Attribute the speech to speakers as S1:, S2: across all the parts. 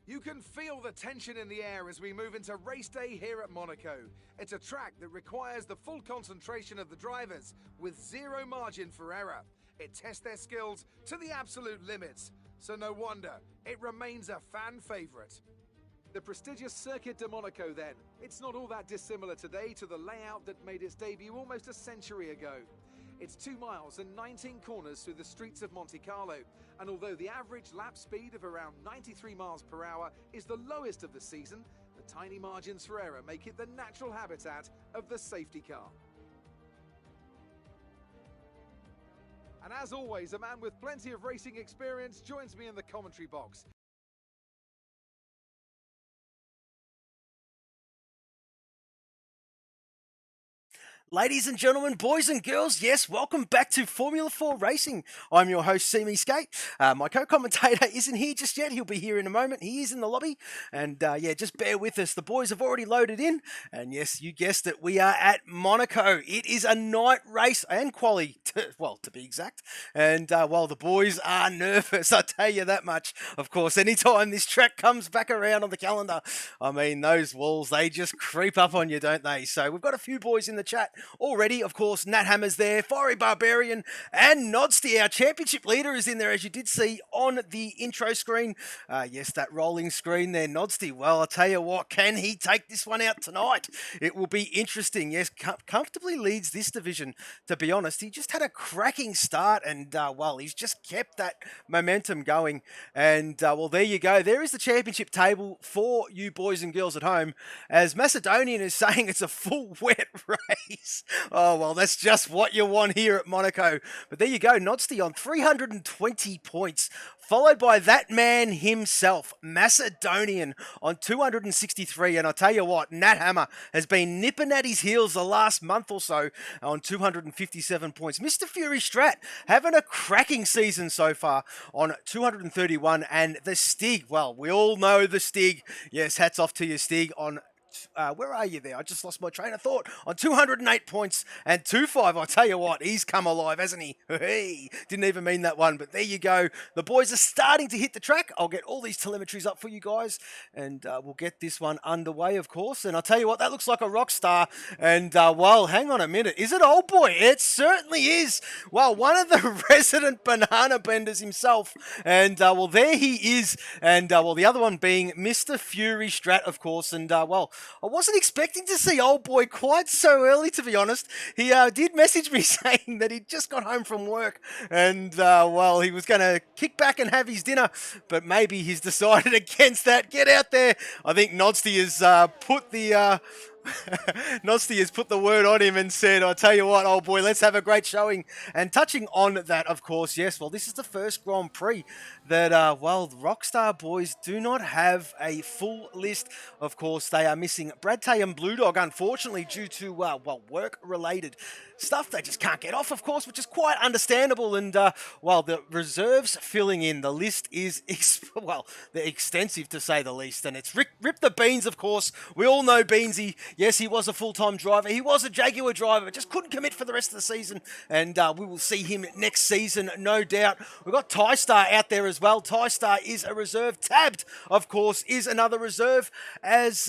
S1: You can feel the tension in the air as we move into race day here at Monaco. It's a track that requires the full concentration of the drivers with zero margin for error. It tests their skills to the absolute limits, so no wonder it remains a fan favourite. The prestigious Circuit de Monaco then. It's not all that dissimilar today to the layout that made its debut almost a century ago. It's 2 miles and 19 corners through the streets of Monte Carlo, and although the average lap speed of around 93 miles per hour is the lowest of the season, the tiny margins for error make it the natural habitat of the safety car. And as always, a man with plenty of racing experience joins me in the commentary box.
S2: Ladies and gentlemen, boys and girls, yes, welcome back to Formula 4 Racing. I'm your host, See Me Skate. My co-commentator isn't here just yet. He'll be here in a moment. He is in the lobby. And yeah, just bear with us. The boys have already loaded in. And yes, you guessed it, we are at Monaco. It is a night race and quali, to be exact. And while the boys are nervous, I tell you that much. Of course, anytime this track comes back around on the calendar, I mean, those walls, they just creep up on you, don't they? So we've got a few boys in the chat already. Of course, Nat Hammer's there, Fiery Barbarian, and Nodsty, our championship leader, is in there, as you did see on the intro screen. Yes, that rolling screen there, Nodsty. Well, I'll tell you what, can he take this one out tonight? It will be interesting. Yes, comfortably leads this division, to be honest. He just had a cracking start, and, well, he's just kept that momentum going. And, well, there you go. There is the championship table for you boys and girls at home, as Macedonian is saying it's a full wet race. Oh, well, that's just what you want here at Monaco. But there you go, Nodsty on 320 points, followed by that man himself, Macedonian, on 263. And I'll tell you what, Nat Hammer has been nipping at his heels the last month or so on 257 points. Mr. Fury Strat having a cracking season so far on 231. And the Stig, well, we all know the Stig. Yes, hats off to you, Stig, on where are you there? I just lost my train of thought. On 208 points and 2.5. I tell you what, he's come alive, hasn't he? Hey, didn't even mean that one, but there you go. The boys are starting to hit the track. I'll get all these telemetries up for you guys, and we'll get this one underway, of course. And I'll tell you what, that looks like a rock star. And, well, hang on a minute. Is it old boy? It certainly is. Well, one of the resident banana benders himself. And, well, there he is. And, well, the other one being Mr. Fury Strat, of course. And, well, I wasn't expecting to see old boy quite so early, to be honest. He did message me saying that he'd just got home from work and, well, he was going to kick back and have his dinner, but maybe he's decided against that. Get out there. I think Nodsty has put the... Nodsty has put the word on him and said, I'll tell you what, old boy, let's have a great showing. And touching on that, of course, yes, well, this is the first Grand Prix that, well, the Rockstar boys do not have a full list. Of course, they are missing Brad Tay and Blue Dog, unfortunately, due to, well, work-related stuff they just can't get off, of course, which is quite understandable. And, well, the reserves filling in, the list is, well, they're extensive to say the least. And it's Rip the Beans, of course. We all know Beansy. Yes, he was a full-time driver. He was a Jaguar driver, but just couldn't commit for the rest of the season. And we will see him next season, no doubt. We've got Ty-Star out there as well. Ty-Star is a reserve. Tabbed, of course, is another reserve. As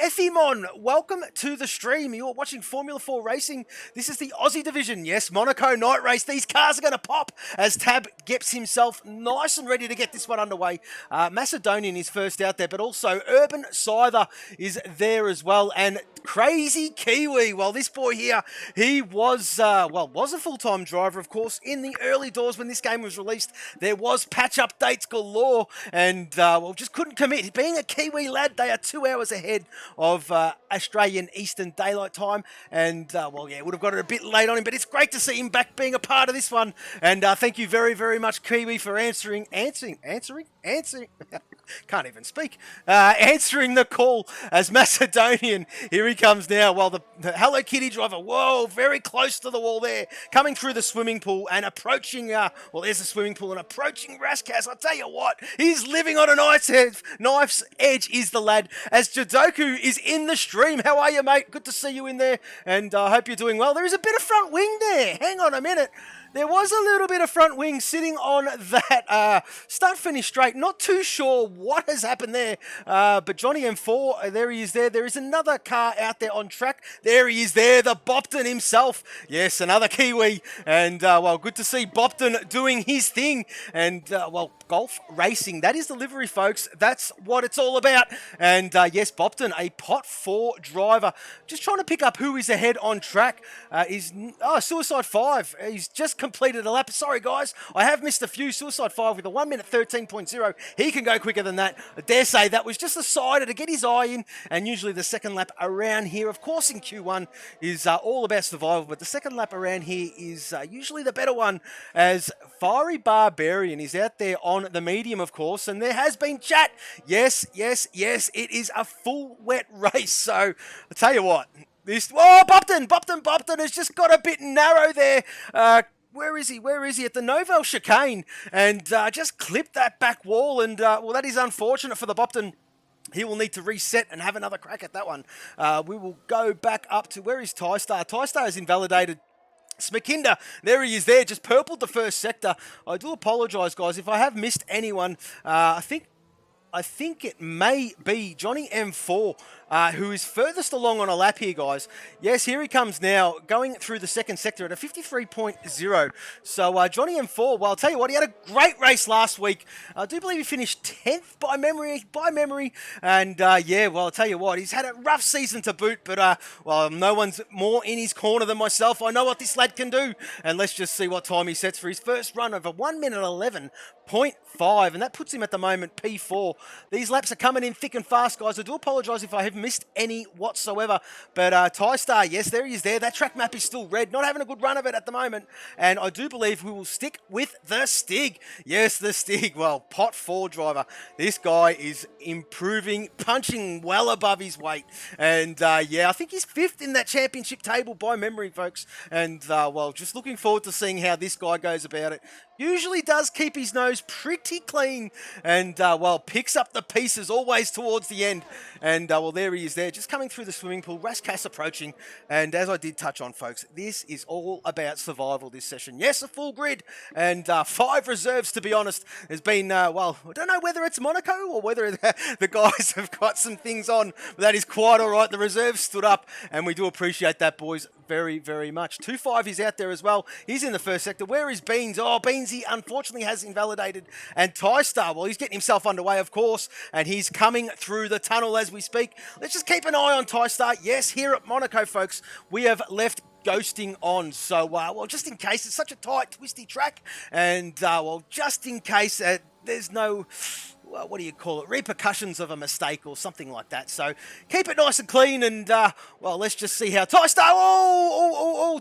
S2: Ethimon, welcome to the stream. You're watching Formula 4 Racing. This is the Aussie division. Yes, Monaco night race. These cars are going to pop as Tab gets himself nice and ready to get this one underway. Macedonian is first out there, but also Urban Scyther is there as well. And Crazy Kiwi. Well, this boy here, he was, well, was a full-time driver, of course. In the early doors when this game was released, there was patch updates galore and, well, just couldn't commit. Being a Kiwi lad, they are 2 hours ahead of Australian Eastern Daylight Time. And, well, yeah, would have got it a bit late on him, but it's great to see him back being a part of this one. And thank you very, very much, Kiwi, for answering, can't even speak, answering the call as Macedonian. Here he comes now. Well, the Hello Kitty driver, whoa, very close to the wall there, coming through the swimming pool and approaching, well, there's the swimming pool and approaching Raskas. I'll tell you what, he's living on a knife's edge is the lad, as Jadoku is in the stream. How are you, mate? Good to see you in there, and I hope you're doing well. There is a bit of front wing there. Hang on a minute. There was a little bit of front wing sitting on that start-finish straight. Not too sure what has happened there. But Johnny M4, there he is there. There is another car out there on track. There he is there, the Bopton himself. Yes, another Kiwi. And, well, good to see Bopton doing his thing. And, well, golf racing, that is the livery, folks. That's what it's all about. And, yes, Bopton, a pot 4 driver. Just trying to pick up who is ahead on track. Suicide 5. He's just completed a lap. Sorry, guys, I have missed a few. Suicide 5 with a 1 minute 13.0. He can go quicker than that. I dare say that was just a sider to get his eye in. And usually the second lap around here, of course, in Q1 is all about survival. But the second lap around here is usually the better one, as Fiery Barbarian is out there on the medium, of course. And there has been chat. Yes, it is a full wet race. So I'll tell you what. Bopton has just got a bit narrow there. Where is he? At the Novel chicane, and just clipped that back wall, and well, that is unfortunate for the Bopton. He will need to reset and have another crack at that one. We will go back up to, where is TieStar? TieStar is invalidated. Smakinda, there he is there, just purpled the first sector. I do apologise, guys, if I have missed anyone. I think it may be Johnny M4, who is furthest along on a lap here, guys. Yes, here he comes now, going through the second sector at a 53.0. So Johnny M4, well, I'll tell you what, he had a great race last week. I do believe he finished 10th by memory. And yeah, well, I'll tell you what, he's had a rough season to boot, but well, no one's more in his corner than myself. I know what this lad can do. And let's just see what time he sets for his first run of a 1 minute 11.5, and that puts him at the moment P4. These laps are coming in thick and fast, guys. I do apologise if I have missed any whatsoever. But TieStar, yes, there he is there. That track map is still red. Not having a good run of it at the moment. And I do believe we will stick with the Stig. Yes, the Stig. Well, pot 4 driver. This guy is improving, punching well above his weight. And yeah, I think he's 5th in that championship table by memory, folks. And well, just looking forward to seeing how this guy goes about it. Usually does keep his nose pretty clean and, well, picks up the pieces always towards the end. And, well, there he is there, just coming through the swimming pool, Rascass approaching. And as I did touch on, folks, this is all about survival this session. Yes, a full grid and 5 reserves, to be honest. There's been, well, I don't know whether it's Monaco or whether the guys have got some things on. But that is quite all right. The reserves stood up, and we do appreciate that, boys, very, very much. 2-5 is out there as well. He's in the first sector. Where is Beans? Oh, Beans, he unfortunately has invalidated. And TieStar, well, he's getting himself underway, of course, and he's coming through the tunnel as we speak. Let's just keep an eye on TieStar. Yes, here at Monaco, folks, we have left ghosting on. So, well, just in case, it's such a tight, twisty track, and, well, just in case there's no, well, what do you call it, repercussions of a mistake or something like that. So keep it nice and clean, and, well, let's just see how TieStar,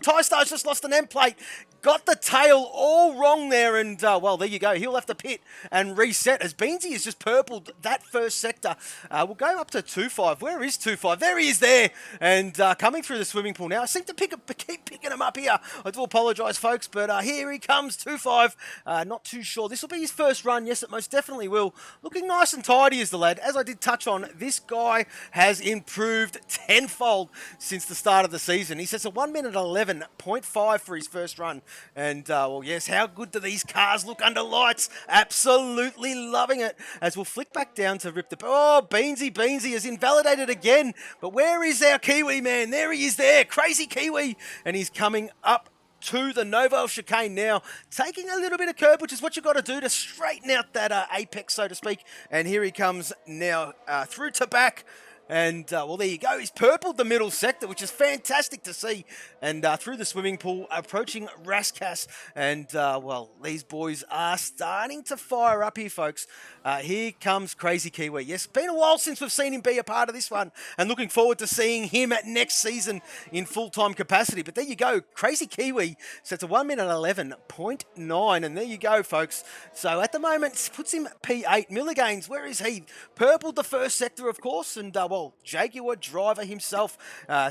S2: TieStar's just lost an end plate. Got the tail all wrong there, and, well, there you go. He'll have to pit and reset as Beansy has just purpled that first sector. We'll go up to 2-5. Where is 2-5? There he is there, and coming through the swimming pool now. I seem to keep picking him up here. I do apologise, folks, but here he comes, 2-5. Not too sure. This will be his first run. Yes, it most definitely will. Looking nice and tidy is the lad. As I did touch on, this guy has improved tenfold since the start of the season. He sets a 1 minute 11.5 for his first run. And, well, yes, how good do these cars look under lights? Absolutely loving it. As we'll flick back down to rip the... Oh, Beansy is invalidated again. But where is our Kiwi man? There he is there. Crazy Kiwi. And he's coming up to the Novo chicane now, taking a little bit of curb, which is what you've got to do to straighten out that apex, so to speak. And here he comes now through to back. And, well, there you go. He's purpled the middle sector, which is fantastic to see. And through the swimming pool, approaching Rascass. And, well, these boys are starting to fire up here, folks. Here comes Crazy Kiwi. Yes, been a while since we've seen him be a part of this one. And looking forward to seeing him at next season in full-time capacity. But there you go. Crazy Kiwi sets a 1 minute 11.9. And there you go, folks. So at the moment, puts him P8. Milligains, where is he? Purpled the first sector, of course. And, well, well, Jaguar driver himself,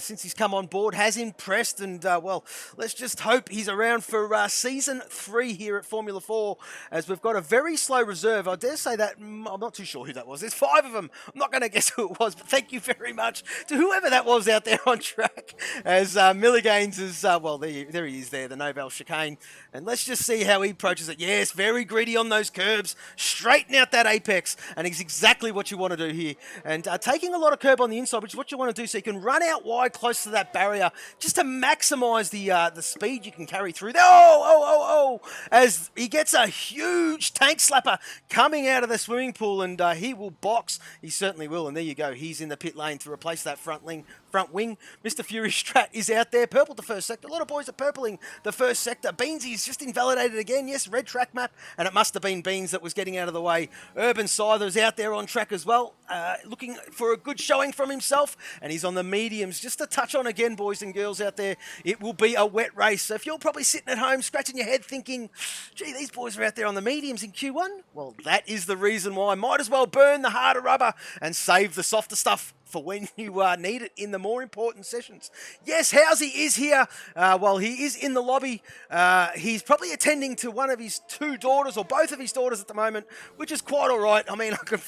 S2: since he's come on board, has impressed. And, well, let's just hope he's around for Season 3 here at Formula 4, as we've got a very slow reserve. I dare say that, I'm not too sure who that was. There's 5 of them. I'm not going to guess who it was, but thank you very much to whoever that was out there on track, as Milligains is, well, there he is there, the Nobel chicane. And let's just see how he approaches it. Yes, very greedy on those curbs. Straighten out that apex, and it's exactly what you want to do here. And taking a lot of curb on the inside, which is what you want to do, so you can run out wide close to that barrier, just to maximise the speed you can carry through there. Oh! As he gets a huge tank slapper coming out of the swimming pool, and he will box. He certainly will. And there you go. He's in the pit lane to replace that front wing. Mr. Fury Strat is out there. Purple to first sector. A lot of boys are purpling the first sector. Beansy's just invalidated again. Yes, red track map. And it must have been Beans that was getting out of the way. Urban Scyther's out there on track as well. Looking for a good showing from himself. And he's on the mediums. Just to touch on again, boys and girls out there, it will be a wet race. So if you're probably sitting at home scratching your head thinking, gee, these boys are out there on the mediums in Q1. Well, that is the reason why. Might as well burn the harder rubber and save the softer stuff for when you need it in the more important sessions. Yes, Housey is here. Well, he is in the lobby. He's probably attending to one of his 2 daughters, or both of his daughters at the moment, which is quite all right. I mean, I can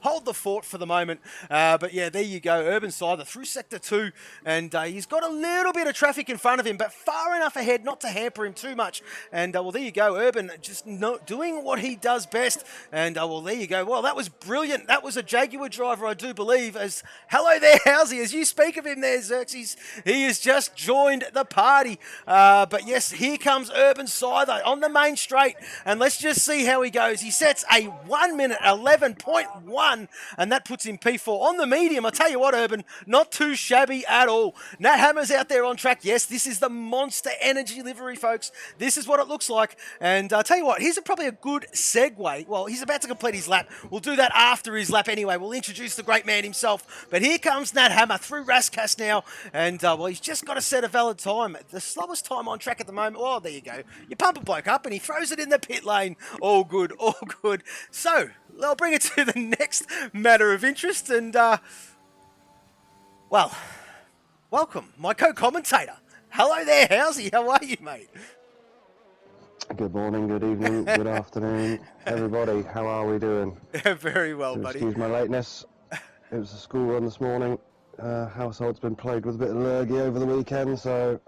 S2: hold the fort for the moment. But yeah, there you go. Urban Scyther through Sector 2. And he's got a little bit of traffic in front of him, but far enough ahead not to hamper him too much. And, well, there you go. Urban just doing what he does best. And, well, there you go. Well, that was brilliant. That was a Jaguar driver, I do believe. As hello there, Housey, as you speak of him there, Xerxes, he has just joined the party. But yes, here comes Urban Scyther on the main straight, and let's just see how he goes. He sets a 1 minute 11.1, and that puts him P4 on the medium. I tell you what, Urban, not too shabby at all. Nat Hammer's out there on track. Yes, this is the Monster Energy livery, folks. This is what it looks like. And I tell you what, here's probably a good segue. Well, he's about to complete his lap. We'll do that after his lap anyway. We'll introduce the great man himself. But here comes Nat Hammer through Rascas now. And, well, he's just got to set a valid time. The slowest time on track at the moment. Oh, there you go. You pump a bloke up and he throws it in the pit lane. All good, all good. So, I'll bring it to the next matter of interest. And, well, welcome, my co-commentator. Hello there, Housey. How are you, mate?
S3: Good morning, good evening, good afternoon, everybody. How are we doing?
S2: Very well, buddy.
S3: Excuse my lateness. It was a school run this morning. Household's been plagued with a bit of lurgy over the weekend, so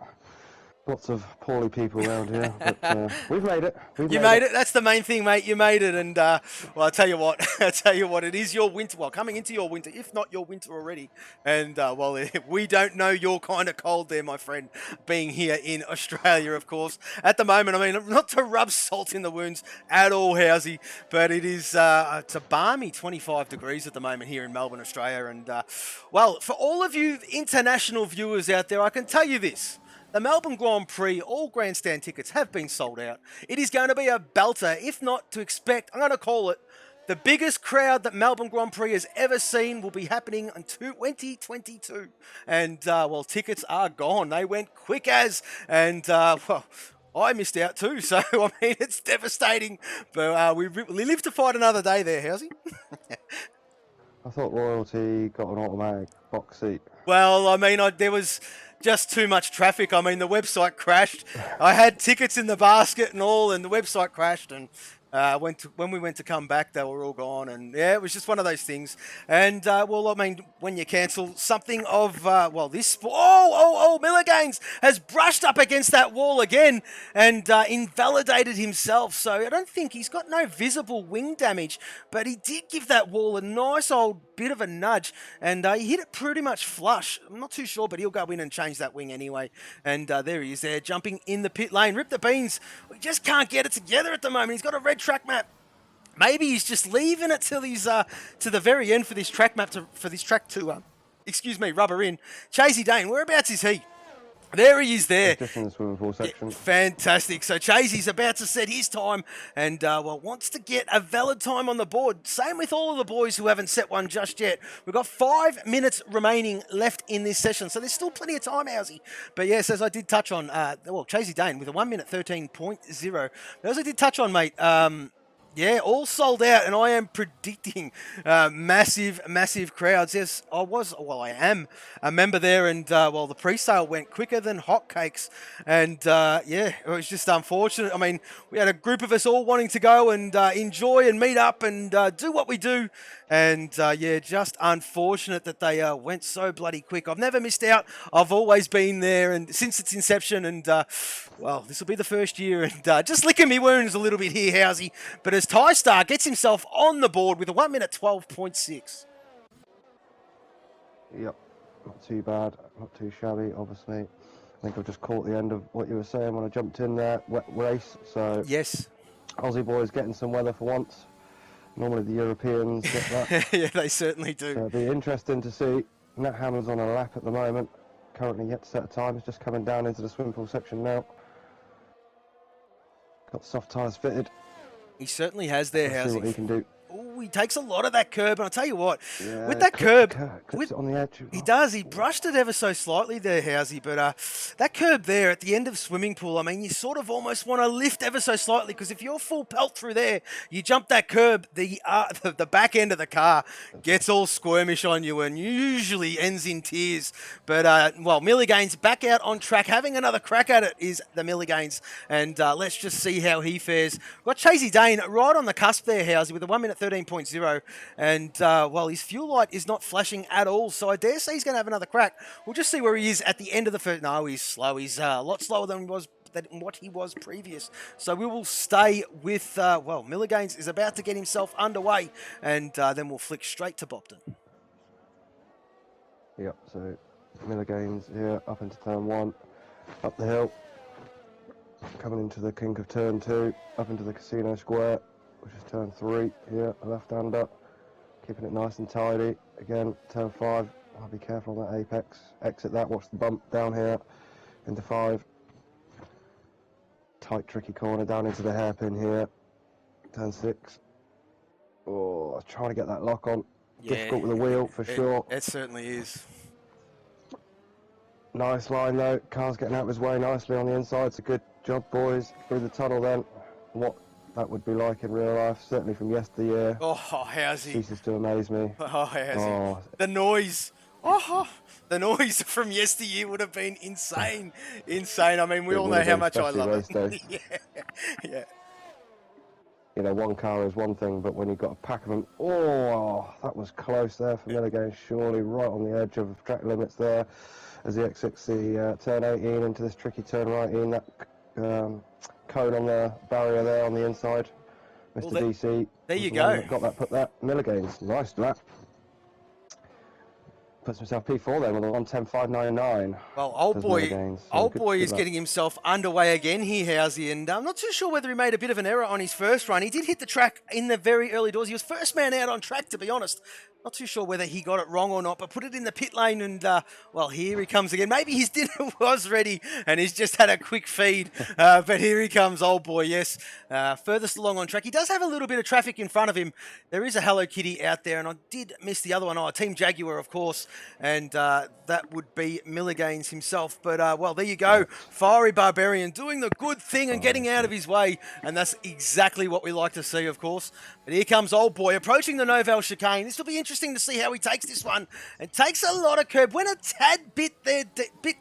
S3: lots of poorly people around here. But we've made it.
S2: You made it. That's the main thing, mate. You made it. And, well, I'll tell you what. It is your winter. Well, coming into your winter, if not your winter already. And, well, we don't know your kind of cold there, my friend, being here in Australia, of course. At the moment, I mean, not to rub salt in the wounds at all, Housey, but it is, it's a balmy 25 degrees at the moment here in Melbourne, Australia. And, well, for all of you international viewers out there, I can tell you this. The Melbourne Grand Prix, all grandstand tickets have been sold out. It is going to be a belter, if not to expect, I'm going to call it, the biggest crowd that Melbourne Grand Prix has ever seen will be happening in 2022. And, well, tickets are gone. They went quick as, and, well, I missed out too. So, I mean, it's devastating. But we live to fight another day there, Housey.
S3: I thought Royalty got an automatic box seat.
S2: Well, I mean, there was just too much traffic. I mean, the website crashed. I had tickets in the basket and all, and the website crashed. And when we went to come back, they were all gone. And yeah, it was just one of those things. And well, I mean, when you cancel something of, well, this, Milligains has brushed up against that wall again and invalidated himself. So I don't think he's got no visible wing damage, but he did give that wall a nice old bit of a nudge, and he hit it pretty much flush. I'm not too sure, but he'll go in and change that wing anyway. And there he is there, jumping in the pit lane. Rip the beans. We just can't get it together at the moment. He's got a red track map. Maybe he's just leaving it till he's to the very end for this track map, for this track to, rubber in. Chasey Dane, whereabouts is he? There he is there.
S3: Just in the swimming pool section.
S2: Yeah, fantastic. So Chasey's about to set his time and, well, wants to get a valid time on the board. Same with all of the boys who haven't set one just yet. We've got 5 minutes remaining left in this session, so there's still plenty of time, Housey. But yes, as I did touch on, well, Chasey Dane with a 1 minute 13.0. But as I did touch on, mate, Yeah, all sold out, and I am predicting massive, massive crowds. Yes, I am a member there, and well, the pre-sale went quicker than hotcakes, and yeah, it was just unfortunate. I mean, we had a group of us all wanting to go and enjoy and meet up and do what we do, and yeah, just unfortunate that they went so bloody quick. I've never missed out. I've always been there, and since its inception, and well, this will be the first year, and just licking me wounds a little bit here, Housey. But as Ty-Star gets himself on the board with a 1 minute 12.6.
S3: Yep, not too bad, not too shabby, obviously. I think I've just caught the end of what you were saying when I jumped in there, wet race, so...
S2: Yes.
S3: Aussie boys getting some weather for once. Normally the Europeans get that.
S2: Yeah, they certainly do.
S3: So it'll be interesting to see. Nat Hammer's on a lap at the moment, currently yet to set a time, he's just coming down into the swimming pool section now. Got soft tyres fitted.
S2: He certainly has there,
S3: Let's see what he
S2: Housey.
S3: can do.
S2: Ooh, he takes a lot of that curb, and I'll tell you what,
S3: Yeah,
S2: with that curb,
S3: clips it on the edge.
S2: he does. He brushed it ever so slightly there, Housey, but that curb there at the end of swimming pool, I mean, you sort of almost want to lift ever so slightly, because if you're full pelt through there, you jump that curb, the back end of the car gets all squirmish on you and usually ends in tears. But, well, Milligains back out on track, having another crack at it is the Milligains, and let's just see how he fares. Got Chasey Dane right on the cusp there, Housey, with a 1 minute 13.0, and well, his fuel light is not flashing at all, so I dare say he's going to have another crack. We'll just see where he is at the end of the first. No, he's slow. He's a lot slower than what he was previous. So we will stay with, well, Milligains is about to get himself underway, and then we'll flick straight to Bopton.
S3: Yep, so Milligains here, up into turn 1, up the hill, coming into the kink of turn 2, up into the casino square, which is turn 3 here, a left-hander, keeping it nice and tidy. Again, turn 5, I'll be careful on that apex, exit that, watch the bump down here, into 5. Tight, tricky corner down into the hairpin here, turn 6. Oh, I was trying to get that lock on.
S2: Yeah,
S3: difficult with the wheel, for sure.
S2: It certainly is.
S3: Nice line though, car's getting out of his way nicely on the inside. It's a good job, boys. Through the tunnel then. What that would be like in real life, certainly from yesteryear.
S2: Oh, how's he?
S3: Ceases to amaze me.
S2: Oh, how's
S3: Oh.
S2: he? The noise. Oh, the noise from yesteryear would have been insane. Insane. I mean, we
S3: It
S2: all
S3: would
S2: know
S3: have
S2: how
S3: been,
S2: much I
S3: especially
S2: love
S3: race
S2: it.
S3: day.
S2: Yeah.
S3: You know, one car is one thing, but when you've got a pack of them, oh, that was close there for Milligan, surely right on the edge of track limits there as he exits the turn 18 into this tricky turn right in, that cone on the barrier there on the inside. Mr.
S2: Well,
S3: DC.
S2: there you
S3: was the one
S2: go.
S3: that got that, put that. Milligan's, nice lap. Puts himself P4 then with a 1:10.599.
S2: Well, old
S3: Does
S2: boy,
S3: Milligan's, so
S2: old
S3: good-
S2: boy
S3: good
S2: is
S3: lap.
S2: getting himself underway again here, Housey, and I'm not too sure whether he made a bit of an error on his first run. He did hit the track in the very early doors. He was first man out on track, to be honest. Not too sure whether he got it wrong or not, but put it in the pit lane, and well, here he comes again. Maybe his dinner was ready, and he's just had a quick feed. But here he comes, old boy. Yes, furthest along on track. He does have a little bit of traffic in front of him. There is a Hello Kitty out there, and I did miss the other one. Oh, Team Jaguar, of course, and that would be Milligains himself. But well, there you go, Fiery Barbarian doing the good thing and getting out of his way, and that's exactly what we like to see, of course. But here comes old boy approaching the Novel chicane. This will be interesting to see how he takes this one. And takes a lot of curb. Went a tad bit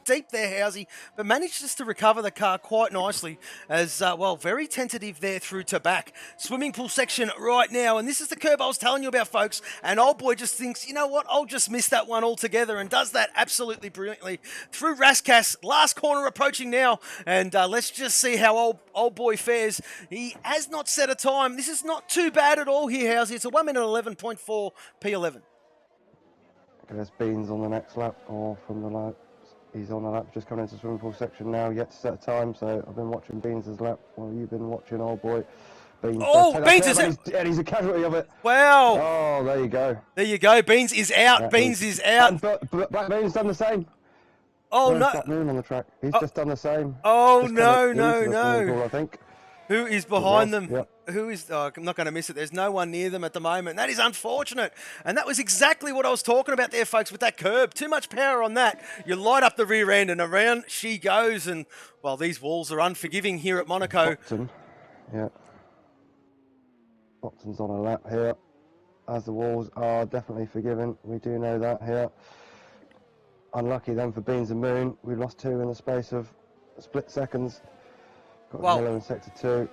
S2: deep there, Housey, but managed just to recover the car quite nicely as, well, very tentative there through to back. Swimming pool section right now, and this is the curb I was telling you about, folks. And old boy just thinks, you know what, I'll just miss that one altogether, and does that absolutely brilliantly. Through Raskas, last corner approaching now, and let's just see how old boy fares. He has not set a time. This is not too bad at all here, Housey. It's a 1 minute 11.4 P11.
S3: There's Beans on the next lap, or from the lap. He's on the lap, just coming into the swimming pool section now, yet to set a time, so I've been watching Beans' lap while you've been watching old boy. Beans,
S2: Beans is out!
S3: And he's a casualty of it.
S2: Wow!
S3: Oh, there you go.
S2: There you go. Beans is out. Beans is out.
S3: And Black Moon's done the same.
S2: Oh,
S3: Where's
S2: no.
S3: Black Moon on the track. He's just done the same.
S2: Oh,
S3: Just
S2: no,
S3: coming
S2: no,
S3: into the swimming
S2: no.
S3: pool, I think.
S2: Who is behind
S3: was,
S2: them?
S3: yep.
S2: Who is... Oh, I'm not going to miss it. There's no one near them at the moment. That is unfortunate. And that was exactly what I was talking about there, folks, with that curb. Too much power on that. You light up the rear end and around she goes. And, well, these walls are unforgiving here at Monaco.
S3: Bopton. Yeah. Bopton's on a lap here, as the walls are definitely forgiven. We do know that here. Unlucky then for Beans and Moon. We lost 2 in the space of split seconds. Got
S2: Well,
S3: yellow in sector 2.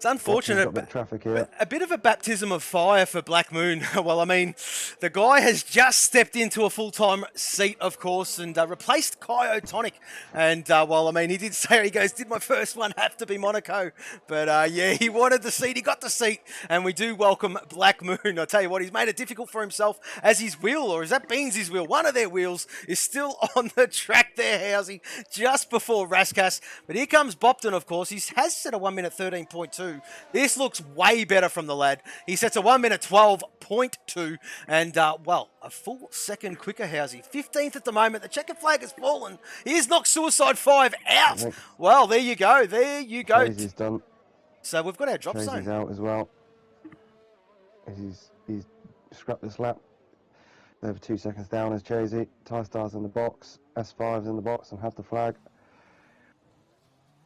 S2: it's unfortunate,
S3: Got a bit of traffic here.
S2: a bit of a baptism of fire for Black Moon. Well, I mean, the guy has just stepped into a full-time seat, of course, and replaced Kai O'Tonic. And, well, I mean, he did say, he goes, did my first one have to be Monaco? But, yeah, he wanted the seat. He got the seat. And we do welcome Black Moon. I tell you what, he's made it difficult for himself as his wheel, or is that Beans' wheel? One of their wheels is still on the track there, Housey, just before Raskas. But here comes Bopton, of course. He has set a 1 minute 13.2. This looks way better from the lad. He sets a 1 minute 12.2 and, well, a full second quicker, Housey. 15th at the moment. The checkered flag has fallen. Here's knocked Suicide 5 out. Well, there you go. There you go.
S3: Chazy's done.
S2: So we've got our drop zone.
S3: Chazy's out as well. He's scrapped this lap. Over 2 seconds down as Chazy. Ty-Star's in the box. S5's in the box and have the flag.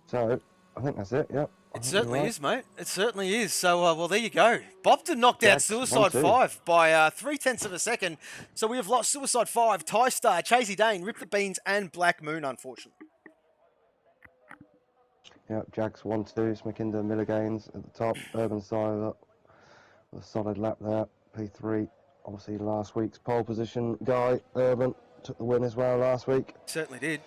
S3: So, I think that's it, yep.
S2: It certainly is, mate. It certainly is. So, well, there you go. Bopton knocked out Suicide 5 by 0.3 of a second. So we have lost Suicide 5, Ty-Star, Chazy Dane, Rip the Beans, and Black Moon, unfortunately.
S3: Yep, Jags 1-2, Smakinda, Miller Gaines at the top. Urban side up. A solid lap there. P3, obviously last week's pole position guy, Urban, took the win as well last week.
S2: Certainly did.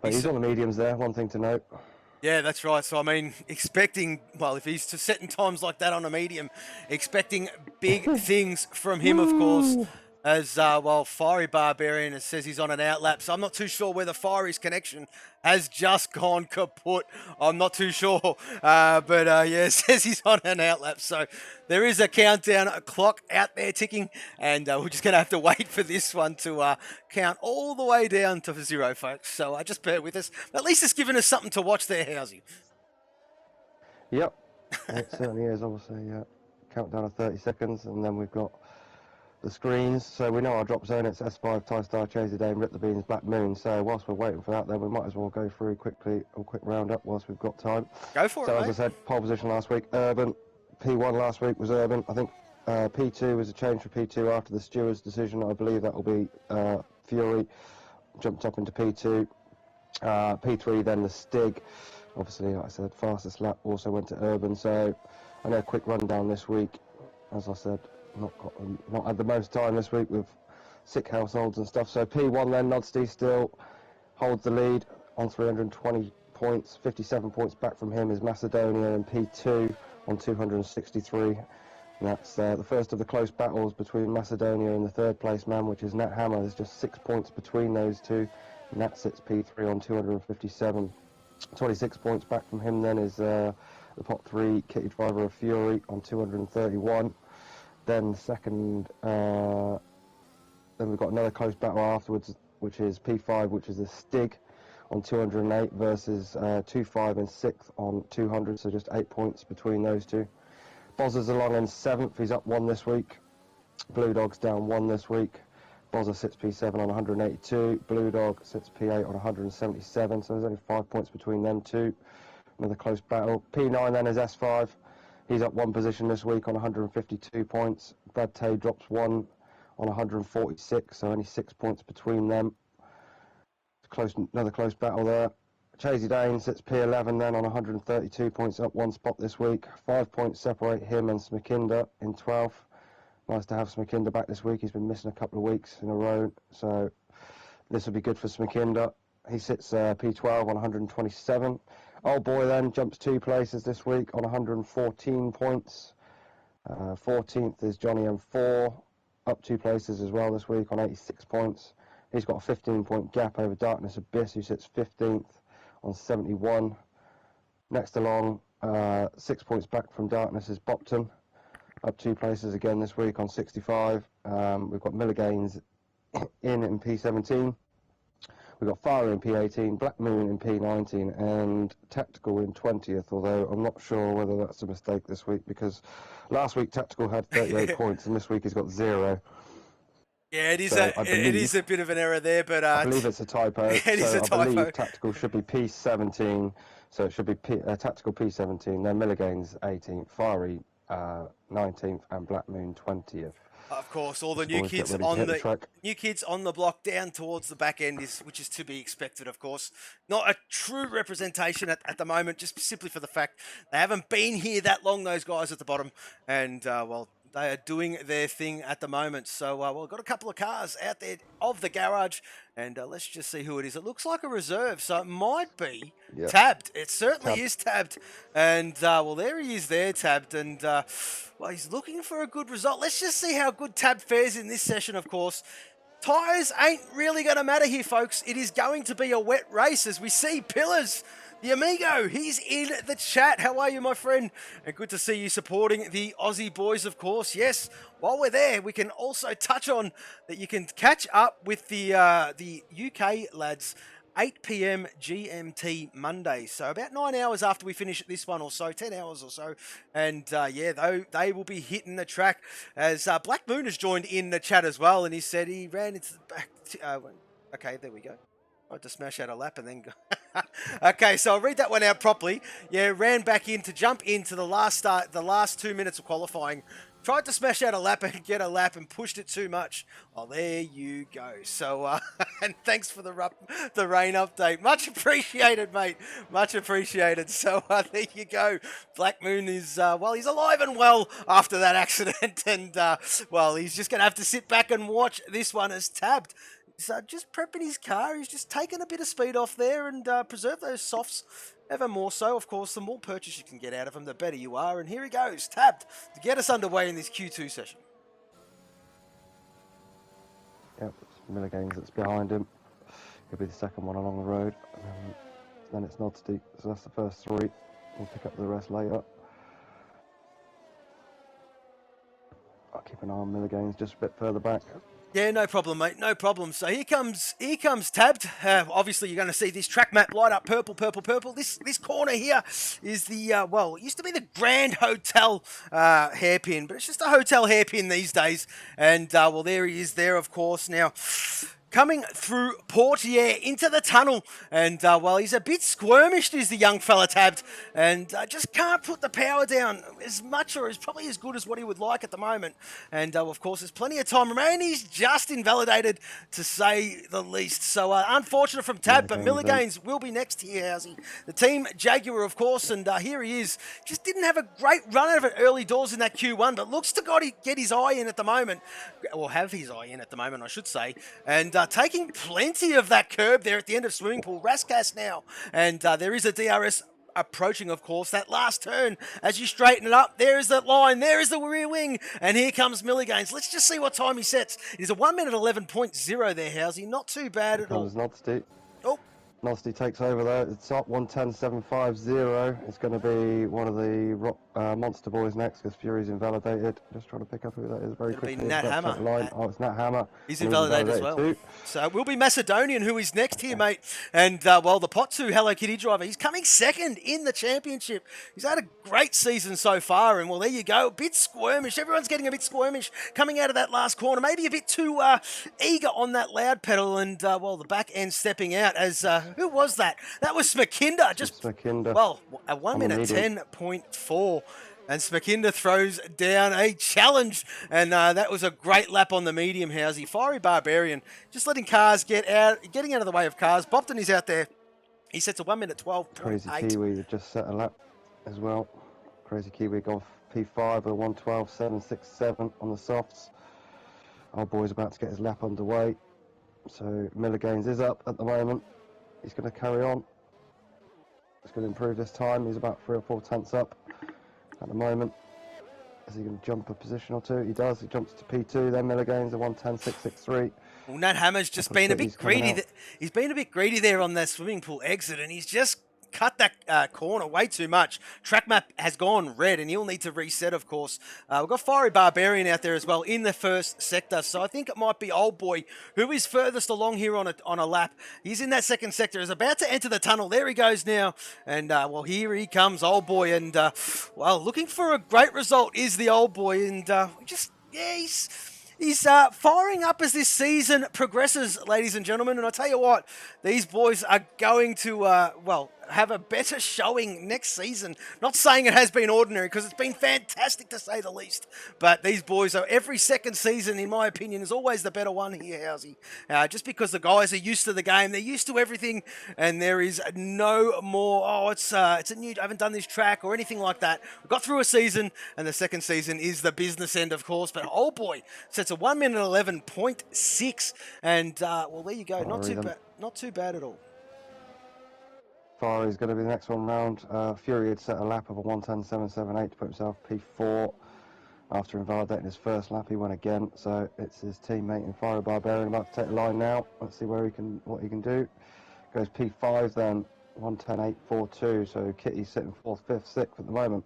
S3: But he's on the mediums there, one thing to note.
S2: Yeah, that's right. So, I mean, expecting, well, if he's setting times like that on a medium, expecting big things from him, of course, as, well, Fiery Barbarian says he's on an outlap. So I'm not too sure whether Fiery's connection has just gone kaput. I'm not too sure. But, yeah, says he's on an outlap. So there is a countdown clock out there ticking. And we're just going to have to wait for this one to count all the way down to 0, folks. So just bear with us. At least it's given us something to watch there, Housey.
S3: Yep, it certainly is. Obviously, countdown of 30 seconds. And then we've got the screens, so we know our drop zone. It's S5, Ty-Star, Chazy Dame, Rip the Beans, Black Moon. So whilst we're waiting for that, then we might as well go through quickly a quick roundup whilst we've got time.
S2: Go for it.
S3: So
S2: mate.
S3: as I said, pole position last week, Urban. P1 last week was Urban. I think P2 was a change for P2 after the stewards' decision. I believe that will be Fury. Jumped up into P2. P3 then the Stig. Obviously, like I said, fastest lap also went to Urban. So I know a quick rundown this week. As I said, not had the most time this week with sick households and stuff. So P1 then, Nodsty still holds the lead on 320 points. 57 points back from him is Macedonia, and P2 on 263. And that's the first of the close battles between Macedonia and the third place man, which is Nat Hammer. There's just 6 points between those two. Nat sits P3 on 257. 26 points back from him then is the pot 3 kitty driver of Fury on 231. Then second, then we've got another close battle afterwards, which is P5, which is a Stig on 208 versus 2-5 and 6th on 200, so just 8 points between those two. Bozzer's along in 7th, he's up 1 this week. Blue Dog's down 1 this week. Bozzer sits P7 on 182. Blue Dog sits P8 on 177, so there's only 5 points between them two. Another close battle. P9 then is S5. He's up 1 position this week on 152 points. Brad Tay drops 1 on 146, so only 6 points between them. Another close battle there. Chazy Dane sits P11 then on 132 points, up 1 spot this week. 5 points separate him and Smakinda in 12th. Nice to have Smakinda back this week. He's been missing a couple of weeks in a row, so this will be good for Smakinda. He sits P12 on 127. Old Boy then jumps 2 places this week on 114 points. 14th is Johnny M4, up 2 places as well this week on 86 points. He's got a 15-point gap over Darkness Abyss, who sits 15th on 71. Next along, 6 points back from Darkness is Bopton, up 2 places again this week on 65. We've got Miller Gaines in P17. We've got Fire in P18, Black Moon in P19, and Tactical in 20th, although I'm not sure whether that's a mistake this week, because last week Tactical had 38 points, and this week he's got 0.
S2: Yeah, it is
S3: So
S2: it is a bit of an error there, but
S3: I believe it's a typo.
S2: it is a
S3: I
S2: typo.
S3: believe tactical should be P17, so it should be tactical P17, then Milligan's 18th, Fiery 19th, and Black Moon 20th.
S2: Of course, all the
S3: new kids
S2: on the block down towards the back end which is to be expected. Of course, not a true representation at the moment, just simply for the fact they haven't been here that long. Those guys at the bottom, and well, they are doing their thing at the moment. So, well, we've got a couple of cars out there of the garage, and let's just see who it is. It looks like a reserve, so it might be tabbed. It certainly is tabbed. And, well, there he is there, tabbed. And, well, he's looking for a good result. Let's just see how good Tab fares in this session, of course. Tyres ain't really going to matter here, folks. It is going to be a wet race as we see Pillars. The Amigo, he's in the chat. How are you, my friend? And good to see you supporting the Aussie boys, of course. Yes, while we're there, we can also touch on that you can catch up with the UK lads 8 p.m. GMT Monday. So about 9 hours after we finish this one or so, 10 hours or so. And yeah, they will be hitting the track as Black Moon has joined in the chat as well. And he said he ran into the back. Okay, there we go. I had to smash out a lap and then go. Okay, so I'll read that one out properly. Yeah, ran back in to jump into the last 2 minutes of qualifying. Tried to smash out a lap and get a lap and pushed it too much. Oh, there you go. So, and thanks for the rain update. Much appreciated, mate. Much appreciated. So, there you go. Black Moon is, well, he's alive and well after that accident. And, well, he's just going to have to sit back and watch this one as tabbed. So just prepping his car, he's just taking a bit of speed off there and preserve those softs ever more so. Of course, the more purchase you can get out of him, the better you are. And here he goes, tabbed to get us underway in this Q2 session.
S3: Yep, Milligan's that's behind him. He'll be the second one along the road. Then it's Aus Div, so that's the first three. We'll pick up the rest later. I'll keep an eye on Milligan's just a bit further back.
S2: Yeah, no problem, mate. No problem. So here comes tabbed. Obviously, you're going to see this track map light up purple, purple, purple. This corner here is the, well, it used to be the Grand Hotel hairpin, but it's just a hotel hairpin these days. And, well, there he is there, of course. Now, coming through Portier into the tunnel. And, well, he's a bit squirmish, is the young fella tabbed. And just can't put the power down as much or as probably as good as what he would like at the moment. And, of course, there's plenty of time remaining. He's just invalidated, to say the least. So, unfortunate from Tab, but Milligan's will be next here, Housey. The team Jaguar, of course, and here he is. Just didn't have a great run out of it early doors in that Q1, but looks to get his eye in at the moment. Or have his eye in at the moment, I should say. And taking plenty of that curb there at the end of Swimming Pool. Raskas now. And there is a DRS approaching, of course, that last turn. As you straighten it up, there is that line. There is the rear wing. And here comes Milligan's. Let's just see what time he sets. It is a 1 minute 11.0 there, Housey. Not too bad at all. Oh.
S3: Nasty takes over there. It's up 110.750. It's going to be one of the Monster Boys next because Fury's invalidated. Just trying to pick up who that is very quickly.
S2: It'll be Nat Hammer.
S3: Oh, it's Nat Hammer.
S2: He's invalidated as well. Too. So it will be Macedonian who is next here, mate. And, well, the Pot2 Hello Kitty driver, he's coming second in the championship. He's had a great season so far. And, well, there you go. A bit squirmish. Everyone's getting a bit squirmish coming out of that last corner. Maybe a bit too eager on that loud pedal. And, well, the back end stepping out as... who was that? That was Smakinda. Just
S3: Smakinda.
S2: Well, a 1 minute 10.4. And Smakinda throws down a challenge. And that was a great lap on the medium, Housey. Fiery Barbarian. Just letting cars getting out of the way of cars. Bopton is out there. He sets a 1 minute 12.8.
S3: Crazy Kiwi that just set a lap as well. Crazy Kiwi off P5 at 112.767 on the softs. Our boy's about to get his lap underway. So Milligan's is up at the moment. He's going to carry on. He's going to improve this time. He's about 3 or 4 tenths up at the moment. Is he going to jump a position or two? He does. He jumps to P2. Then Milligan's a 110.663.
S2: Well, Nat Hammer's just been a bit greedy. He's been a bit greedy there on that swimming pool exit, and he's just cut that corner way too much. Track map has gone red, and he'll need to reset, of course. We've got Fiery Barbarian out there as well in the first sector, so I think it might be Old Boy, who is furthest along here on a lap. He's in that second sector, is about to enter the tunnel. There he goes now, and, well, here he comes, Old Boy, and, well, looking for a great result is the Old Boy, and just, yeah, he's He's firing up as this season progresses, ladies and gentlemen. And I tell you what, these boys are going to, well, have a better showing next season. Not saying it has been ordinary, because it's been fantastic to say the least. But these boys are, every second season, in my opinion, is always the better one here, Housey. Just because the guys are used to the game, they're used to everything, and there is no more, oh, it's a new, I haven't done this track or anything like that. We got through a season, and the second season is the business end, of course. But oh boy, sets a 1 minute 11.6, and well, there you go. Not too bad at all.
S3: Far is going to be the next one round. Fury had set a lap of a 1:10.778 to put himself P4. After invalidating his first lap, he went again. So it's his teammate in Fiery Barbarian about to take the line now. Let's see what he can do. Goes P5 then, 1:10.842. So Kitty's sitting 4th, 5th, 6th at the moment.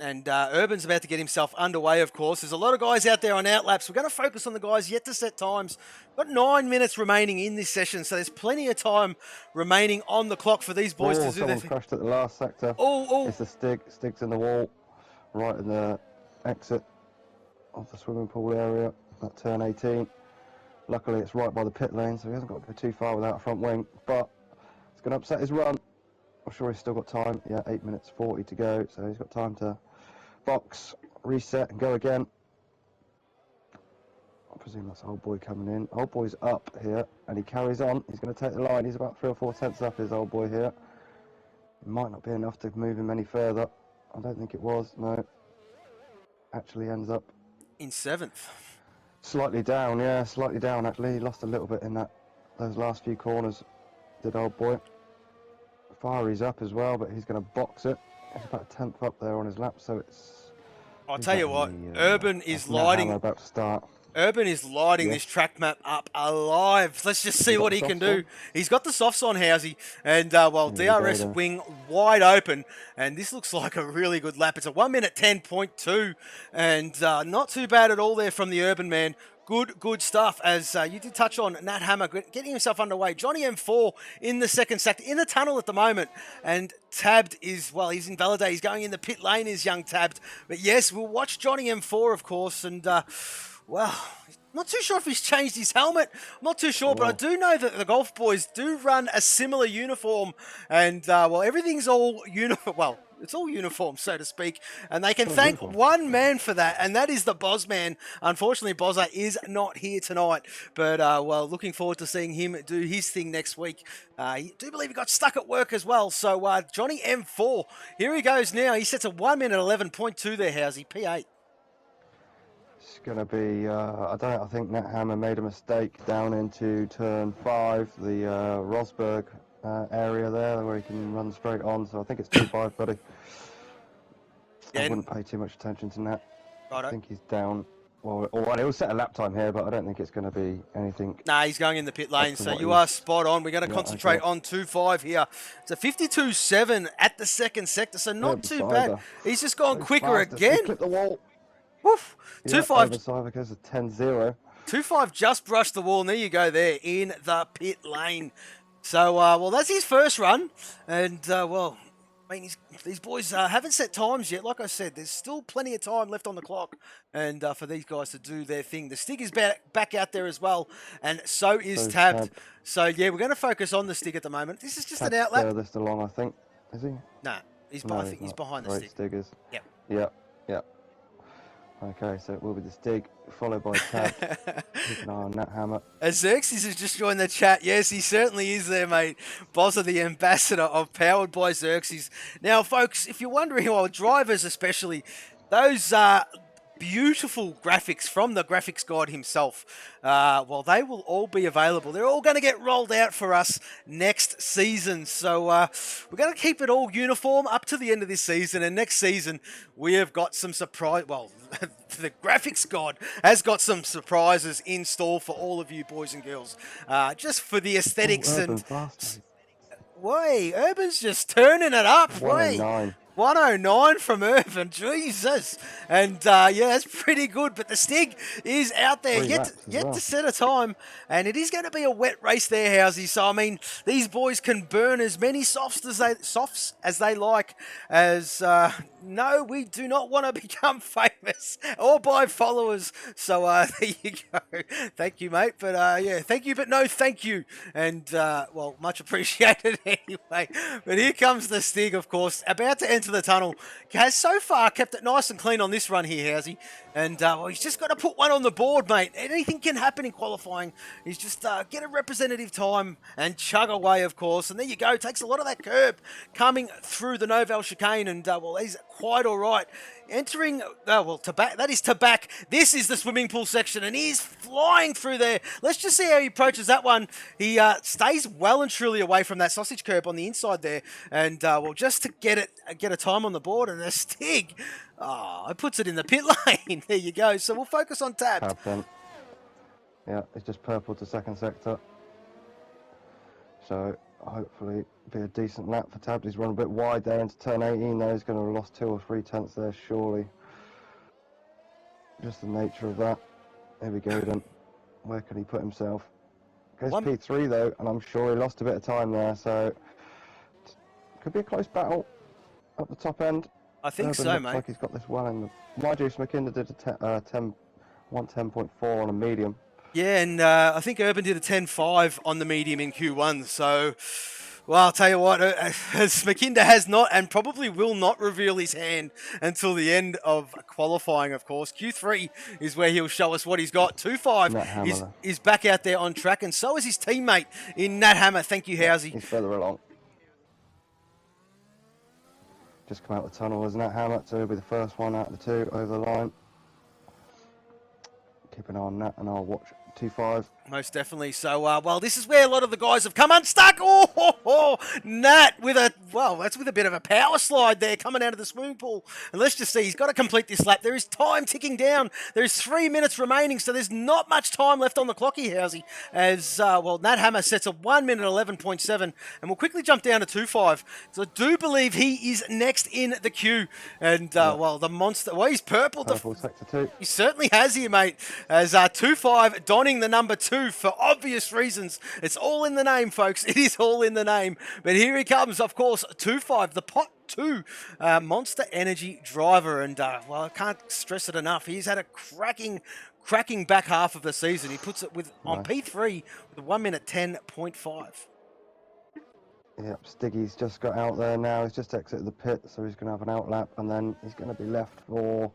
S2: And Urban's about to get himself underway, of course. There's a lot of guys out there on outlaps. We're going to focus on the guys yet to set times. Got 9 minutes remaining in this session, so there's plenty of time remaining on the clock for these boys to do their thing.
S3: Someone crashed at the last sector. It's the Stig. Stig's in the wall, right in the exit of the swimming pool area, that turn 18. Luckily, it's right by the pit lane, so he hasn't got to go too far without a front wing, but it's going to upset his run. I'm sure he's still got time. Yeah, 8 minutes 40 to go, so he's got time to box, reset, and go again. I presume that's Old Boy coming in. Old Boy's up here, and he carries on. He's going to take the line. He's about 3 or 4 tenths up, his Old Boy here. It might not be enough to move him any further. I don't think it was, no. Actually ends up
S2: in 7th.
S3: Slightly down, yeah, slightly down actually. He lost a little bit in those last few corners, did Old Boy. Fiery's up as well, but he's going to box it. He's about a 10th up there on his lap, so it's...
S2: I'll tell you what, Urban is lighting...
S3: about to start.
S2: Urban is lighting this track map up alive. Let's just see what he can do. He's got the softs on, Housey, and well, DRS wing wide open, and this looks like a really good lap. It's a 1 minute 10.2, and not too bad at all there from the Urban man. Good stuff, as you did touch on Nat Hammer getting himself underway. Johnny M4 in the second sector, in the tunnel at the moment. And Tabbed is, well, he's invalidated. He's going in the pit lane, is young Tabbed. But yes, we'll watch Johnny M4, of course. And, well, not too sure if he's changed his helmet. I'm not too sure, but I do know that the Golf Boys do run a similar uniform. And, well, everything's all uniform. Well, it's all uniform, so to speak. And they can thank one man for that, and that is the Boz man. Unfortunately, Bozza is not here tonight. But, well, looking forward to seeing him do his thing next week. I do believe he got stuck at work as well. So, Johnny M4, here he goes now. He sets a 1 minute 11.2 there, Housey, P8.
S3: It's going to be, I don't know, I think Nat Hammer made a mistake down into turn 5, the Rosberg area there where he can run straight on, so I think it's 2-5, buddy. I wouldn't pay too much attention to Nat. I think he's down. Well, he'll set a lap time here, but I don't think it's going to be anything.
S2: Nah, he's going in the pit lane, so you are spot on. We're going to concentrate on 2-5 here. It's a 52.7 at the second sector, so not too bad. He's just gone quicker again.
S3: Clip the wall.
S2: Woof.
S3: Yeah, 2-5 goes to 10-0.
S2: 2-5 just brushed the wall, and there you go there in the pit lane. So, well, that's his first run, and, well, I mean, these boys haven't set times yet. Like I said, there's still plenty of time left on the clock, and for these guys to do their thing. The Stig is back out there as well, and so is Tabbed. So, yeah, we're going to focus on the Stig at the moment. This is just an outlap.
S3: Furthest along, I think. Is he?
S2: Nah, I think he's behind the Stig.
S3: Stig is.
S2: Yep.
S3: Yep. Okay, so it will be the Stig, followed by Tab. Keep an eye on Nat Hammer.
S2: Xerxes has just joined the chat. Yes, he certainly is there, mate. Bozza, the ambassador of Powered by Xerxes. Now, folks, if you're wondering, well, drivers especially, those beautiful graphics from the graphics god himself, well, they will all be available. They're all going to get rolled out for us next season. So we're going to keep it all uniform up to the end of this season. And next season, we have got some surprise. Well, the graphics god has got some surprises in store for all of you boys and girls. Just for the aesthetics and... Wait, Urban's just turning it up.
S3: 109.
S2: 109 from Urban, Jesus. And yeah, that's pretty good. But the Stig is out there yet to set a time. And it is going to be a wet race there, Housey. So, I mean, these boys can burn as many softs as they like, as No, we do not want to become famous or buy followers. So there you go. Thank you, mate. But yeah, thank you, but no thank you. And well, much appreciated anyway. But here comes the Stig, of course, about to enter the tunnel. Has so far kept it nice and clean on this run here, has he? And well, he's just got to put one on the board, mate. Anything can happen in qualifying. He's just get a representative time and chug away, of course. And there you go. Takes a lot of that curb coming through the Noval chicane. And well, he's quite all right. Entering, well, to back. That is to back. This is the swimming pool section, and he's flying through there. Let's just see how he approaches that one. He stays well and truly away from that sausage curb on the inside there. And well, just to get a time on the board, and a Stig. Oh, it puts it in the pit lane. There you go. So we'll focus on Tabbed.
S3: Yeah, it's just purple to second sector. So hopefully be a decent lap for Tabbed. He's run a bit wide there into turn 18 though. He's going to have lost 2 or 3 tenths there, surely. Just the nature of that. Here we go then. Where can he put himself? Goes P3 though, and I'm sure he lost a bit of time there, so could be a close battle at the top end.
S2: I think so,
S3: looks
S2: mate.
S3: Like he's got this well in the... My Juice McKinder did a 110.4 on a medium.
S2: Yeah, and I think Urban did a 10.5 on the medium in Q1. So, well, I'll tell you what, McKinder has not and probably will not reveal his hand until the end of qualifying, of course. Q3 is where he'll show us what he's got. 2.5 is back out there on track, and so is his teammate in Nat Hammer. Thank you, Housey.
S3: He's further along. Just come out the tunnel as Nat Hammer, so he'll be the first one out of the 2 over the line. Keep an eye on Nat, and I'll watch 2.5.
S2: Most definitely. So, well, this is where a lot of the guys have come unstuck. Oh, Nat with a, well, that's with a bit of a power slide there coming out of the swimming pool. And let's just see, he's got to complete this lap. There is time ticking down. There's 3 minutes remaining, so there's not much time left on the clock here, Housey. As, well, Nat Hammer sets a 1 minute 11.7, and we'll quickly jump down to 2.5. So I do believe he is next in the queue. And, well, the monster, well, he's purple.
S3: Purple sector 2.
S2: He certainly has here, mate. As 2.5 donning the number 2 for obvious reasons. It's all in the name, folks. It is all in the name. But here he comes, of course, 2.5, the pot 2 Monster Energy driver. And, well, I can't stress it enough. He's had a cracking back half of the season. He puts it on P3 with 1 minute 10.5.
S3: Yep, Stiggy's just got out there now. He's just exited the pit, so he's going to have an out lap, and then he's going to be left for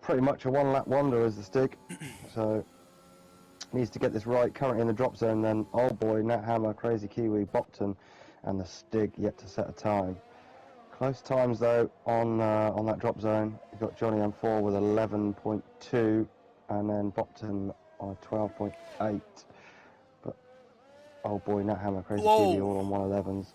S3: pretty much a 1 lap wonder as the Stig. So needs to get this right. Currently in the drop zone, then Old Boy, Nat Hammer, Crazy Kiwi, Bopton, and the Stig yet to set a time. Close times though on that drop zone. You've got Johnny M4 with 11.2, and then Bopton on 12.8. But Old Boy, Nat Hammer, Crazy Kiwi all on 111s.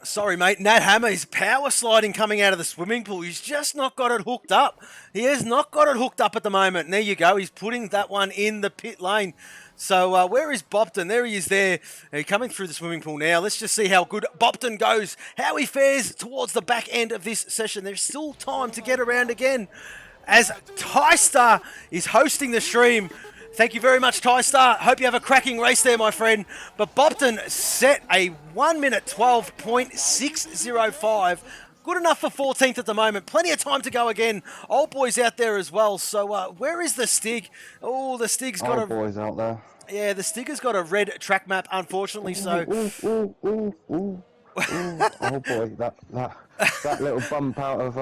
S2: Sorry, mate. Nat Hammer is power sliding coming out of the swimming pool. He's just not got it hooked up. He has not got it hooked up at the moment. And there you go. He's putting that one in the pit lane. So where is Bopton? There he is there. Coming through the swimming pool now. Let's just see how good Bopton goes, how he fares towards the back end of this session. There's still time to get around again as Tystar is hosting the stream. Thank you very much, Tystar. Hope you have a cracking race there, my friend. But Bopton set a 1 minute 12.605. Good enough for 14th at the moment. Plenty of time to go again. Old Boy's out there as well. So where is the Stig? Oh, the Stig's got
S3: Old Boy's out there.
S2: Yeah, the Stig has got a red track map, unfortunately. So.
S3: Oh boy, that little bump out of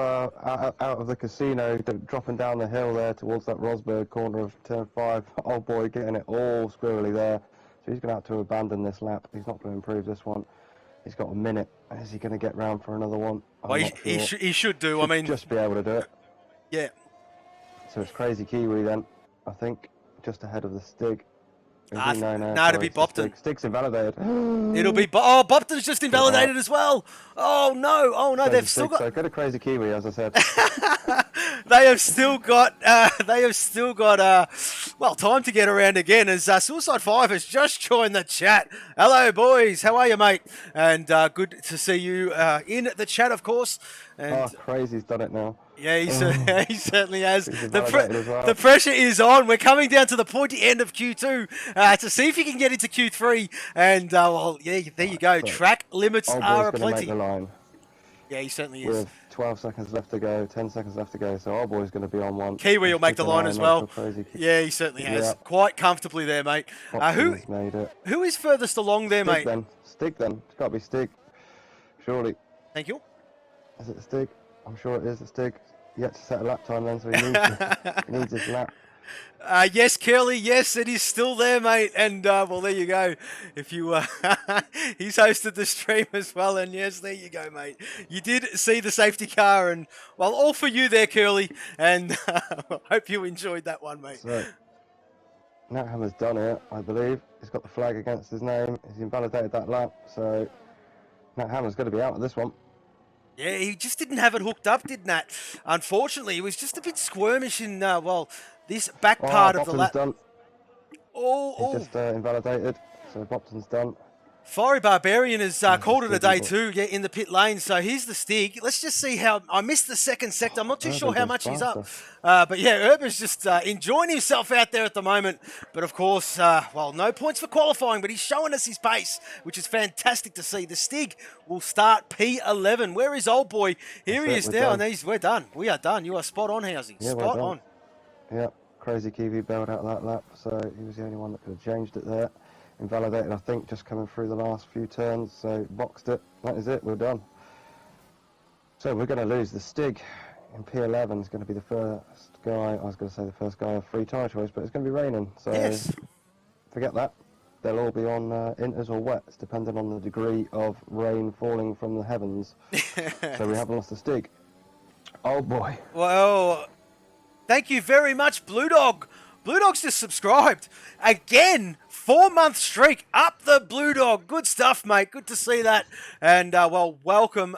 S3: the casino, dropping down the hill there towards that Rosberg corner of turn 5. Oh boy, getting it all squirrely there. So he's going to have to abandon this lap. He's not going to improve this one. He's got a minute. Is he going to get round for another one?
S2: Well, he should do. I mean,
S3: just be able to do it.
S2: Yeah.
S3: So it's Crazy Kiwi then, I think, just ahead of the Stig.
S2: No, it'll be Bopton.
S3: Stig's invalidated.
S2: It'll be Bopton's just invalidated as well. Oh no, they've still got.
S3: So go to Crazy Kiwi, as I said.
S2: They have still got. Well, time to get around again. As Suicide 5 has just joined the chat. Hello, boys. How are you, mate? And good to see you in the chat, of course. And,
S3: Crazy's done it now.
S2: Yeah, he certainly has. The pressure is on. We're coming down to the pointy end of Q2 to see if you can get into Q3. And, well, yeah, there you go. Track limits are aplenty.
S3: Make the line.
S2: Yeah, he certainly is.
S3: 12 seconds left to go, 10 seconds left to go, so our boy's going to be on one.
S2: Kiwi will make the line as well.
S3: Crazy.
S2: Yeah, he certainly has.
S3: Yeah.
S2: Quite comfortably there, mate.
S3: Bopton's made it.
S2: Who is furthest along there,
S3: Stig
S2: mate?
S3: Stig then. It's got to be Stig. Surely.
S2: Thank you.
S3: Is it Stig? I'm sure it is the Stig. Yet to set a lap time then, so he needs, he needs his lap.
S2: Yes, Curly, yes, it is still there, mate. And, well, there you go. If you, he's hosted the stream as well. And, yes, there you go, mate. You did see the safety car. And, well, all for you there, Curly. And hope you enjoyed that one, mate.
S3: So, Nat Hammer's done it, I believe. He's got the flag against his name. He's invalidated that lap. So, Nat Hammer's going to be out of this one.
S2: Yeah, he just didn't have it hooked up, did Nat? Unfortunately, he was just a bit squirmish in, well, this back part of the lap.
S3: Done.
S2: Oh,
S3: He's just invalidated, so Bopton's done.
S2: Fiery Barbarian has called it a day too, yeah, in the pit lane. So here's the Stig. Let's just see how... I missed the second sector. I'm not too sure how much he's up. But yeah, Urban's just enjoying himself out there at the moment. But of course, well, no points for qualifying, but he's showing us his pace, which is fantastic to see. The Stig will start P11. Where is old boy? Here he is now, and we're done. We are done. You are spot on, Housey.
S3: Yeah,
S2: spot on.
S3: Yeah, crazy Kiwi bailed out that lap, so he was the only one that could have changed it there. Invalidated, I think, just coming through the last few turns, so boxed it. That is it, we're done. So we're going to lose the Stig in P11. Is going to be the first guy, I was going to say the first guy of free tyre choice, but it's going to be raining, so
S2: yes.
S3: Forget that. They'll all be on inters or wets, depending on the degree of rain falling from the heavens. So we haven't lost the Stig. Oh boy.
S2: Well, thank you very much, Blue Dog. Blue Dog's just subscribed. Again, 4-month streak. Up the Blue Dog. Good stuff, mate. Good to see that. And, well, welcome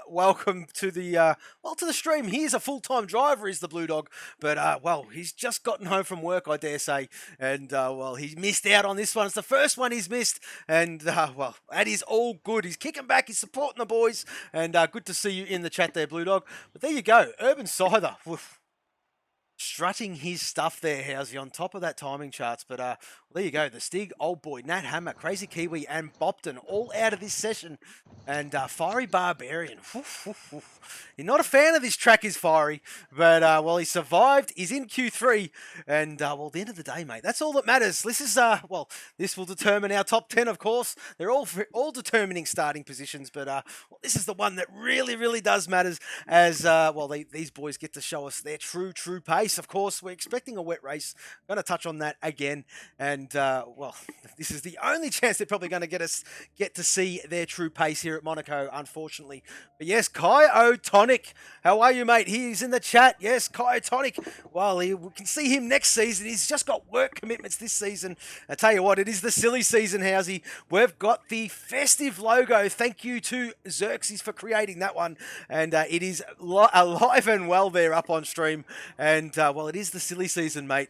S2: to the, to the stream. He's a full-time driver, is the Blue Dog. But, well, he's just gotten home from work, I dare say. And, well, he's missed out on this one. It's the first one he's missed. And, well, that is all good. He's kicking back. He's supporting the boys. And good to see you in the chat there, Blue Dog. But there you go. Urban Scyther. Woof. Strutting his stuff there, Housey, on top of that timing charts. But well, there you go. The Stig, old boy, Nat Hammer, Crazy Kiwi, and Bopton all out of this session. And Fiery Barbarian. Woof, woof, woof. You're not a fan of this track, is Fiery. But, well, he survived. He's in Q3. And, well, at the end of the day, mate, that's all that matters. This is, well, this will determine our top 10, of course. They're all determining starting positions. But, well, this is the one that really, really does matter as, well, these boys get to show us their true pace. Of course, we're expecting a wet race. Going to touch on that again. And, well, this is the only chance they're probably going to get to see their true pace here at Monaco, unfortunately. But yes, Kai Tonic, how are you, mate? He's in the chat. Yes, Kai Tonic. Well, we can see him next season. He's just got work commitments this season. I tell you what, it is the silly season, Housey. We've got the festive logo. Thank you to Xerxes for creating that one. And it is alive and well there up on stream. And, well, it is the silly season, mate.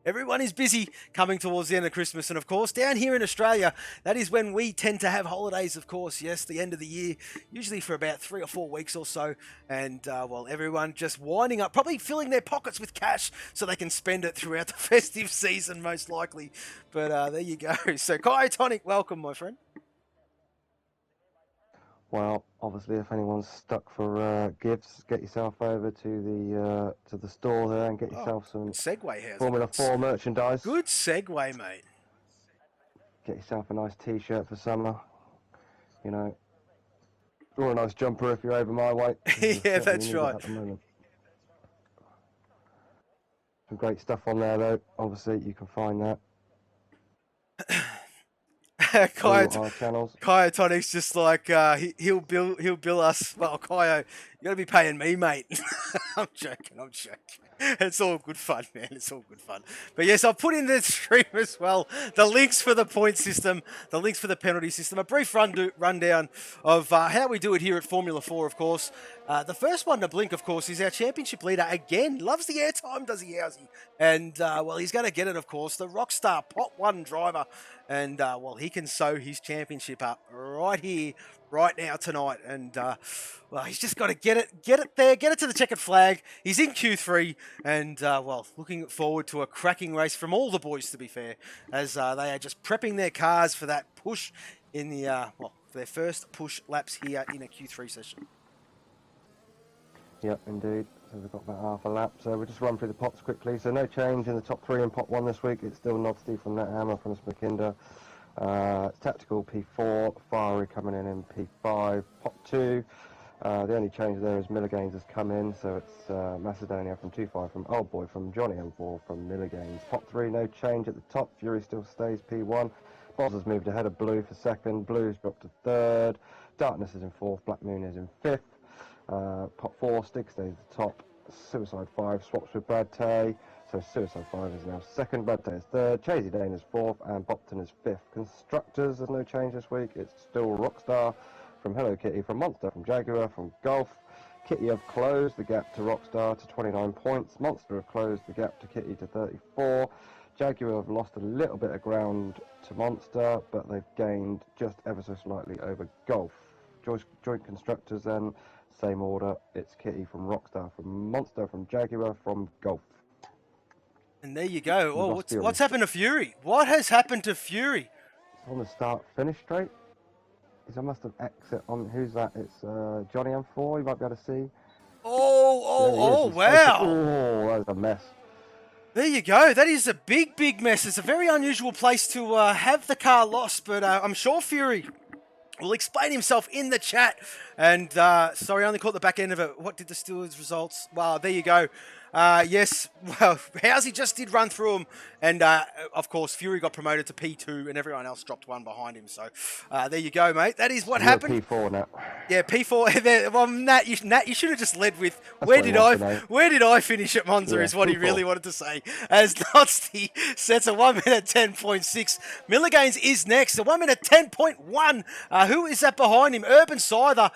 S2: Everyone is busy coming towards the end of Christmas. And, of course, down here in Australia, that is when we tend to have holidays, of course. Yes, the end of the year, usually for about 3 or 4 weeks or so. And, well, everyone just winding up, probably filling their pockets with cash so they can spend it throughout the festive season, most likely. But there you go. So, Kai Tonic, welcome, my friend.
S3: Well, obviously, if anyone's stuck for gifts, get yourself over to the store there and get yourself some
S2: segue,
S3: Formula 4 merchandise.
S2: Good segue, mate.
S3: Get yourself a nice T-shirt for summer. You know, or a nice jumper if you're over my weight.
S2: Yeah, that's right.
S3: At the moment. Some great stuff on there, though. Obviously, you can find that.
S2: Tonic's just like he'll bill us. Well, Kyo, you gotta be paying me, mate. I'm joking. It's all good fun, man. It's all good fun. But yes, I'll put in the stream as well the links for the point system, the links for the penalty system, a brief rundown of how we do it here at Formula 4, of course. The first one to blink, of course, is our championship leader again. Loves the airtime, does he, Housey? And, well, he's going to get it, of course. The Rockstar Pot 1 driver. And, well, he can sew his championship up right here, right now, tonight. And, well, he's just got to get it there, get it to the checkered flag. He's in Q3. And, well, looking forward to a cracking race from all the boys, to be fair, as they are just prepping their cars for that push in the, well, their first push laps here in a Q3 session.
S3: Yep, indeed. So we've got about half a lap. So we'll just run through the pots quickly. So no change in the top 3 in pot 1 this week. It's still Aus Div from Nethammer, from Mackinder. Tactical P4, Fiery coming in P5. Pot 2, the only change there is Milligains has come in, so it's Macedonia from 2-5 from Old Boy, from Johnny M4 from Milligains. Pot 3, no change at the top. Fury still stays P1. Boz has moved ahead of Blue for 2nd. Blue's dropped to 3rd. Darkness is in 4th. Black Moon is in 5th. Pot 4, Stig stays at the top. Suicide 5 swaps with Brad Tay. So Suicide 5 is now 2nd, Brad Tay is 3rd, Chasey Dane is 4th, and Bopton is 5th. Constructors, there's no change this week. It's still Rockstar from Hello Kitty, from Monster, from Jaguar, from Golf. Kitty have closed the gap to Rockstar to 29 points. Monster have closed the gap to Kitty to 34. Jaguar have lost a little bit of ground to Monster, but they've gained just ever so slightly over Golf. Joint Constructors then, same order. It's Kitty from Rockstar, from Monster, from Jaguar, from Golf.
S2: And there you go. Oh, what's happened to Fury? What has happened to Fury?
S3: It's on the start-finish straight. He's almost an exit on, who's that? It's Johnny M4, you might be able to see.
S2: Oh, wow.
S3: Oh, that was a mess.
S2: There you go. That is a big, big mess. It's a very unusual place to have the car lost, but I'm sure Fury will explain himself in the chat. And, sorry, I only caught the back end of it. What did the Steelers results? Wow, there you go. Yes, well, Housey just did run through him, and of course, Fury got promoted to P2, and everyone else dropped one behind him. So there you go, mate. That is what happened.
S3: P4 now.
S2: Yeah, P4. Well, Nat, you should have just led with where did I finish at Monza? Is what he really wanted to say. As Nazi sets a 1 minute 10.6. Milligains is next, a 1 minute 10.1. Who is that behind him? Urban Scyther.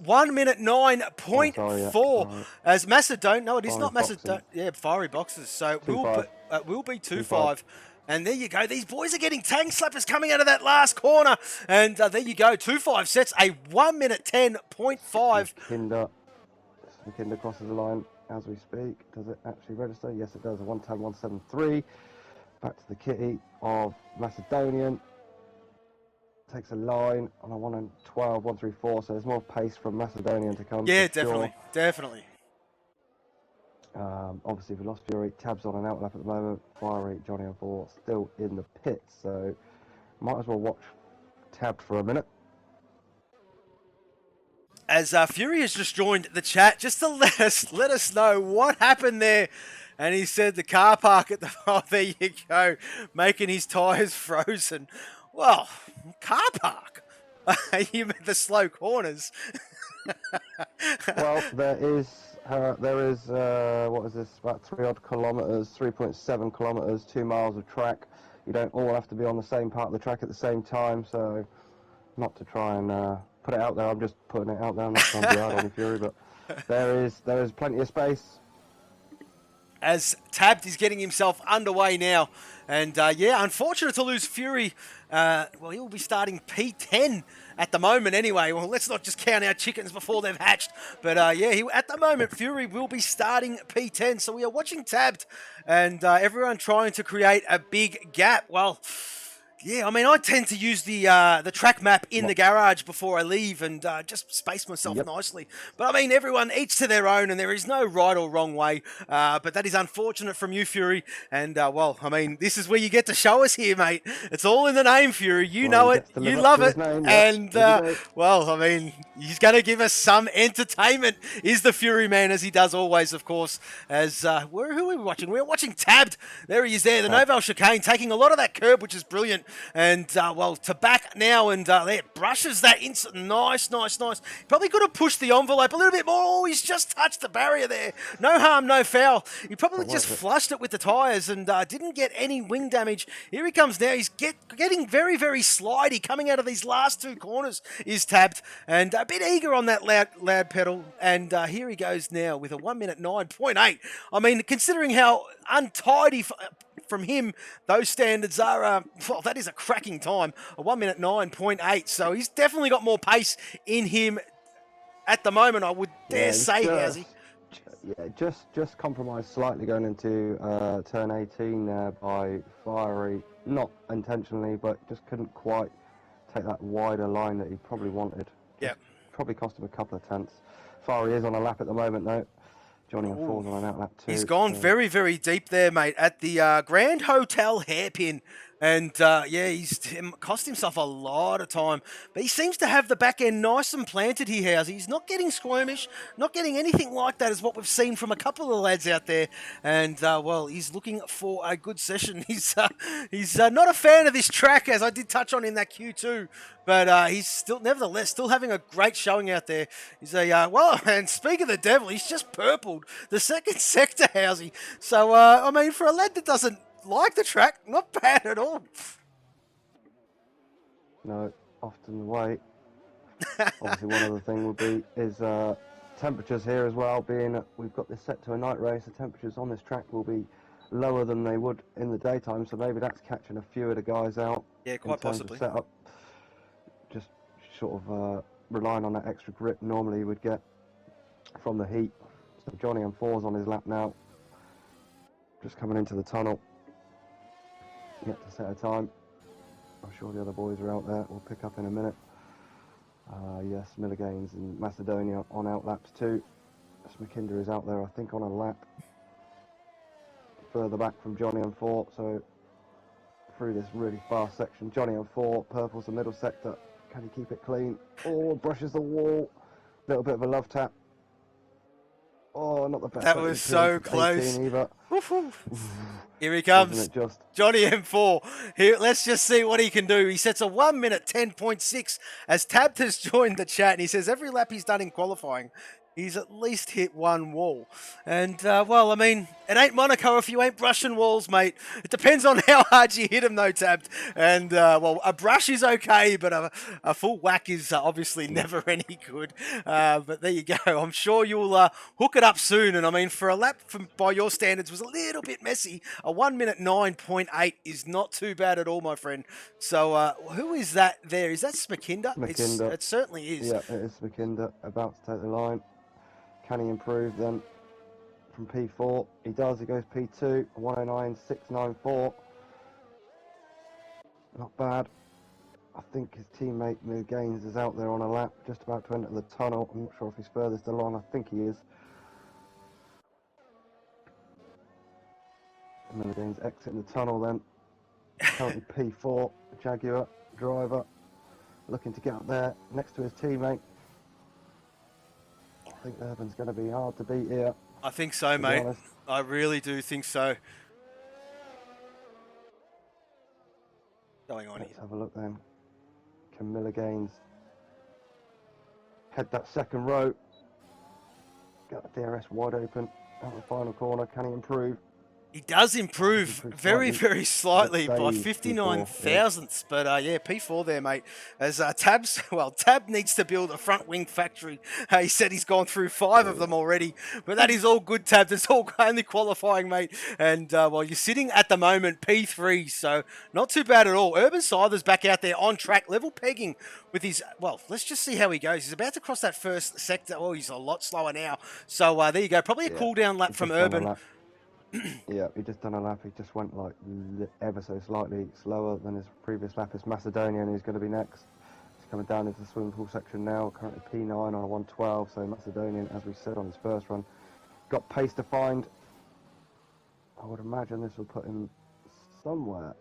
S2: 1 minute 9.4 as Macedon. No, it is not Macedon. Yeah, Fiery Boxes. So it will be 2-5. And there you go. These boys are getting tank slappers coming out of that last corner. And there you go. 2-5 sets a 1 minute 10.5.
S3: Kinder crosses the line as we speak. Does it actually register? Yes, it does. A 110.173. Back to the kitty of Macedonian. Takes a line on a 1:12.134, so there's more pace from Macedonian to come.
S2: Yeah, definitely, definitely.
S3: Obviously, we lost Fury. Tab's on an outlap at the moment. Fiery, Johnny M4 still in the pits, so might as well watch Tab for a minute.
S2: As Fury has just joined the chat, just to let us know what happened there. And he said the car park at the... Oh, there you go. Making his tyres frozen. Well, car park. You meant the slow corners.
S3: Well, there is what is this? About 3 odd kilometres, 3.7 kilometres, 2 miles of track. You don't all have to be on the same part of the track at the same time. So, not to try and put it out there. I'm just putting it out there. I'm not trying to be hard on the Fury, but there is plenty of space.
S2: As Tabbed is getting himself underway now. And, yeah, unfortunate to lose Fury. Well, he will be starting P10 at the moment anyway. Well, let's not just count our chickens before they've hatched. But, yeah, at the moment, Fury will be starting P10. So we are watching Tabbed and everyone trying to create a big gap. Well... Yeah, I mean, I tend to use the track map in the garage before I leave and just space myself nicely. But, I mean, everyone each to their own, and there is no right or wrong way. But that is unfortunate from you, Fury. And, well, I mean, this is where you get to show us here, mate. It's all in the name, Fury. You know it. You love it. And, well, I mean, he's going to give us some entertainment, is the Fury man, as he does always, of course. As, who are we watching? We're watching Tabbed. There he is there, the Noval chicane, taking a lot of that curb, which is brilliant. And, well, to back now, and there, brushes that instant. Nice. Probably could have pushed the envelope a little bit more. Oh, he's just touched the barrier there. No harm, no foul. He probably just flushed it with the tyres and didn't get any wing damage. Here he comes now. He's getting very, very slidey coming out of these last 2 corners is Tabbed. And a bit eager on that loud pedal. And here he goes now with a 1 minute 9.8. I mean, considering how untidy... From him, those standards are, well, that is a cracking time, a 1 minute 9.8. So he's definitely got more pace in him at the moment, I would dare say, has he?
S3: Yeah, just compromised slightly going into turn 18 there by Fiery. Not intentionally, but just couldn't quite take that wider line that he probably wanted.
S2: Yeah.
S3: Probably cost him a couple of tenths. far he is on a lap at the moment, though. Johnny and Four's on an out lap 2.
S2: He's gone very, very deep there, mate, at the Grand Hotel hairpin. And, yeah, he's cost himself a lot of time. But he seems to have the back end nice and planted here, Housey. He's not getting squirmish, not getting anything like that as what we've seen from a couple of the lads out there. And, well, he's looking for a good session. He's not a fan of this track, as I did touch on in that Q2. But he's still, nevertheless, still having a great showing out there. He's well, and speak of the devil, he's just purpled the second sector, Housey. So, I mean, for a lad that doesn't like the track, not bad at all.
S3: No, often the way. Obviously, one other thing would be is temperatures here as well. Being we've got this set to a night race, the temperatures on this track will be lower than they would in the daytime. So maybe that's catching a few of the guys out.
S2: Yeah, quite possibly.
S3: Setup, just sort of relying on that extra grip normally you would get from the heat. So Johnny and Four's on his lap now, just coming into the tunnel. Yet to set a time. I'm sure the other boys are out there. We'll pick up in a minute. Yes, Milligains and Macedonia on out laps 2. Smakinda is out there, I think, on a lap further back from Johnny and Four. So through this really fast section, Johnny and Four, purple's the middle sector. Can he keep it clean? Oh, brushes the wall. Little bit of a love tap. Oh, not the best.
S2: That was so close.
S3: Either.
S2: Here he comes.
S3: Wasn't it just?
S2: Johnny M4. Here, let's just see what he can do. He sets a 1 minute 10.6 as Tabbed has joined the chat, and he says every lap he's done in qualifying, he's at least hit one wall. And, well, I mean, it ain't Monaco if you ain't brushing walls, mate. It depends on how hard you hit them, though, Tabbed. And, well, a brush is okay, but a full whack is obviously never any good. But there you go. I'm sure you'll hook it up soon. And, I mean, for a lap, by your standards, was a little bit messy. A 1 minute 9.8 is not too bad at all, my friend. So, who is that there? Is that Smakinda?
S3: Smakinda.
S2: It certainly is.
S3: Yeah, it is Smakinda, about to take the line. Can he improve then from P4? He does, he goes P2, 109.694. Not bad. I think his teammate Gaines is out there on a lap, just about to enter the tunnel. I'm not sure if he's furthest along, I think he is. And Gaines exiting the tunnel then. Currently P4, Jaguar driver, looking to get up there next to his teammate. I think Urban's going to be hard to beat here.
S2: I think so, mate. I really do think so. Going on
S3: Let's
S2: here.
S3: have a look then. Can Milligains head that second row? Got the DRS wide open out the final corner. Can he improve?
S2: He does improve very, very slightly by
S3: Let's say
S2: 59
S3: P4,
S2: thousandths. But yeah, P4 there, mate. As Tab needs to build a front wing factory. He said he's gone through 5 of them already. But that is all good, Tab. That's all only qualifying, mate. And well, you're sitting at the moment P3, so not too bad at all. Urban Scyther's back out there on track, level pegging with his, well, let's just see how he goes. He's about to cross that first sector. Oh, he's a lot slower now. So there you go. Probably a cool down lap from Urban.
S3: Yeah, he just done a lap. He just went like ever so slightly slower than his previous lap. It's Macedonian who's going to be next. He's coming down into the swimming pool section now. Currently P9 on a 112. So Macedonian, as we said on his first run, got pace to find. I would imagine this will put him somewhere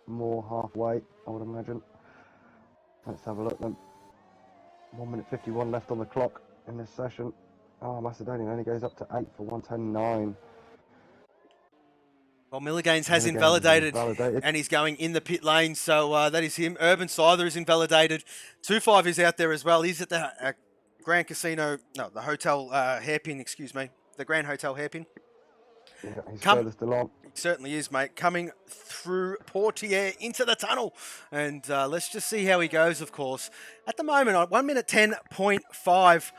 S3: more halfway. I would imagine. Let's have a look then. 1 minute 51 left on the clock in this session. Oh, Macedonian only goes up to 8 for 110.9.
S2: Well, Milligains has invalidated, and he's going in the pit lane, so that is him. Urban Scyther is invalidated. 2.5 is out there as well. He's at the Grand Casino, no, the Hotel Hairpin, excuse me, the Grand Hotel Hairpin.
S3: Yeah, he's furthest along.
S2: It certainly is, mate. Coming through Portier into the tunnel. And let's just see how he goes, of course. At the moment, on 1 minute 10.5,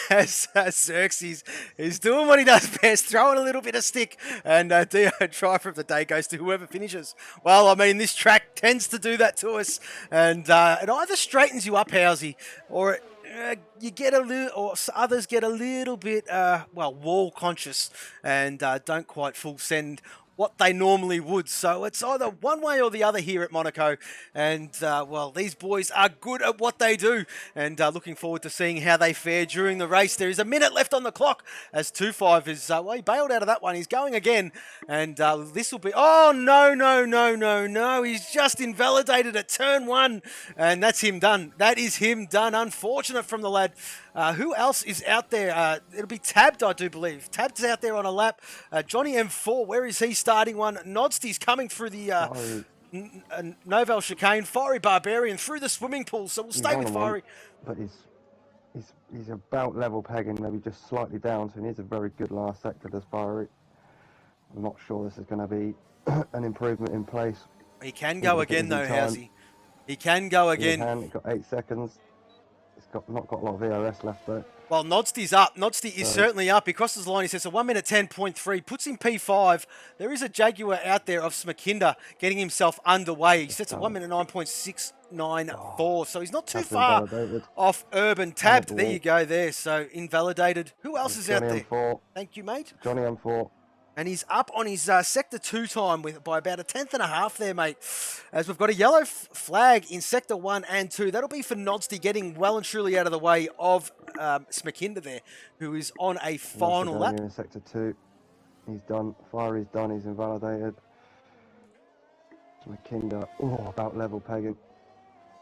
S2: as Xerxes is doing what he does best, throwing a little bit of stick. And DO driver of the day goes to whoever finishes. Well, I mean, this track tends to do that to us. And it either straightens you up, Housey, or you get a little, or others get a little bit, well, wall conscious and don't quite full send what they normally would. So it's either one way or the other here at Monaco. And, well, these boys are good at what they do. And looking forward to seeing how they fare during the race. There is a minute left on the clock as 2-5 is, well, he bailed out of that one. He's going again. And this will be, oh, no. He's just invalidated at turn 1. And that's him done. That is him done. Unfortunate from the lad. Who else is out there? It'll be Tabbed, I do believe. Tabbed's out there on a lap. Johnny M4, where is he starting one? Nodsty's coming through the Novel chicane. Fiery Barbarian through the swimming pool, so we'll stay with Fiery.
S3: But he's about level pegging, maybe just slightly down, so he needs a very good last sector, does Fiery. I'm not sure this is going to be an improvement in place.
S2: He can go again, though, Housey. He can go again.
S3: He's got 8 seconds. Not got a lot of VRS left though.
S2: Well, Nodsty's up. Nodsty is certainly up. He crosses the line. He says a 1 minute 10.3. Puts him P5. There is a Jaguar out there of Smakinda getting himself underway. He sets a 1 minute 9.694. So he's not too far off Urban. Tabbed. There you go there. So invalidated. Who else is out there?
S3: M4.
S2: Thank you, mate.
S3: Johnny M4.
S2: And he's up on his Sector 2 time by about a 10th there, mate. As we've got a yellow flag in Sector 1 and 2. That'll be for Nodsty getting well and truly out of the way of Smakinda there, who is on a final lap.
S3: In Sector 2. He's done. Fiery's done. He's invalidated. Smakinda, about level pegging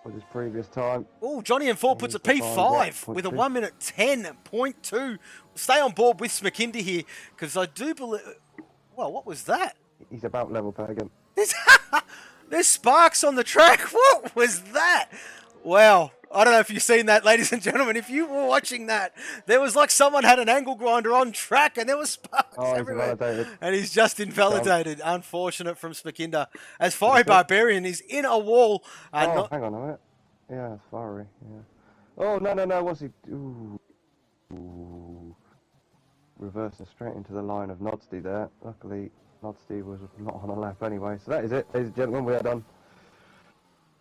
S3: with his previous time.
S2: Oh, Johnny M4 puts a P5 with a 1 minute 10.2. Stay on board with Smakinda here, because I do believe... Well, what was that?
S3: He's about level pegging.
S2: There's sparks on the track. What was that? Wow. I don't know if you've seen that, ladies and gentlemen. If you were watching that, there was like someone had an angle grinder on track and there was sparks everywhere. And he's just invalidated. Unfortunate from Smakinda. As Fiery Barbarian is in a wall.
S3: Hang on a minute. Yeah, it's Fiery. Yeah. Oh, no. What's he... Ooh. Reversing straight into the line of Nodsty there. Luckily, Nodsty was not on a lap anyway. So that is it, ladies and gentlemen. We are done.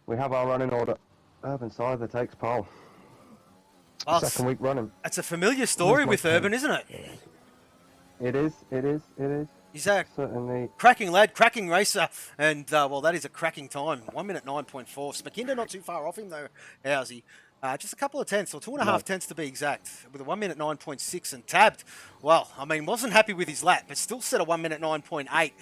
S3: We have our running order. Urban Cyber takes pole.
S2: Oh,
S3: second week running.
S2: That's a familiar story with Urban, isn't it?
S3: It is.
S2: He's a
S3: certainly
S2: cracking lad, cracking racer, and well, that is a cracking time. 1 minute 9.4. Smakinda not too far off him though. How's he? Just a couple of tenths, or 2.5 tenths to be exact, with a 1 minute 9.6 and Tabbed. Well, I mean, wasn't happy with his lap, but still set a 1 minute 9.8.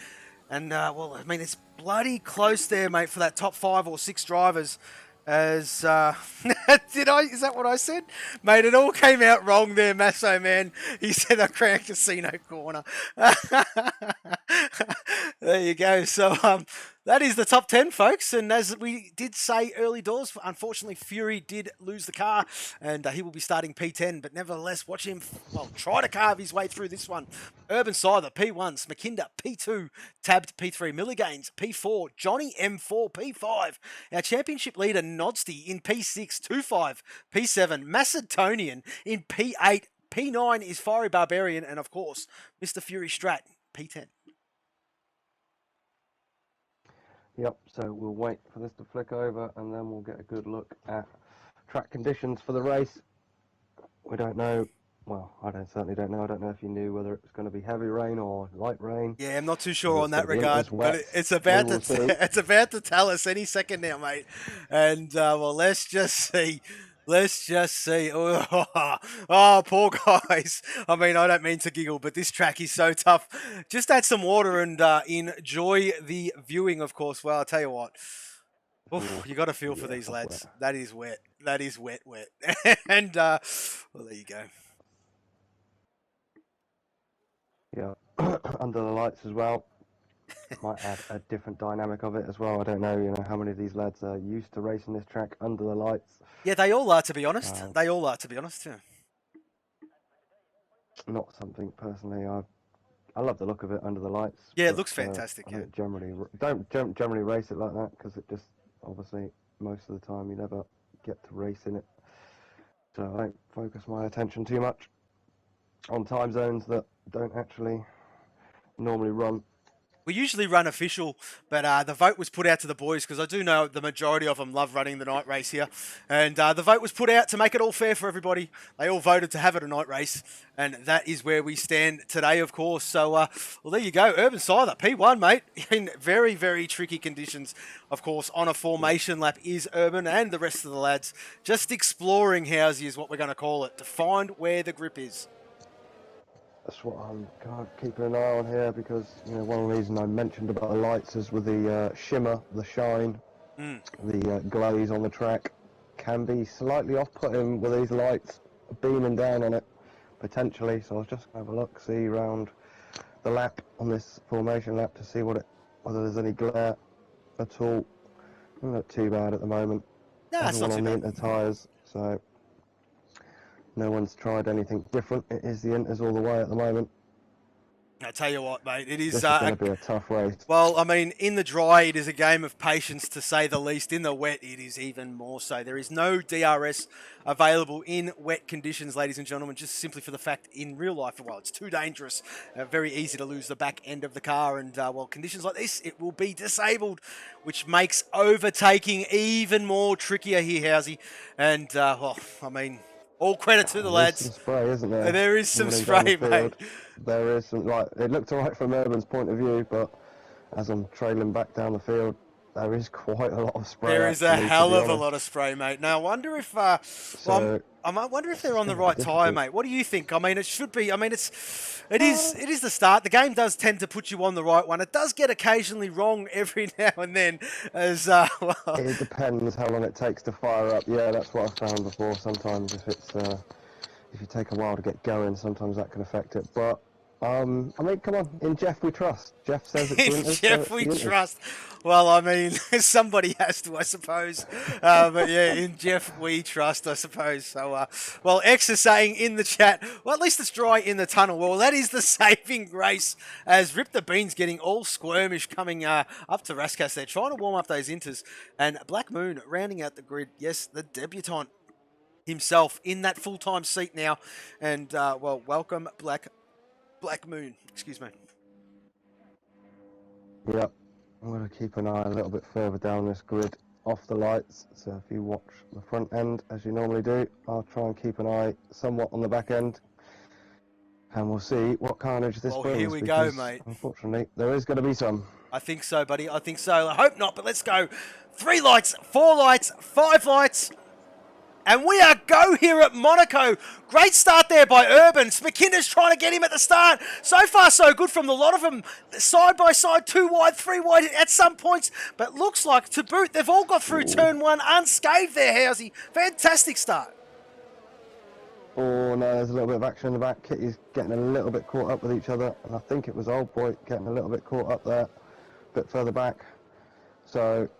S2: And well, I mean, it's bloody close there, mate, for that top 5 or 6 drivers. As is that what I said? Mate, it all came out wrong there, Masso, man. He said a Crown Casino corner. There you go. So that is the top 10, folks. And as we did say early doors, unfortunately, Fury did lose the car, and he will be starting P10. But nevertheless, watch him, well, try to carve his way through this one. Urban Cyber, P1, Smakinda, P2, Tabbed, P3, Milligains, P4, Johnny M4, P5. Our championship leader, Nodsty, in P6, 2-5, P7, Macedonian in P8, P9 is Fiery Barbarian, and of course, Mr. Fury Strat, P10.
S3: Yep, so we'll wait for this to flick over and then we'll get a good look at track conditions for the race. We don't know, well, certainly don't know. I don't know if you knew whether it was going to be heavy rain or light rain.
S2: Yeah, I'm not too sure on that regard, but it's about to tell us any second now, mate. And, well, let's just see. Oh, poor guys. I mean, I don't mean to giggle, but this track is so tough. Just add some water and enjoy the viewing, of course. Well, I'll tell you what. Oof, you got to feel for these lads. Wet. That is wet. That is wet. And, well, there you go.
S3: Yeah, under the lights as well. Might add a different dynamic of it as well. I don't know, how many of these lads are used to racing this track under the lights.
S2: Yeah, they all are, to be honest. They all are, to be honest, yeah.
S3: Not something personally I love the look of it under the lights.
S2: Yeah, it looks fantastic.
S3: I don't generally race it like that because it just obviously most of the time you never get to race in it. So I don't focus my attention too much on time zones that don't actually normally run
S2: We usually run official, but the vote was put out to the boys because I do know the majority of them love running the night race here. And the vote was put out to make it all fair for everybody. They all voted to have it a night race. And that is where we stand today, of course. So, well, there you go. Urban Scyther, P1, mate. In very, very tricky conditions. Of course, on a formation lap is Urban and the rest of the lads. Just exploring Housey is what we're going to call it, to find where the grip is.
S3: That's what I'm kind of keeping an eye on here, because one reason I mentioned about the lights is with the shimmer, the shine, the glaze on the track can be slightly off-putting with these lights beaming down on it, potentially. So I was just going to have a look, see around the lap on this formation lap to see whether there's any glare at all. Not too bad at the moment.
S2: No, it's not too
S3: on the
S2: bad.
S3: inter tyres, so no one's tried anything different. It is the inters all the way at the moment.
S2: I tell you what, mate, it is
S3: This is going to be a tough race.
S2: Well, I mean, in the dry, it is a game of patience, to say the least. In the wet, it is even more so. There is no DRS available in wet conditions, ladies and gentlemen, just simply for the fact in real life, well, it's too dangerous. Very easy to lose the back end of the car. And, well, conditions like this, it will be disabled, which makes overtaking even more trickier here, Housey. And, well, I mean, all credit to the lads.
S3: There's some spray, isn't there?
S2: There is some spray, mate.
S3: There is some, it looked alright from Urban's point of view, but as I'm trailing back down the field, there is quite a lot of spray.
S2: There is a hell of a lot of spray, mate. Now, I wonder if, I wonder if they're on the right tyre, mate. What do you think? I mean, it should be. I mean, it is the start. The game does tend to put you on the right one. It does get occasionally wrong every now and then, as well.
S3: It depends how long it takes to fire up. Yeah, that's what I've found before. Sometimes if you take a while to get going, sometimes that can affect it. But I mean, come on, in Jeff we trust. Jeff says it's
S2: in Jeff we trust. Well, I mean, somebody has to, I suppose. But yeah, in Jeff we trust, I suppose. So, well, X is saying in the chat, well, at least it's dry in the tunnel. Well, that is the saving grace, as Rip the Beans getting all squirmish coming up to Raskas. They're trying to warm up those inters. And Black Moon rounding out the grid. Yes, the debutant himself in that full-time seat now. And, well, welcome, Black Moon. Excuse me.
S3: Yep. I'm going to keep an eye a little bit further down this grid off the lights. So if you watch the front end, as you normally do, I'll try and keep an eye somewhat on the back end. And we'll see what carnage this brings.
S2: Well, here we go, mate.
S3: Unfortunately, there is going to be some.
S2: I think so, buddy. I think so. I hope not, but let's go. 3 lights, 4 lights, 5 lights. And we are go here at Monaco. Great start there by Urban. McKinder's trying to get him at the start. So far, so good from the lot of them. Side by side, 2 wide, 3 wide at some points. But looks like, to boot, they've all got through turn 1 unscathed there, Housey. Fantastic start.
S3: Oh, no, there's a little bit of action in the back. Kitty's getting a little bit caught up with each other. And I think it was Old Boy getting a little bit caught up there. A bit further back. So,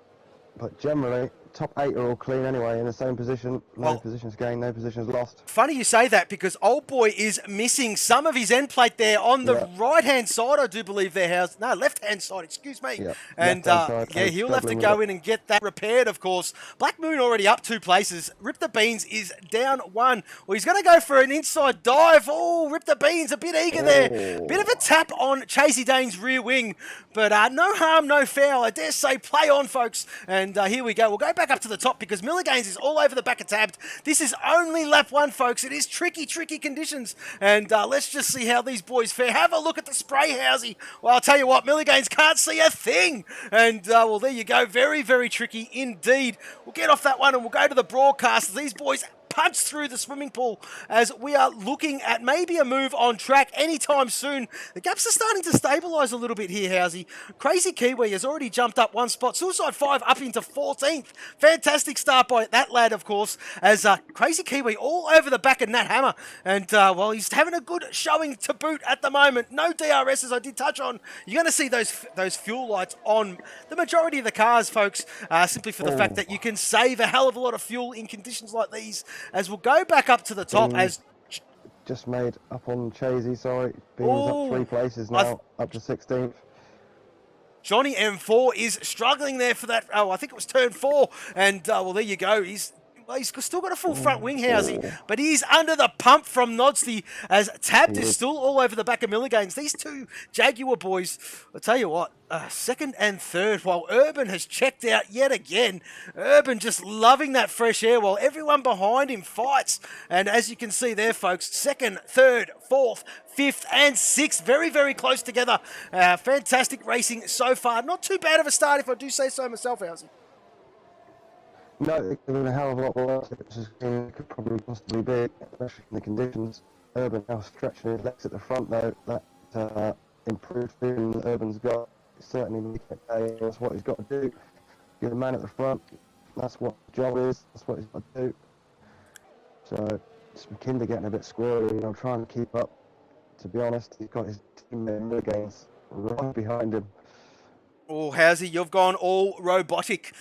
S3: but generally, top 8 are all clean anyway, in the same position. No positions gained, no positions lost.
S2: Funny you say that, because Old Boy is missing some of his end plate there on the right-hand side, I do believe they're housed. No, left-hand side, excuse me.
S3: Yep.
S2: And, yeah, he'll have to go in and get that repaired, of course. Black Moon already up 2 places. Rip the Beans is down 1. Well, he's going to go for an inside dive. Oh, Rip the Beans, a bit eager there. Bit of a tap on Chasey Dane's rear wing. But no harm, no foul. I dare say, play on, folks. And here we go. We'll go back up to the top, because Milligains is all over the back of Tabbed. This is only lap 1, folks. It is tricky conditions. And let's just see how these boys fare. Have a look at the spray, Housey. Well, I'll tell you what, Milligains can't see a thing. And, well, there you go. Very, very tricky indeed. We'll get off that one and we'll go to the broadcast. These boys punch through the swimming pool as we are looking at maybe a move on track anytime soon. The gaps are starting to stabilise a little bit here, Housey. Crazy Kiwi has already jumped up 1 spot. Suicide 5 up into 14th. Fantastic start by that lad, of course, as Crazy Kiwi all over the back of Nat Hammer. And, well, he's having a good showing to boot at the moment. No DRS, as I did touch on. You're going to see those fuel lights on the majority of the cars, folks, simply for the fact that you can save a hell of a lot of fuel in conditions like these. As we'll go back up to the top, as
S3: just made up on Chasey, sorry. Beans up 3 places now, up to 16th.
S2: Johnny M4 is struggling there for that. Oh, I think it was turn 4. And, well, there you go. He's Well, he's still got a full front wing, Housey, but he's under the pump from Nodsty as Tabbed is still all over the back of Milliganes. These two Jaguar boys, I'll tell you what, second and third, while Urban has checked out yet again. Urban just loving that fresh air while everyone behind him fights. And as you can see there, folks, second, third, fourth, fifth and sixth, very, very close together. Fantastic racing so far. Not too bad of a start, if I do say so myself, Housey.
S3: No, it could have been a hell of a lot worse. It could probably possibly be, especially in the conditions. Urban now stretching his legs at the front, though. That improved feeling that Urban's got, certainly making it pay. That's what he's got to do. Be the man at the front. That's what the job is. That's what he's got to do. So, it's McKinder getting a bit squirrely. I'm trying to keep up. To be honest, he's got his teammate Milliganes right behind him.
S2: Oh, Housey, you've gone all robotic.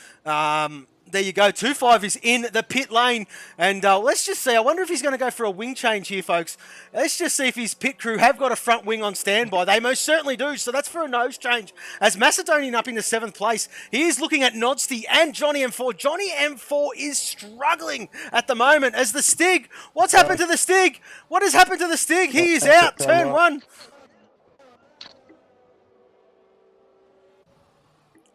S2: There you go. 2-5 is in the pit lane. And let's just see. I wonder if he's going to go for a wing change here, folks. Let's just see if his pit crew have got a front wing on standby. They most certainly do. So that's for a nose change. As Macedonian up into 7th place, he is looking at Nodsty and Johnny M4. Johnny M4 is struggling at the moment as the Stig. What's happened to the Stig? What has happened to the Stig? He is out. Turn 1.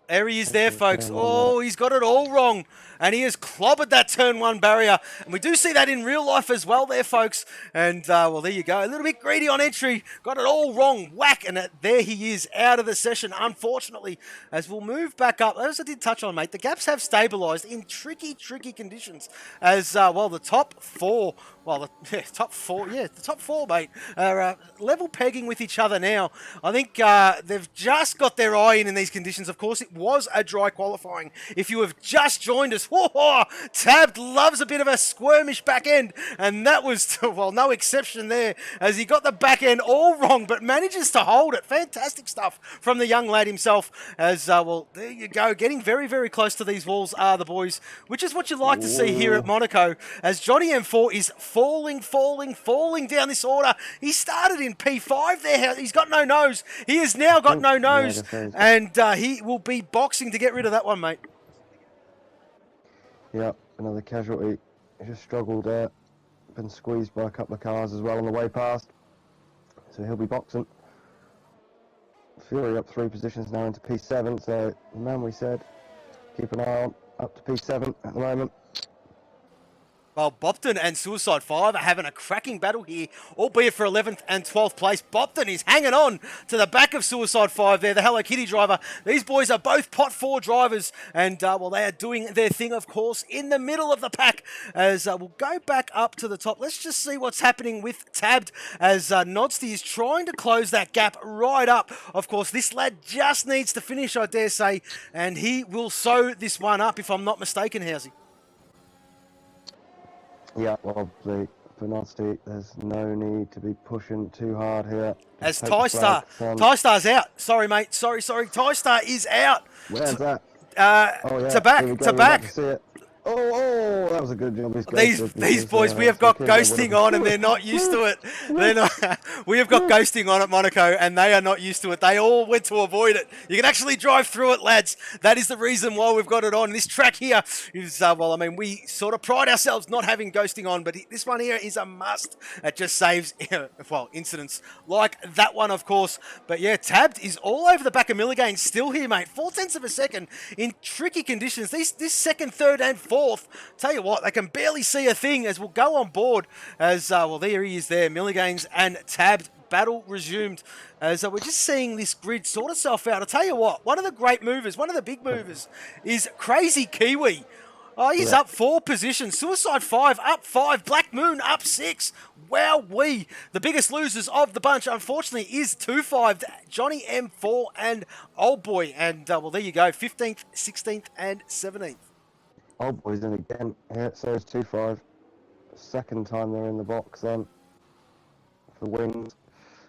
S2: There he is there, folks. Oh, he's got it all wrong. And he has clobbered that turn 1 barrier. And we do see that in real life as well there, folks. And, well, there you go. A little bit greedy on entry. Got it all wrong. Whack. And there he is out of the session, unfortunately. As we'll move back up. As I did touch on, mate, the gaps have stabilised in tricky, tricky conditions. As, well, the top 4... Well, the top four, mate, are level pegging with each other now. I think they've just got their eye in these conditions. Of course, it was a dry qualifying. If you have just joined us, whoa, Tabbed loves a bit of a squirmish back end. And that was, well, no exception there as he got the back end all wrong, but manages to hold it. Fantastic stuff from the young lad himself. As, well, there you go. Getting very, very close to these walls are the boys, which is what you like to see here at Monaco. As Johnny M4 is falling down this order. He started in P5 there. He's got no nose. He has now got no nose. And he will be boxing to get rid of that one, mate.
S3: Yep, another casualty. He just struggled there. Been squeezed by a couple of cars as well on the way past. So he'll be boxing. Fury up 3 positions now into P7. So the man we said, keep an eye on, up to P7 at the moment.
S2: Well, Bopton and Suicide 5 are having a cracking battle here, albeit for 11th and 12th place. Bopton is hanging on to the back of Suicide 5 there, the Hello Kitty driver. These boys are both pot 4 drivers, and, well, they are doing their thing, of course, in the middle of the pack. As we'll go back up to the top. Let's just see what's happening with Tabbed, as Nodsty is trying to close that gap right up. Of course, this lad just needs to finish, I dare say, and he will sew this one up, if I'm not mistaken, Housey.
S3: Yeah, well, for Nodsty, there's no need to be pushing too hard here.
S2: As Ty-Star's out. Sorry, mate. Sorry. Ty-Star is out.
S3: Where's that?
S2: Oh, yeah. To back.
S3: To see it. Oh, that was a good job.
S2: These boys, we have got ghosting on and they're not used to it. We have got ghosting on at Monaco and they are not used to it. They all went to avoid it. You can actually drive through it, lads. That is the reason why we've got it on. This track here is, well, I mean, we sort of pride ourselves not having ghosting on, but this one here is a must. It just saves, well, incidents like that one, of course. But yeah, Tabbed is all over the back of Milligan, still here, mate. 0.4 of a second in tricky conditions. This second, third, and fourth. Tell you what, they can barely see a thing as we'll go on board as, well, there he is there. Milliganes and Tabbed, battle resumed as we're just seeing this grid sort itself out. I'll tell you what, one of the great movers, one of the big movers is Crazy Kiwi. Oh, he's up 4 positions. Suicide 5 up 5. Black Moon up 6. Wowee. The biggest losers of the bunch, unfortunately, is 2-5. Johnny M4 and Old Boy. And, well, there you go. 15th, 16th, and 17th.
S3: Old Boy's in again. Yeah, so it's 2-5. Second time they're in the box then for wins.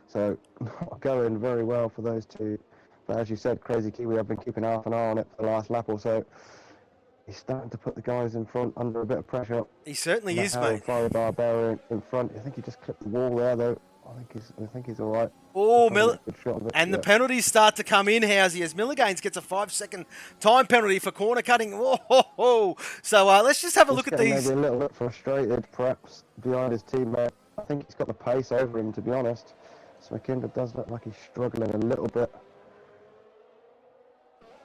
S3: So not going very well for those two. But as you said, Crazy Kiwi, I've been keeping half an eye on it for the last lap or so. He's starting to put the guys in front under a bit of pressure.
S2: He certainly is, mate.
S3: Fire Barbarian in front. I think he just clipped the wall there, though. I think he's all right.
S2: Oh,
S3: And
S2: the penalties start to come in, Housey, as Milliganes gets a 5-second time penalty for corner cutting. Whoa. So let's just have a look at these.
S3: Maybe a little bit frustrated, perhaps, behind his teammate. I think he's got the pace over him, to be honest. Smakinda does look like he's struggling a little bit.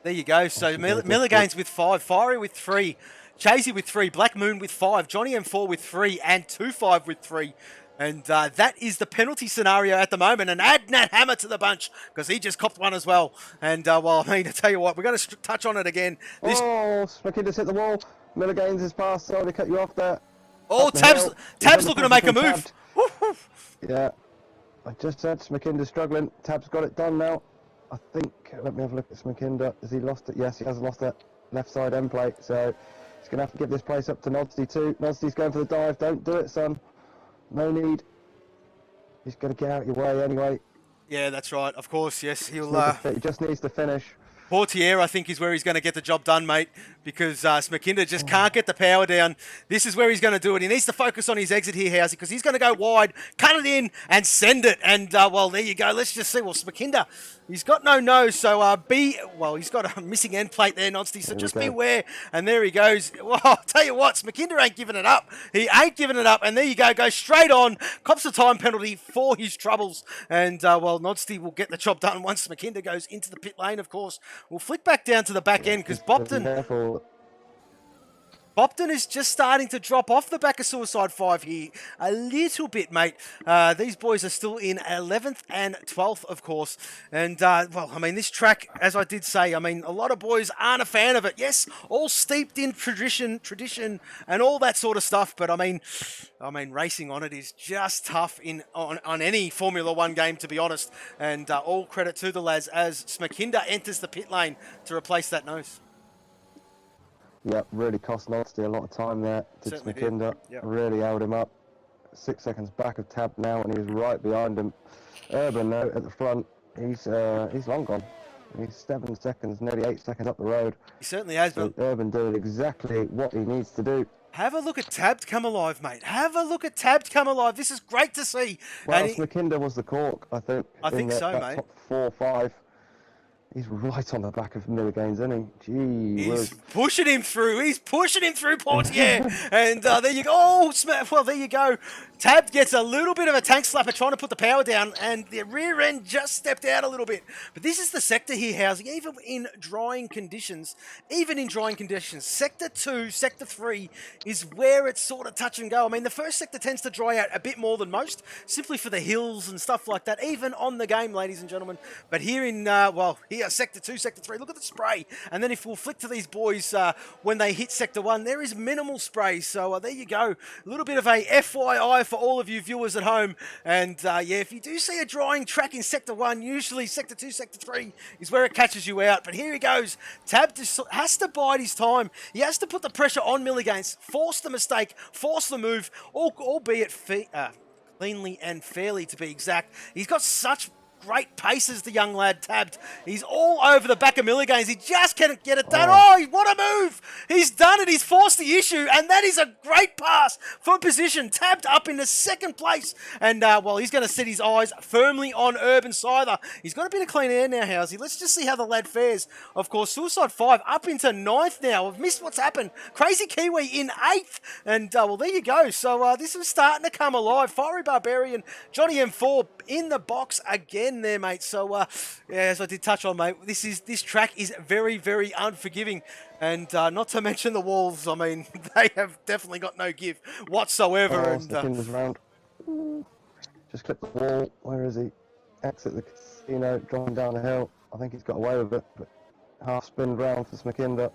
S2: There you go. So Milliganes with 5, Fiery with 3, Chasey with 3, Black Moon with 5, Johnny M4 with 3, and 2-5 with 3. And that is the penalty scenario at the moment. And add Nat Hammer to the bunch because he just copped one as well. And, well, I mean, to tell you what, we're going to touch on it again.
S3: Smakinda's hit the wall. Milliganes is past. Sorry to cut you off there.
S2: Oh, Tab's looking to make a move.
S3: Yeah. I just said Smakinda's struggling. Tab's got it done now. I think, let me have a look at Smakinda. Has he lost it? Yes, he has lost it. Left side end plate. So he's going to have to give this place up to Nodsty too. Nodsty's going for the dive. Don't do it, son. No need. He's going to get out of your way anyway.
S2: Yeah, that's right. Of course, yes. He
S3: just needs to finish.
S2: Portier, I think, is where he's going to get the job done, mate, because Smakinda just can't get the power down. This is where he's going to do it. He needs to focus on his exit here, Housey, because he's going to go wide, cut it in, and send it. And, well, there you go. Let's just see. Well, Smakinda, he's got no nose, so he's got a missing end plate there, Nodsty, so just beware. And there he goes. Well, I'll tell you what, Smakinda ain't giving it up. He ain't giving it up. And there you go. Goes straight on, cops a time penalty for his troubles. And, well, Nodsty will get the job done once Smakinda goes into the pit lane, of course. We'll flick back down to the back end because Bopton is just starting to drop off the back of Suicide 5 here a little bit, mate. These boys are still in 11th and 12th, of course. And, well, I mean, this track, as I did say, I mean, a lot of boys aren't a fan of it. Yes, all steeped in tradition, and all that sort of stuff. But, I mean, racing on it is just tough on any Formula 1 game, to be honest. And all credit to the lads as Smakinda enters the pit lane to replace that nose.
S3: Yep, really cost Nodsty a lot of time there. Did Smakinda.
S2: Yep.
S3: Really held him up. 6 seconds back of Tab now, and he was right behind him. Urban, though, at the front, he's long gone. He's 7 seconds, nearly 8 seconds up the road.
S2: He certainly has,
S3: so Urban doing exactly what he needs to do.
S2: Have a look at Tabbed come alive, mate. Have a look at Tabbed come alive. This is great to see.
S3: Well, Smakinda was the cork, I think.
S2: I think so, mate.
S3: Top 4 or 5. He's right on the back of Milliganes, isn't he? Gee
S2: He's pushing him through. He's pushing him through, Portier. And there you go. Oh, well, there you go. Tab gets a little bit of a tank slapper trying to put the power down, and the rear end just stepped out a little bit. But this is the sector here, Housing. Even in drying conditions, Sector 2, Sector 3 is where it's sort of touch and go. I mean, the first sector tends to dry out a bit more than most, simply for the hills and stuff like that, even on the game, ladies and gentlemen. But here in, here, Sector 2, Sector 3, look at the spray. And then if we'll flick to these boys, when they hit Sector 1, there is minimal spray. So there you go. A little bit of a FYI for all of you viewers at home. And yeah, if you do see a drying track in Sector 1, usually Sector 2, Sector 3 is where it catches you out. But here he goes. Tab has to bide his time. He has to put the pressure on Milliganes, force the mistake, force the move, albeit cleanly and fairly to be exact. He's got such great paces, the young lad, Tabbed. He's all over the back of Milliganes. He just can't get it done. Oh, what a move! He's done it. He's forced the issue, and that is a great pass for position. Tabbed up into second place, and well, he's going to set his eyes firmly on Urban Scyther. He's got a bit of clean air now, Housey. Let's just see how the lad fares. Of course, Suicide 5 up into 9th now. I've missed what's happened. Crazy Kiwi in 8th, and well, there you go. So this is starting to come alive. Fiery Barbarian, Johnny M4 in the box again there, mate. So yeah, as I did touch on, mate, this track is very, very unforgiving, and not to mention the walls. I mean, they have definitely got no give whatsoever.
S3: And round. Just clip the wall. Where is he? Exit the casino, driving down the hill. I think he's got away with it, but half spin round for Smakinda.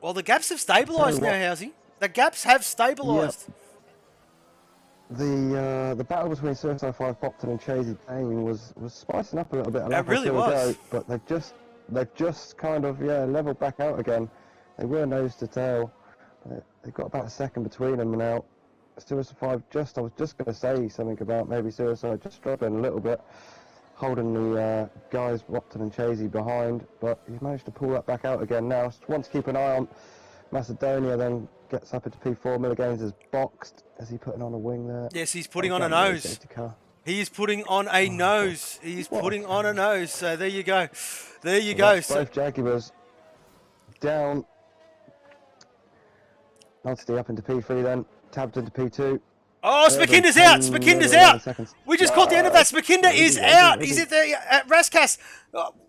S2: Well, the gaps have stabilised now, Housey. The gaps have stabilised.
S3: Yep. The battle between Suicide 5, Bopton and Chasey Payne was spicing up a little bit.
S2: It really was.
S3: But they've just kind of leveled back out again. They were nose to tail. They've got about a second between them now. Suicide 5 I was just going to say something about maybe Suicide just struggling a little bit, holding the guys Bopton and Chasey behind, but he's managed to pull that back out again now. So want to keep an eye on Macedonia, then gets up into P4. Milliganes is boxed. Is he putting on a wing there?
S2: Yes, he's putting on a nose. He is putting on a nose. He is putting on a nose. So there you go. There you go. So,
S3: both Jaguars down. Nasty up into P3 then. Tabbed into P2.
S2: oh, Smakinda's out. Smakinda's out. We just caught the end of that. Smakinda is out. He's at Raskas.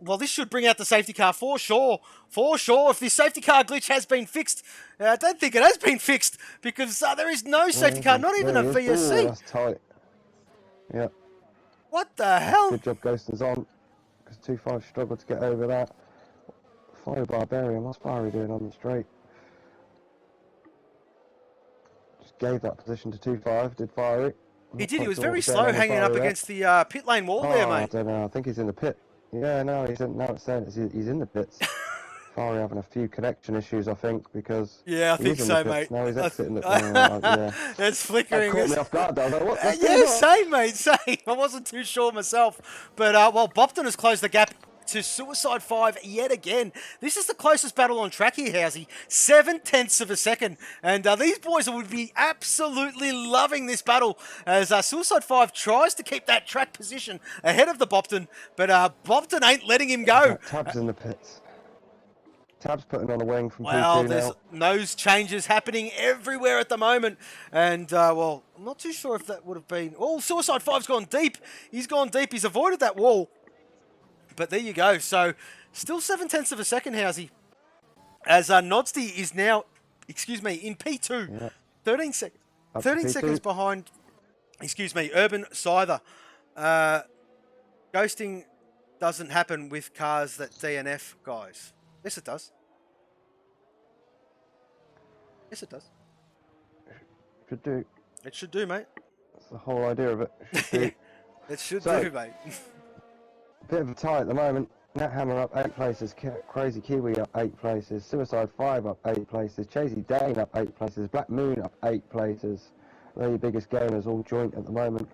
S2: Well, this should bring out the safety car for sure. For sure. If this safety car glitch has been fixed, I don't think it has been fixed because there is no safety car, not even a VSC.
S3: That's tight. Yeah.
S2: What the hell?
S3: Good job Ghoston's on, because 2-5 struggled to get over that. Fire Barbarian, what's Fiery doing on the straight? Just gave that position to 2-5, did Fiery.
S2: He did, he was very slow hanging up against the pit lane wall there, mate.
S3: I don't know, I think he's in the pit. Yeah, no, he's in, now it's saying he's in the pits. Fiery having a few connection issues, I think, because...
S2: Yeah, I think so, mate.
S3: Now he's exiting the... yeah.
S2: It's flickering.
S3: That caught me off guard, though. I was like, what?
S2: Yeah, same, mate, same. I wasn't too sure myself. But, well, Bopton has closed the gap to Suicide 5 yet again. This is the closest battle on track here, Housey. 0.7 of a second. And these boys would be absolutely loving this battle as Suicide 5 tries to keep that track position ahead of the Bopton. But Bopton ain't letting him go.
S3: Tab's in the pits. Tab's putting on a wing from
S2: Well,
S3: P2
S2: there's nose changes happening everywhere at the moment. And, well, I'm not too sure if that would have been... Oh, Suicide 5's gone deep. He's gone deep. He's avoided that wall. But there you go. So, still 0.7 of a second, Housey. As Nodsty is now, in P2. Yeah. 13 seconds. 13 seconds behind, Urban Scyther. Ghosting doesn't happen with cars that DNF, guys. Yes, it does. Yes, it does.
S3: Should do.
S2: It should do, mate.
S3: That's the whole idea of it.
S2: It should do, mate.
S3: Bit of a tie at the moment. Nethammer up 8 places. Crazy Kiwi up 8 places. Suicide 5 up 8 places. Chasey Dane up 8 places. Black Moon up 8 places. They're your biggest gainers, all joint at the moment.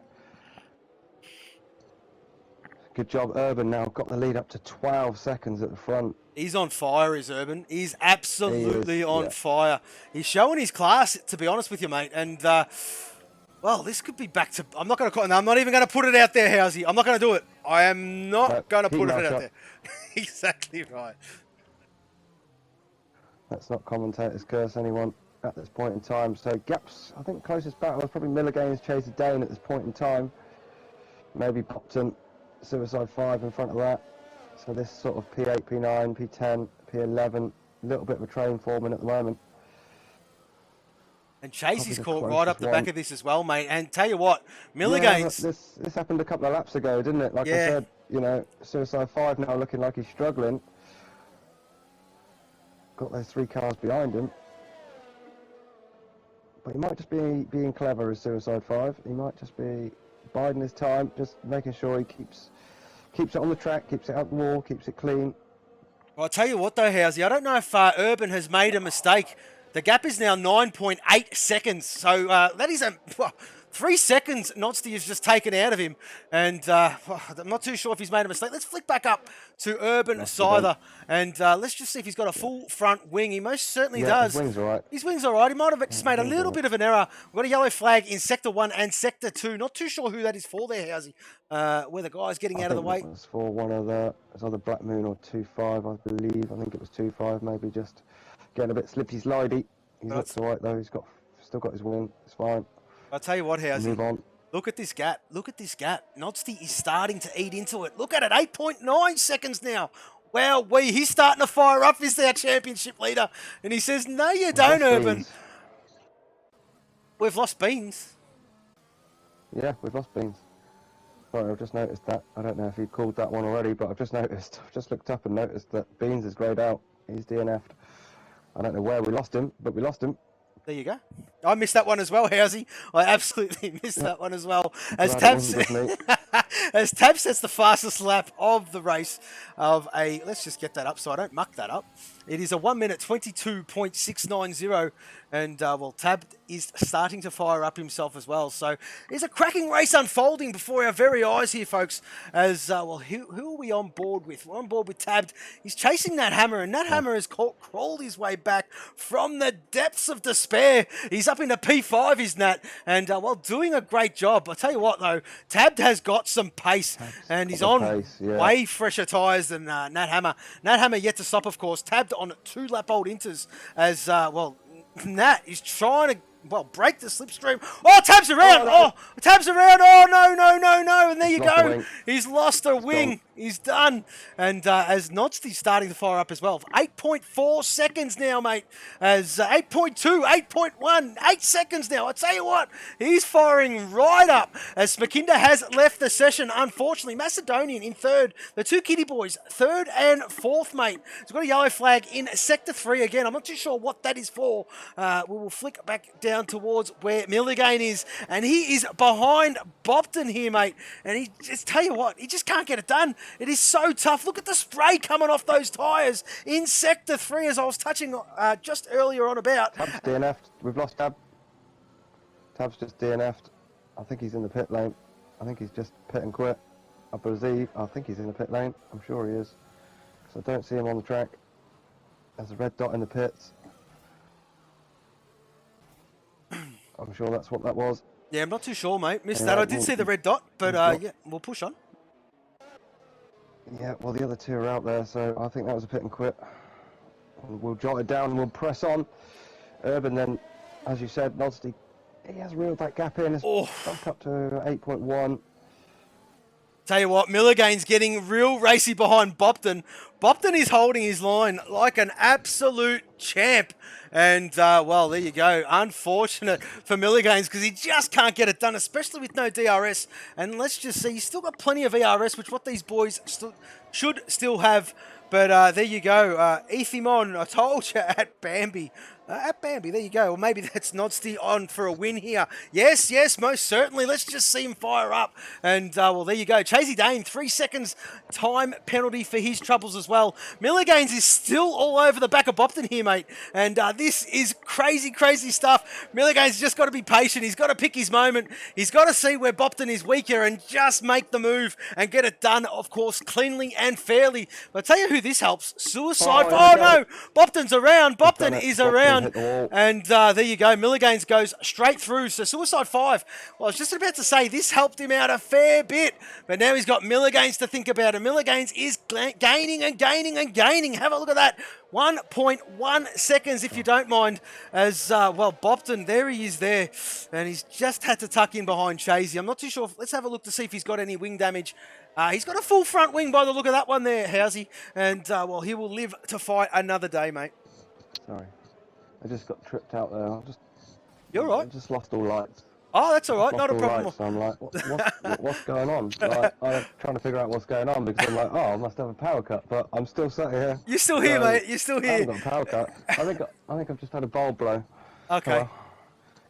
S3: Good job, Urban now got the lead up to 12 seconds at the front.
S2: He's on fire, is Urban. He's absolutely on fire. He's showing his class, to be honest with you, mate. And, well, this could be back to... I'm not even going to put it out there, Housey. I'm not going to do it. I am not going to put it out there. Exactly right.
S3: Let's not commentators curse anyone at this point in time. So, gaps, I think closest battle was probably Milligan's Chasey Dane at this point in time. Maybe Bopton. Suicide 5 in front of that. So this sort of P8, P9, P10, P11, a little bit of a train forming at the moment.
S2: And Chasey's caught right up the back of this as well, mate. And tell you what, Milligan's...
S3: Yeah, this happened a couple of laps ago, didn't it? Like I said, you know, Suicide 5 now looking like he's struggling. Got those 3 cars behind him. But he might just be being clever as Suicide 5. He might just be biding his time, just making sure he keeps it on the track, keeps it out the wall, keeps it clean.
S2: Well, I'll tell you what though, Housey, I don't know if Urban has made a mistake. The gap is now 9.8 seconds, so that is 3 seconds Nodsty has just taken out of him, and I'm not too sure if he's made a mistake. Let's flick back up to Urban Scyther, and let's just see if he's got a full front wing. He most certainly does.
S3: His wing's all right.
S2: His wing's all right. He might have just made a little bit of an error. We've got a yellow flag in Sector 1 and Sector 2. Not too sure who that is for there, Housey, where the guy's getting out of the way.
S3: It was for one of the... It was either Black Moon or 2-5, I believe. I think it was 2-5, maybe just getting a bit slippy-slidey. He looks all right, though. He's still got his wing. It's fine.
S2: I'll tell you what, Housey.
S3: Move on.
S2: Look at this gap. Look at this gap. Nodsty is starting to eat into it. Look at it. 8.9 seconds now. Wow, he's starting to fire up. He's our championship leader. And he says, no, you don't, Urban. We've lost Beans.
S3: Yeah, we've lost Beans. Sorry, I've just noticed that. I don't know if you called that one already, but I've just noticed. I've just looked up and noticed that Beans is greyed out. He's DNF'd. I don't know where we lost him, but we lost him.
S2: There you go. I missed that one as well, Housey. I absolutely missed that one as well. As Tab said, As Tab sets the fastest lap of the race of a, let's just get that up so I don't muck that up. It is a 1 minute 22.690, and well, Tab is starting to fire up himself as well. So there's a cracking race unfolding before our very eyes here, folks. As well, who are we on board with? We're on board with Tab. He's chasing that hammer, and that hammer has crawled his way back from the depths of despair. He's up into P5, is Nat, and well, doing a great job. I tell you what, though, Tab has got some pace, and he's on way fresher tyres than Nat Hammer. Nat Hammer yet to stop, of course. Tab on 2 lap old inters as, well, Nat is trying to, well, break the slipstream. Oh, Tab's around. Oh, Tab's around. Oh, no. And there you go. He's lost a wing. He's done. And as Nodsty's starting to fire up as well. 8.4 seconds now, mate. As 8.2, 8.1, 8 seconds now. I tell you what, he's firing right up. As Smakinda has left the session, unfortunately. Macedonian in third. The 2 Kitty boys, third and fourth, mate. He's got a yellow flag in sector 3 again. I'm not too sure what that is for. We will flick back down towards where Milligan is. And he is behind Bopton here, mate. And he just, tell you what, he just can't get it done. It is so tough. Look at the spray coming off those tyres in Sector 3, as I was touching just earlier on about.
S3: Tab's DNF'd. We've lost Tab. Tab's just DNF'd. I think he's in the pit lane. I think he's just pit and quit. I believe. I think he's in the pit lane. I'm sure he is. Because I don't see him on the track. There's a red dot in the pits. I'm sure that's what that was.
S2: Yeah, I'm not too sure, mate. Missed that. I did see the red dot, but yeah, we'll push on.
S3: Yeah, well, the other 2 are out there, so I think that was a pit and quit. We'll jot it down and we'll press on. Urban then, as you said, Nodsty, he has reeled that gap in. It's back up to 8.1.
S2: Tell you what, Milligan's getting real racy behind Bopton. Bopton is holding his line like an absolute champ. And, well, there you go. Unfortunate for Milligan's because he just can't get it done, especially with no DRS. And let's just see, he's still got plenty of ERS, which what these boys should still have. But there you go. Ethimon, I told you, at Bambi. There you go. Well, maybe that's Nodsty on for a win here. Yes, most certainly. Let's just see him fire up. And, well, there you go. Chasey Dane, 3 seconds time penalty for his troubles as well. Milligan's is still all over the back of Bopton here, mate. And this is crazy stuff. Milligan's just got to be patient. He's got to pick his moment. He's got to see where Bopton is weaker and just make the move and get it done, of course, cleanly and fairly. But I tell you who this helps. Suicide. Oh no. Bopton's around. Bopton is around. And there you go. Milligan's goes straight through. So Suicide 5. Well, I was just about to say this helped him out a fair bit. But now he's got Milligan's to think about. And Milligan's is gaining and gaining. Have a look at that. 1.1 seconds, if you don't mind, as, well, Bopton, there he is there, and he's just had to tuck in behind Chasey. I'm not too sure. Let's have a look to see if he's got any wing damage. He's got a full front wing by the look of that one there, Housey, and, well, he will live to fight another day, mate.
S3: Sorry. I just got tripped out there.
S2: You're right.
S3: I just lost all lights.
S2: Oh, that's all right. Not a problem.
S3: So I'm like, what's going on? Like, I'm trying to figure out what's going on because I'm like, oh, I must have a power cut, but I'm still sat here.
S2: You're still here, mate. You're still here.
S3: I haven't got a power cut. I think I've just had a bulb blow.
S2: Okay.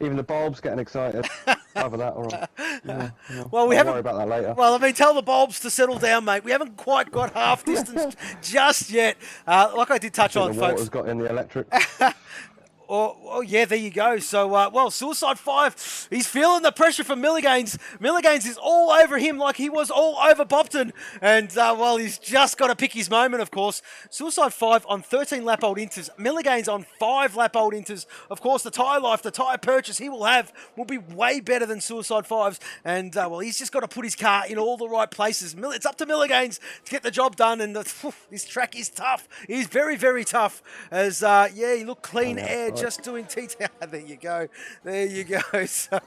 S3: Even the bulb's getting excited. Other that, all right. Yeah.
S2: Well,
S3: I'll worry about that later.
S2: Well, I mean, tell the bulbs to settle down, mate. We haven't quite got half distance just yet. Like I did touch on,
S3: the
S2: folks.
S3: Water's got in the electric.
S2: Oh, yeah, there you go. So, well, Suicide 5, he's feeling the pressure from Milligan's. Milligan's is all over him like he was all over Bopton. And, well, he's just got to pick his moment, of course. Suicide 5 on 13 lap-old inters. Milligan's on 5 lap-old inters. Of course, the tyre life, the tyre purchase he will have will be way better than Suicide 5's. And, well, he's just got to put his car in all the right places. It's up to Milligan's to get the job done. And this track is tough. He's very, very tough. As, yeah, he looked clean air. Just doing T-Town. There you go. So,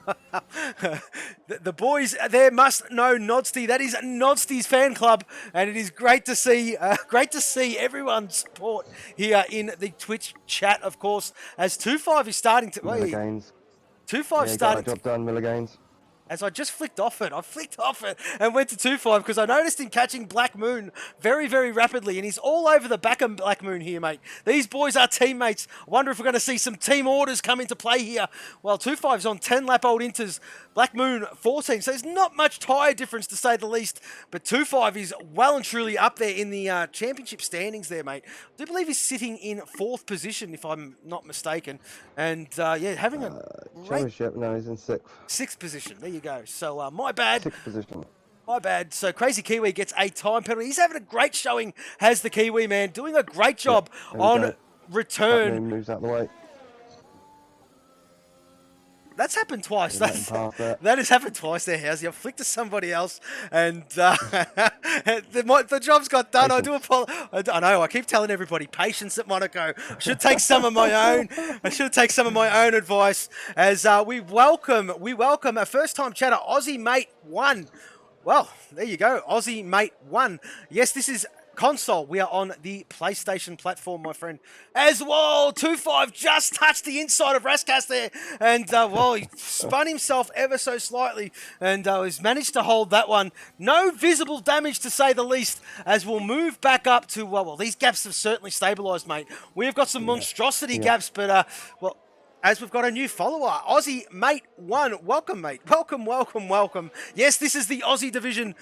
S2: the boys there must know Nodsty. That is Nodsty's fan club, and it is great to see everyone's support here in the Twitch chat, of course, as 2-5 is starting to...
S3: 2-5
S2: starting
S3: job done, Milligan's.
S2: as I just flicked off it. I flicked off it and went to 2-5 because I noticed him catching Black Moon very, very rapidly, and he's all over the back of Black Moon here, mate. These boys are teammates. I wonder if we're going to see some team orders come into play here. Well, 2-5's on 10-lap-old inters, Black Moon 14, so there's not much tyre difference to say the least, but 2-5 is well and truly up there in the championship standings there, mate. I do believe he's sitting in 4th position, if I'm not mistaken, and yeah, having a great...
S3: Championship, no, he's in 6th.
S2: 6th position, there you go. So, my bad.
S3: 6th position.
S2: My bad. So, Crazy Kiwi gets a time penalty. He's having a great showing, has the Kiwi, man. Doing a great job on return.
S3: Moves out the way.
S2: That's happened twice. That has happened twice there, Housey. I've flicked to somebody else, and the job's got done. I do apologize. I know. I keep telling everybody, patience at Monaco. I should take some of my own. I should take some of my own advice. As we welcome a first-time chatter, Aussie Mate 1. Well, there you go, Aussie Mate 1. Yes, this is console. We are on the PlayStation platform, my friend. As well, 2-5 just touched the inside of Raskas there, and well, he spun himself ever so slightly, and he's managed to hold that one. No visible damage, to say the least, as we'll move back up to, well, these gaps have certainly stabilised, mate. We've got some monstrosity gaps, but, well, as we've got a new follower, Aussie Mate 1. Welcome, mate. Welcome, welcome, welcome. Yes, this is the Aussie division.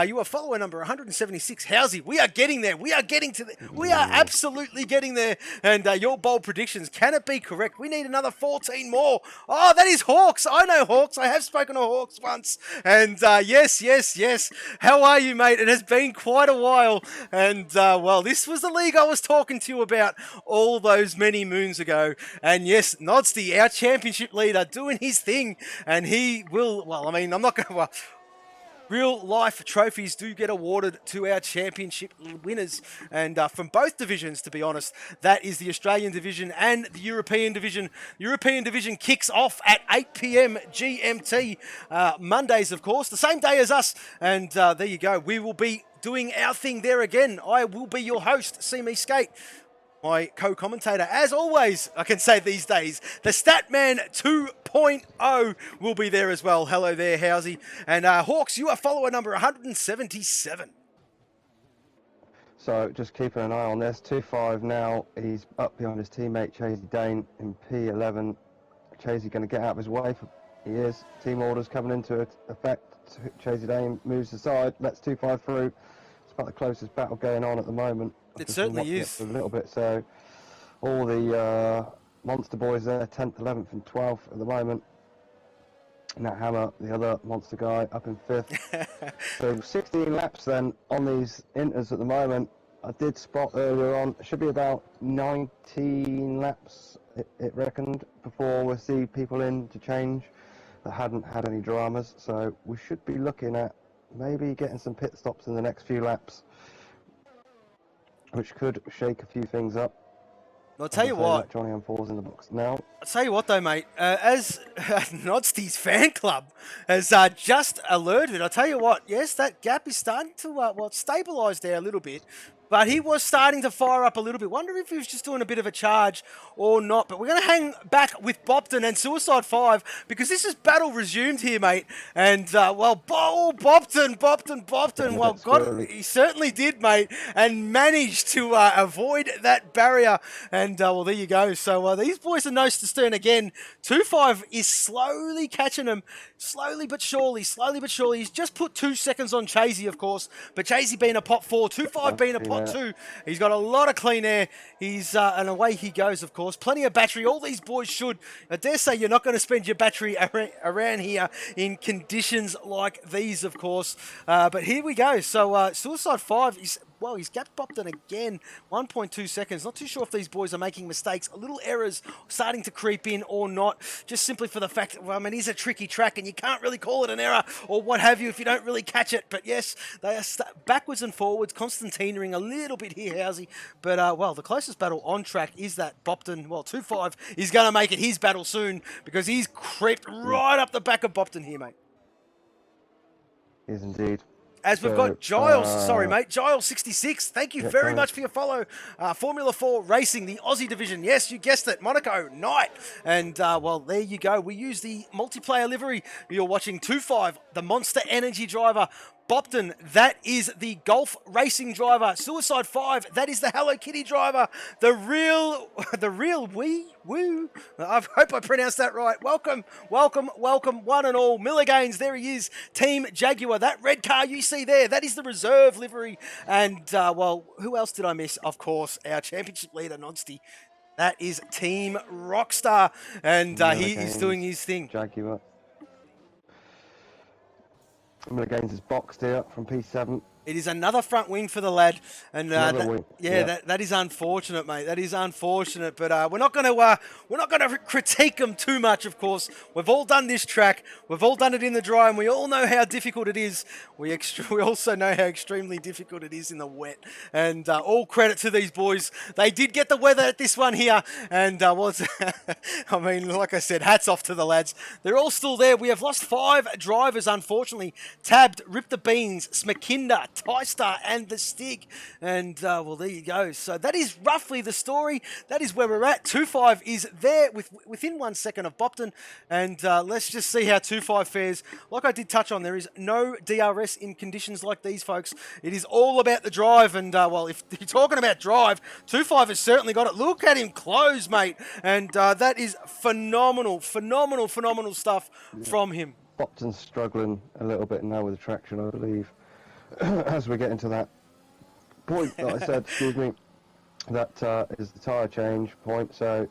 S2: You are follower number 176. Housey, we are getting there. We are getting to we are absolutely getting there. And your bold predictions, can it be correct? We need another 14 more. Oh, that is Hawks. I know Hawks. I have spoken to Hawks once. And yes. How are you, mate? It has been quite a while. And, well, this was the league I was talking to you about all those many moons ago. And yes, Nodsty, our championship leader, doing his thing, and he will, well, I mean, I'm not going to, real life trophies do get awarded to our championship winners, and from both divisions, to be honest. That is the Australian division and the European division. European division kicks off at 8 p.m. GMT, Mondays, of course, the same day as us, and there you go. We will be doing our thing there again. I will be your host, See Me Skate. My co-commentator, as always, I can say these days, the Statman 2.0 will be there as well. Hello there, Housey. And Hawks, you are follower number 177.
S3: So just keeping an eye on this. 2-5 now. He's up behind his teammate, Chasey Dane, in P11. Chasey going to get out of his way. He is. Team orders coming into effect. Chasey Dane moves aside, lets 2-5 through. It's about the closest battle going on at the moment.
S2: It certainly is.
S3: A little bit, so all the monster boys there, 10th, 11th and 12th at the moment. Nat Hammer, the other monster guy, up in 5th. So 16 laps then on these inters at the moment. I did spot earlier on, it should be about 19 laps, it reckoned, before we'll see people in to change that hadn't had any dramas. So we should be looking at maybe getting some pit stops in the next few laps, which could shake a few things up.
S2: I'll tell you what.
S3: Johnny M4's in the box now.
S2: I'll tell you what, though, mate. As Nodsty's fan club has just alerted, I'll tell you what. Yes, that gap is starting to, well, it's stabilised there a little bit. But he was starting to fire up a little bit. Wonder if he was just doing a bit of a charge or not. But we're going to hang back with Bopton and Suicide 5 because this is battle resumed here, mate. And, well, Bopton. Well, God, he certainly did, mate. And managed to avoid that barrier. And, well, there you go. So these boys are nose to stern again. 2-5 is slowly catching him. Slowly but surely. He's just put 2 seconds on Chasey, of course. But Chasey being a pot 4, 2-5 being a pot 2. He's got a lot of clean air. He's and away he goes, of course. Plenty of battery. All these boys should. I dare say you're not going to spend your battery around here in conditions like these, of course. But here we go. So Suicide 5 is... Well, he's gapped Bopton again, 1.2 seconds. Not too sure if these boys are making mistakes. Little errors starting to creep in or not, just simply for the fact, well, I mean, it is a tricky track and you can't really call it an error or what have you if you don't really catch it. But yes, they are backwards and forwards, constantinoing a little bit here, Housey. But, well, the closest battle on track is that Bopton. Well, 2-5 is going to make it his battle soon because he's crept right up the back of Bopton here, mate.
S3: Is indeed.
S2: As we've got Giles, sorry mate, Giles66, thank you very much for your follow. Formula 4 Racing, the Aussie division, yes, you guessed it, Monaco night. And well, there you go. We use the multiplayer livery. You're watching 2.5, the Monster Energy driver. Bopton, that is the Golf Racing driver. Suicide 5, that is the Hello Kitty driver. The real woo. I hope I pronounced that right. Welcome, one and all. Miller Gaines, there he is. Team Jaguar, that red car you see there, that is the reserve livery. And, well, who else did I miss? Of course, our championship leader, Nonsty. That is Team Rockstar, and he's doing his thing.
S3: Jaguar. Miller Gaines is boxed here from P7.
S2: It is another front wing for the lad, and
S3: that
S2: is unfortunate, mate. That is unfortunate, but we're not going to critique him too much. Of course, we've all done this track, we've all done it in the dry, and we all know how difficult it is. We also know how extremely difficult it is in the wet. And all credit to these boys. They did get the weather at this one here, and I mean, like I said, hats off to the lads. They're all still there. We have lost 5 drivers, unfortunately. Tabbed, Rip the Beans, Smakinda, Tystar and the Stig, and well, there you go. So that is roughly the story. That is where we're at. 2.5 is there within 1 second of Bopton, and let's just see how 2.5 fares. Like I did touch on, there is no DRS in conditions like these, folks. It is all about the drive, and well, if you're talking about drive, 2.5 has certainly got it. Look at him close, mate, and that is phenomenal stuff from him.
S3: Bopton's struggling a little bit now with the traction, I believe. As we get into that point that I said, excuse me, that is the tyre change point. So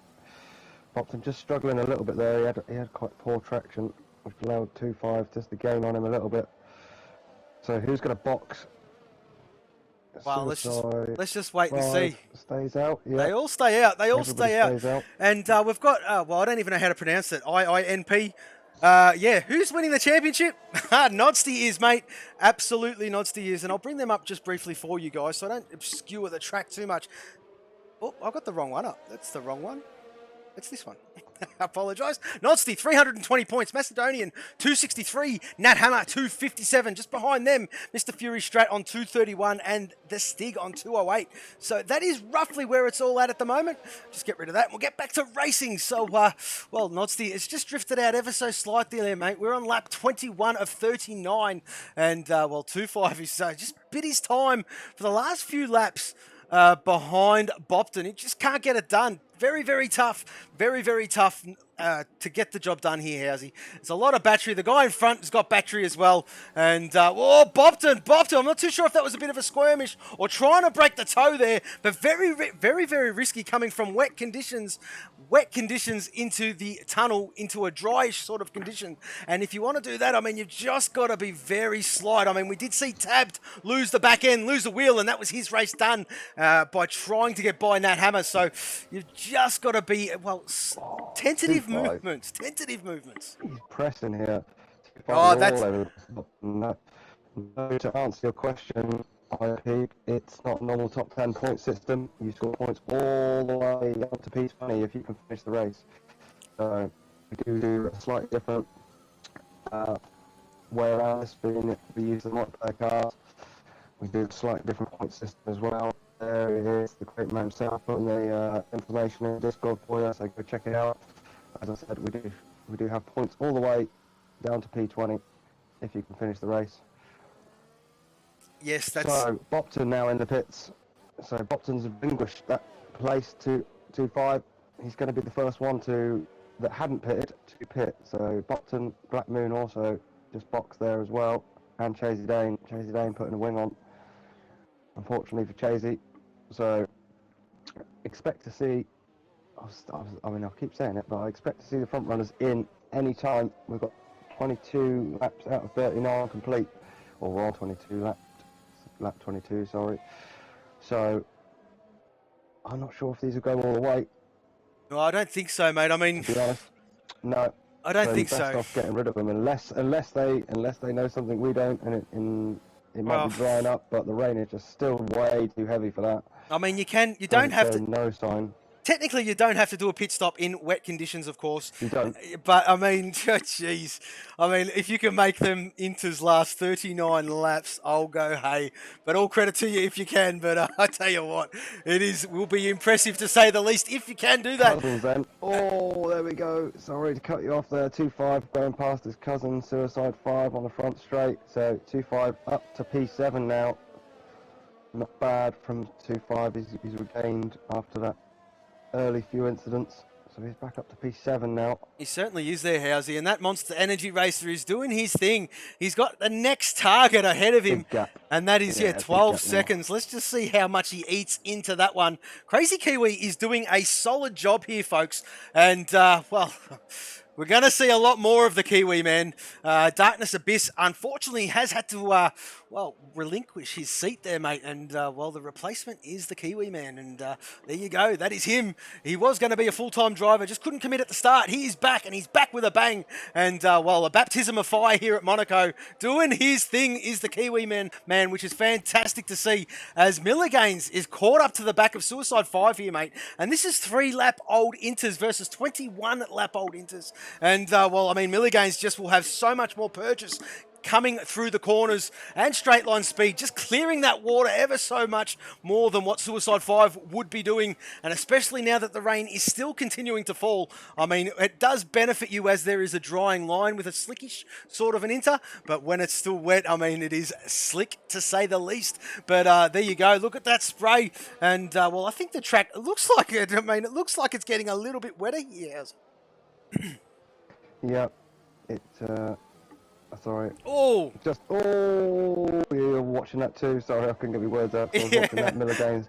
S3: Bopton just struggling a little bit there. He had quite poor traction, which allowed 2.5 just to gain on him a little bit. So who's going to box?
S2: Well, let's just wait and see.
S3: Stays out. Yeah.
S2: They all stay out.
S3: Everybody stays out.
S2: And we've got well, I don't even know how to pronounce it. IINP. Yeah, who's winning the championship? Nodsty is, mate. Absolutely Nodsty is. And I'll bring them up just briefly for you guys so I don't obscure the track too much. Oh, I got the wrong one up. That's the wrong one. It's this one. I apologise. Nodsty, 320 points. Macedonian, 263. Nat Hammer, 257. Just behind them, Mr. Fury Strat on 231 and the Stig on 208. So that is roughly where it's all at the moment. Just get rid of that and we'll get back to racing. So, well, Nodsty, it's just drifted out ever so slightly there, mate. We're on lap 21 of 39. And, well, 2.5 is just bit his time for the last few laps behind Bopton. He just can't get it done. Very tough. Very tough to get the job done here, Housey. It's a lot of battery. The guy in front has got battery as well. And, Bopton. I'm not too sure if that was a bit of a skirmish or trying to break the toe there, but very risky coming from wet conditions into the tunnel, into a dryish sort of condition. And if you want to do that, I mean, you've just got to be very slight. I mean, we did see Tabbed lose the back end, lose the wheel, and that was his race done by trying to get by Nat Hammer. So you've just got to be, well, tentative movements.
S3: He's pressing here.
S2: Oh, that's...
S3: No, to answer your question, IP, it's not a normal top 10 point system. You score points all the way up to P20 if you can finish the race. So we do a slightly different way around this, being we use the multiplayer cars. We do a slightly different point system as well. There it is, the great man himself putting the information in Discord for you, so go check it out. As I said, we do have points all the way down to P20 if you can finish the race.
S2: Yes, that's...
S3: So, Bopton now in the pits. So, Bopton's relinquished that place to 2.5. He's going to be the first one that hadn't pitted to pit. So, Bopton, Black Moon also just boxed there as well. And Chasey Dane putting a wing on. Unfortunately for Chasey. So, expect to see... I mean, I'll keep saying it, but I expect to see the front runners in any time. We've got 22 laps out of 39 complete. Or we're on 22 laps. Lap 22, sorry. So, I'm not sure if these will go all the way.
S2: No, I don't think so, mate. I mean,
S3: to be honest, no.
S2: I don't think
S3: best
S2: so.
S3: Off getting rid of them, unless they know something we don't, and it might be drying up, but the rain is just still way too heavy for that.
S2: I mean, you don't have to.
S3: No sign.
S2: technically you don't have to do a pit stop in wet conditions, of course.
S3: You don't.
S2: But I mean, jeez. I mean, if you can make them Inter's last 39 laps, I'll go hey. But all credit to you if you can. But I tell you what, will be impressive to say the least if you can do that.
S3: Cousins then. Oh, there we go. Sorry to cut you off there. 2-5 going past his cousin, Suicide 5 on the front straight. So 2-5 up to P7 now. Not bad from 2-5. He's regained after that early few incidents. So he's back up to P7 now.
S2: He certainly is there, Housey, and that Monster Energy Racer is doing his thing. He's got the next target ahead of him,
S3: Big gap.
S2: and that is,
S3: Yeah,
S2: 12 seconds. Let's just see how much he eats into that one. Crazy Kiwi is doing a solid job here, folks, and, well... We're going to see a lot more of the Kiwi, man. Darkness Abyss, unfortunately, has had to, well, relinquish his seat there, mate. And, well, the replacement is the Kiwi, man. And there you go. That is him. He was going to be a full-time driver, just couldn't commit at the start. He is back, and he's back with a bang. And, well, a baptism of fire here at Monaco. Doing his thing is the Kiwi, man, which is fantastic to see. As Miller Gaines is caught up to the back of Suicide 5 here, mate. And this is 3-lap-old Inters versus 21-lap-old Inters. And, well, I mean, Miller Gaines just will have so much more purchase coming through the corners and straight line speed, just clearing that water ever so much more than what Suicide 5 would be doing. And especially now that the rain is still continuing to fall, I mean, it does benefit you as there is a drying line with a slickish sort of an Inter, but when it's still wet, I mean, it is slick to say the least. But there you go. Look at that spray. And, well, I think the track looks like it. I mean, it looks like it's getting a little bit wetter here.
S3: Yeah, sorry.
S2: Oh!
S3: You're watching that too. Sorry, I couldn't get my words out. So I was watching that. Miller Gaines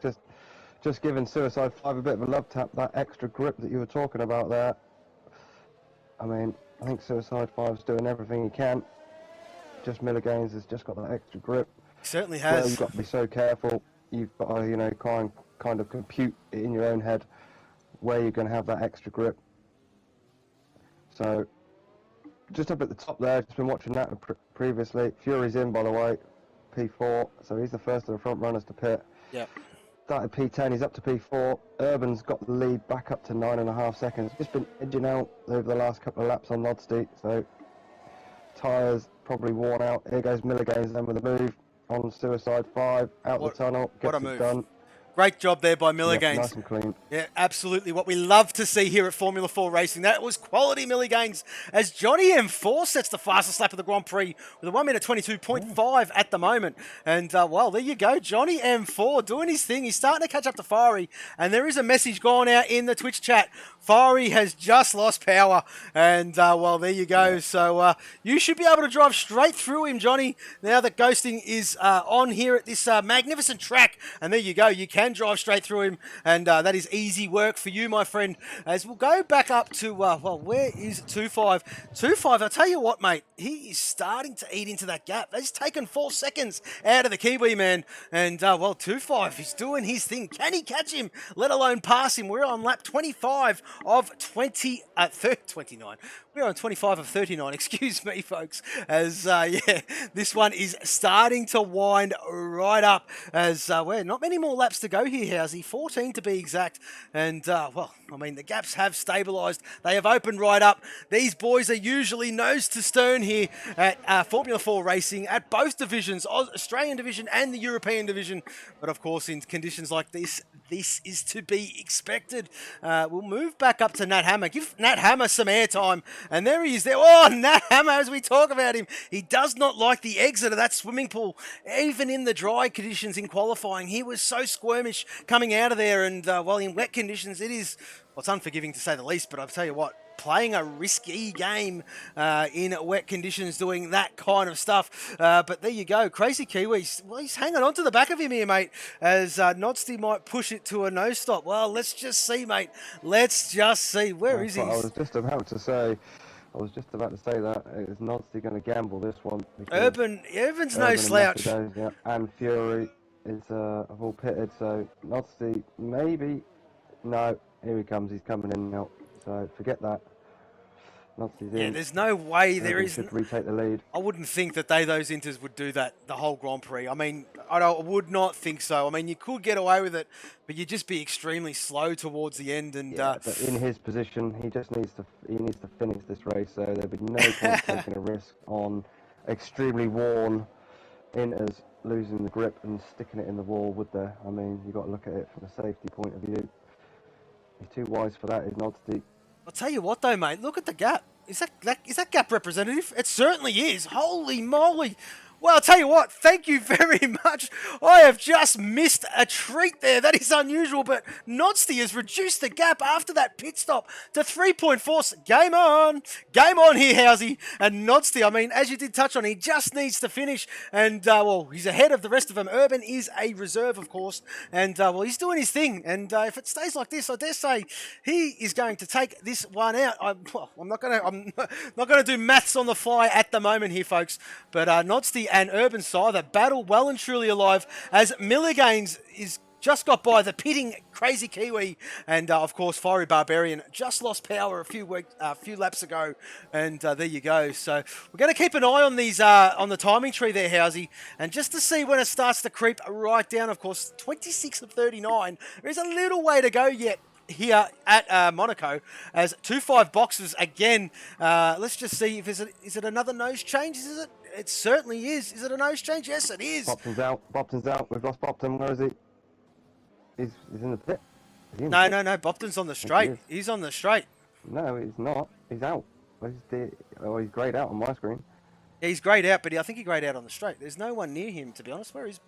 S3: just giving Suicide 5 a bit of a love tap. That extra grip that you were talking about there. I mean, I think Suicide 5's doing everything he can. Just Miller Gaines has just got that extra grip.
S2: He certainly has.
S3: Well, you've got to be so careful. You've got to, you know, kind of compute it in your own head where you're going to have that extra grip. So, just up at the top there, just been watching that previously. Fury's in, by the way, P4, so he's the first of the front runners to pit.
S2: Yeah.
S3: Started P10, he's up to P4. Urban's got the lead back up to 9.5 seconds. Just been edging out over the last couple of laps on Nodsteak, so tyres probably worn out. Here goes Miller Gaines then with a move on Suicide 5, out the tunnel, gets it done.
S2: Great job there by Miller Gaines.
S3: Nice and clean.
S2: Yeah, absolutely. What we love to see here at Formula 4 Racing. That was quality Miller Gaines as Johnny M4 sets the fastest lap of the Grand Prix with a 1 minute 22.5 at the moment. And, well, there you go. Johnny M4 doing his thing. He's starting to catch up to Fiery. And there is a message going out in the Twitch chat. Fiery has just lost power. And, well, there you go. So you should be able to drive straight through him, Johnny, now that Ghosting is on here at this magnificent track. And there you go. You can drive straight through him, and that is easy work for you, my friend. As we'll go back up to, well, where is 2-5? 2-5, I'll tell you what, mate, he is starting to eat into that gap. He's taken 4 seconds out of the Kiwi, man. And, well, 2-5, he's doing his thing. Can he catch him, let alone pass him? We're on lap 25 of 29. We're on 25 of 39, excuse me, folks. As, yeah, this one is starting to wind right up as, well, not many more laps to go here, Housey. 14 to be exact. And, well, I mean, the gaps have stabilised. They have opened right up. These boys are usually nose to stern here at Formula 4 Racing at both divisions, Australian division and the European division. But, of course, in conditions like this is to be expected. We'll move back up to Nat Hammer. Give Nat Hammer some airtime. And there he is there. Oh, Nat Hammer, as we talk about him. He does not like the exit of that swimming pool. Even in the dry conditions in qualifying, he was so squirmish coming out of there. And, well, in wet conditions, it is, well, it's unforgiving to say the least, but I'll tell you what, playing a risky game in wet conditions, doing that kind of stuff. But there you go. Crazy Kiwi. Well, he's hanging on to the back of him here, mate, as Nodsty might push it to a no stop. Well, let's just see, mate. Let's just see. Where is he?
S3: I was just about to say that. Is Nodsty going to gamble this one?
S2: Urban's no slouch.
S3: Yeah. And Fury is have all pitted, so Nodsty maybe. No, here he comes. He's coming in now. So forget that. Notzi's
S2: Yeah,
S3: in.
S2: there's no way there
S3: Urban
S2: is.
S3: should retake the lead.
S2: I wouldn't think that those Inters would do that the whole Grand Prix. I mean, I would not think so. I mean, you could get away with it, but you'd just be extremely slow towards the end. And
S3: Yeah, but in his position, he just needs to finish this race. So there'd be no point taking a risk on extremely worn Inters losing the grip and sticking it in the wall, would there? I mean, you've got to look at it from a safety point of view. He's too wise for that. He's not deep.
S2: I'll tell you what, though, mate. Look at the gap. Is that gap representative? It certainly is. Holy moly! Well, I'll tell you what, thank you very much. I have just missed a treat there. That is unusual, but Nodsty has reduced the gap after that pit stop to 3.4. Game on. Game on here, Housey. And Nodsty, I mean, as you did touch on, he just needs to finish. And, well, he's ahead of the rest of them. Urban is a reserve, of course. And, well, he's doing his thing. And if it stays like this, I dare say he is going to take this one out. I'm not going to do maths on the fly at the moment here, folks. But Nodsty and Urban Scyther battle well and truly alive as Milligains is just got by the pitting Crazy Kiwi and of course Fiery Barbarian just lost power a few laps ago, and there you go. So we're going to keep an eye on these on the timing tree there, Housey, and just to see when it starts to creep right down. Of course, 26 of 39. There's a little way to go yet here at Monaco as 2-5 boxes again. Let's just see if is it another nose change? Is it? It certainly is. Is it a nose change? Yes, it is.
S3: Bopton's out. Bopton's out. We've lost Bopton. Where is he? He's in the pit.
S2: No. Bopton's on the straight. He's on the straight.
S3: No, he's not. He's out. He's greyed out on my screen.
S2: Yeah, he's greyed out, but I think he greyed out on the straight. There's no one near him, to be honest. Where is?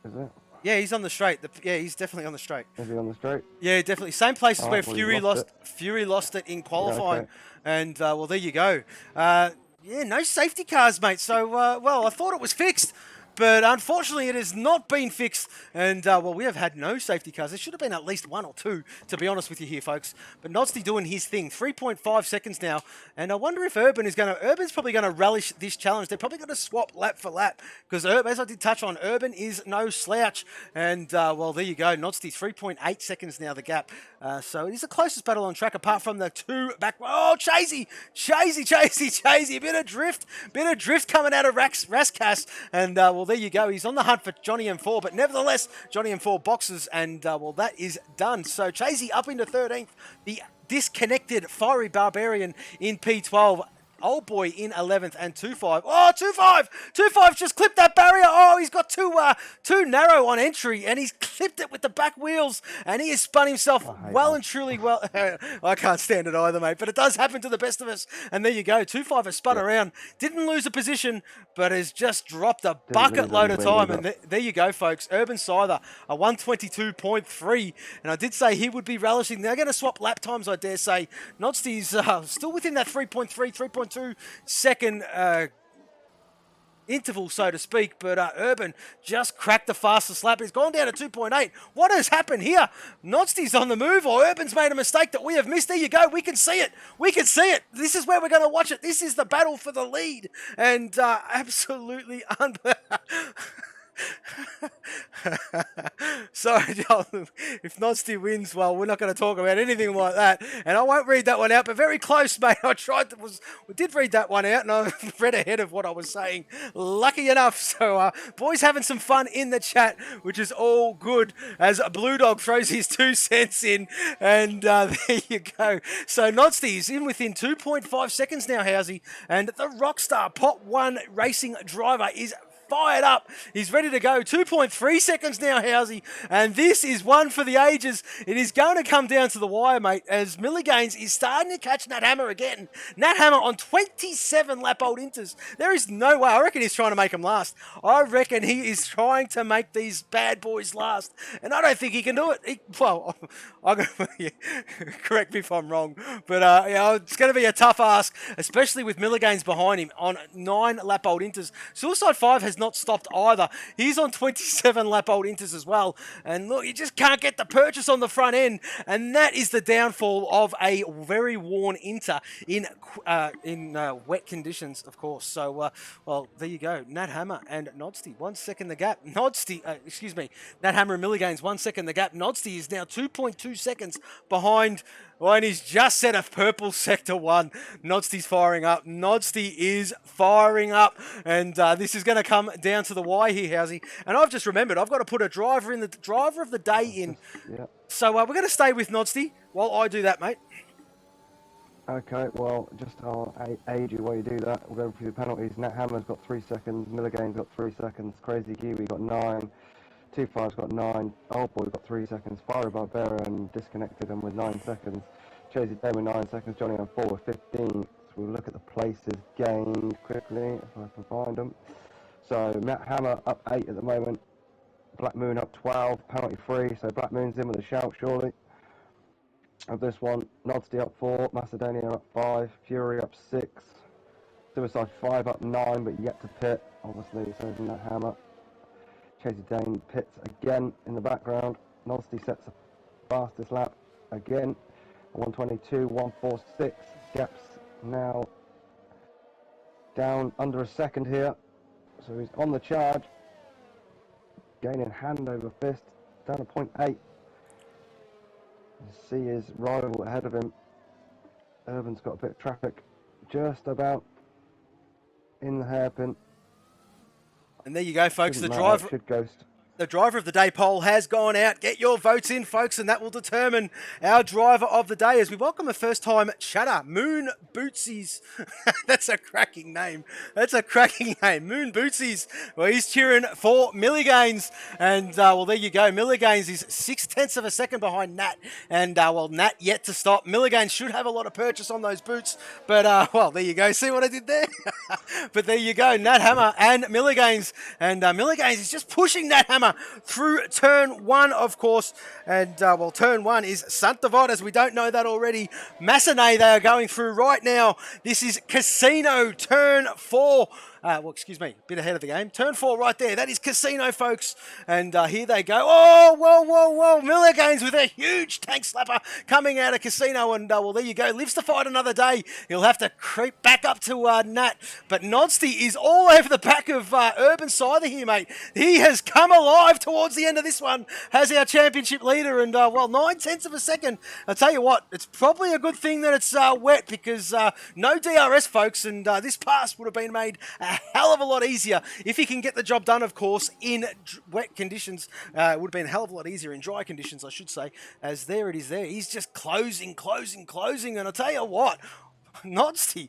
S3: Is it?
S2: Yeah, he's on the straight. Yeah, he's definitely on the straight.
S3: Is he on the straight?
S2: Yeah, definitely. Same place as where
S3: well,
S2: Fury lost it in qualifying.
S3: Yeah, okay.
S2: And, well, there you go. Yeah, no safety cars, mate. So, well, I thought it was fixed, but unfortunately it has not been fixed. And, well, we have had no safety cars. There should have been at least one or two, to be honest with you here, folks. But Nodsty doing his thing. 3.5 seconds now. And I wonder if Urban's probably going to relish this challenge. They're probably going to swap lap for lap. Because, as I did touch on, Urban is no slouch. And, well, there you go. Nodsty, 3.8 seconds now, the gap. So it is the closest battle on track, apart from the two back. Oh, Chasey! A bit of drift coming out of Raskas. And, well, there you go. He's on the hunt for Johnny M4, but nevertheless, Johnny M4 boxes, and, well, that is done. So Chasey up into 13th. The disconnected Fiery Barbarian in P12. Old boy in 11th and 2-5. Oh, 2-5! 2-5 just clipped that barrier. Oh, he's got too narrow on entry, and he's clipped it with the back wheels, and he has spun himself well and truly well. I can't stand it either, mate, but it does happen to the best of us. And there you go. 2-5 has spun around. Didn't lose a position, but has just dropped a bucket load of time. And there you go, folks. Urban Scyther, a 122.3. And I did say he would be relishing. They're going to swap lap times, I dare say. Nodsty's still within that 3.3, 3.2 second interval, so to speak, but Urban just cracked the fastest lap. He's gone down to 2.8. What has happened here? Nodsty's on the move, or Urban's made a mistake that we have missed. There you go. We can see it. We can see it. This is where we're going to watch it. This is the battle for the lead, and absolutely Sorry, John. If Nodsty wins, well, we're not going to talk about anything like that. And I won't read that one out, but very close, mate. We did read that one out, and I read ahead of what I was saying. Lucky enough. So, boys having some fun in the chat, which is all good, as Blue Dog throws his 2 cents in. And there you go. So, Nodsty is in within 2.5 seconds now, Housey. And the Rockstar Pot 1 racing driver is fired up. He's ready to go. 2.3 seconds now, Housey. And this is one for the ages. It is going to come down to the wire, mate, as Milligains is starting to catch Nat Hammer again. Nat Hammer on 27 lap old Inters. There is no way. I reckon he's trying to make them last. I reckon he is trying to make these bad boys last. And I don't think he can do it. Well, correct me if I'm wrong. But it's going to be a tough ask, especially with Milligains behind him on 9 lap old Inters. Suicide 5 has not stopped either. He's on 27 lap old Inters as well. And look, you just can't get the purchase on the front end. And that is the downfall of a very worn Inter in wet conditions, of course. So, well, there you go. Nat Hammer and Nodsty, 1 second the gap. Nat Hammer and Milligains, 1 second the gap. Nodsty is now 2.2 seconds behind Well, and he's just set a purple sector 1. Nodsty's firing up. Nodsty is firing up. And this is going to come down to the wire here, Housey. And I've just remembered, I've got to put a driver of the day in.
S3: Yeah.
S2: So we're going to stay with Nodsty while I do that, mate.
S3: Okay, well, just I'll aid you while you do that. We'll go through the penalties. Nat Hammer's got 3 seconds. Milligane's got 3 seconds. Crazy Kiwi got 9. 2-5's got 9. Old Boy got 3 seconds. Fiery Barbarian disconnected and with 9 seconds. Chasey Day with 9 seconds. Johnny on 4 with 15. So we'll look at the places gained quickly if I can find them. So Nat Hammer up 8 at the moment. Black Moon up 12. Penalty free. So Black Moon's in with a shout, surely. Of this one, Nodsty up 4, Macedonia up 5, Fury up 6, Suicide 5 up 9, but yet to pit, obviously, so isn't that Hammer. Chasey Dane pits again in the background. Nodsty sets the fastest lap again, 122, 146, gaps now down under a second here, so he's on the charge, gaining hand over fist, down to 0.8. See his rival ahead of him. Urban's got a bit of traffic just about in the hairpin.
S2: And there you go, folks.
S3: Shouldn't matter, should ghost.
S2: The driver of the day poll has gone out. Get your votes in, folks, and that will determine our driver of the day as we welcome a first-time chatter, Moon Bootsies. That's a cracking name. That's a cracking name, Moon Bootsies. Well, he's cheering for Milliganes, and well, there you go. Milliganes is 0.6 of a second behind Nat, and well, Nat yet to stop. Milliganes should have a lot of purchase on those boots, but well, there you go. See what I did there? But there you go, Nat Hammer and Milliganes, and Milliganes is just pushing Nat Hammer through turn 1, of course, and well, turn 1 is Santavod, as we don't know that already. Massenet they are going through right now. This is Casino, turn 4. Well, excuse me, a bit ahead of the game. Turn 4 right there. That is Casino, folks. And here they go. Oh, whoa, whoa, whoa. Milliganes with a huge tank slapper coming out of Casino. And, well, there you go. Lives to fight another day. He'll have to creep back up to Nat. But Nodsty is all over the back of Urban Scyther here, mate. He has come alive towards the end of this one as our championship leader. And, well, 0.9 of a second. I'll tell you what, it's probably a good thing that it's wet because no DRS, folks. And this pass would have been made a hell of a lot easier if he can get the job done, of course, in wet conditions. It would have been a hell of a lot easier in dry conditions, I should say, as there it is there. He's just closing, and I'll tell you what, Nodsty,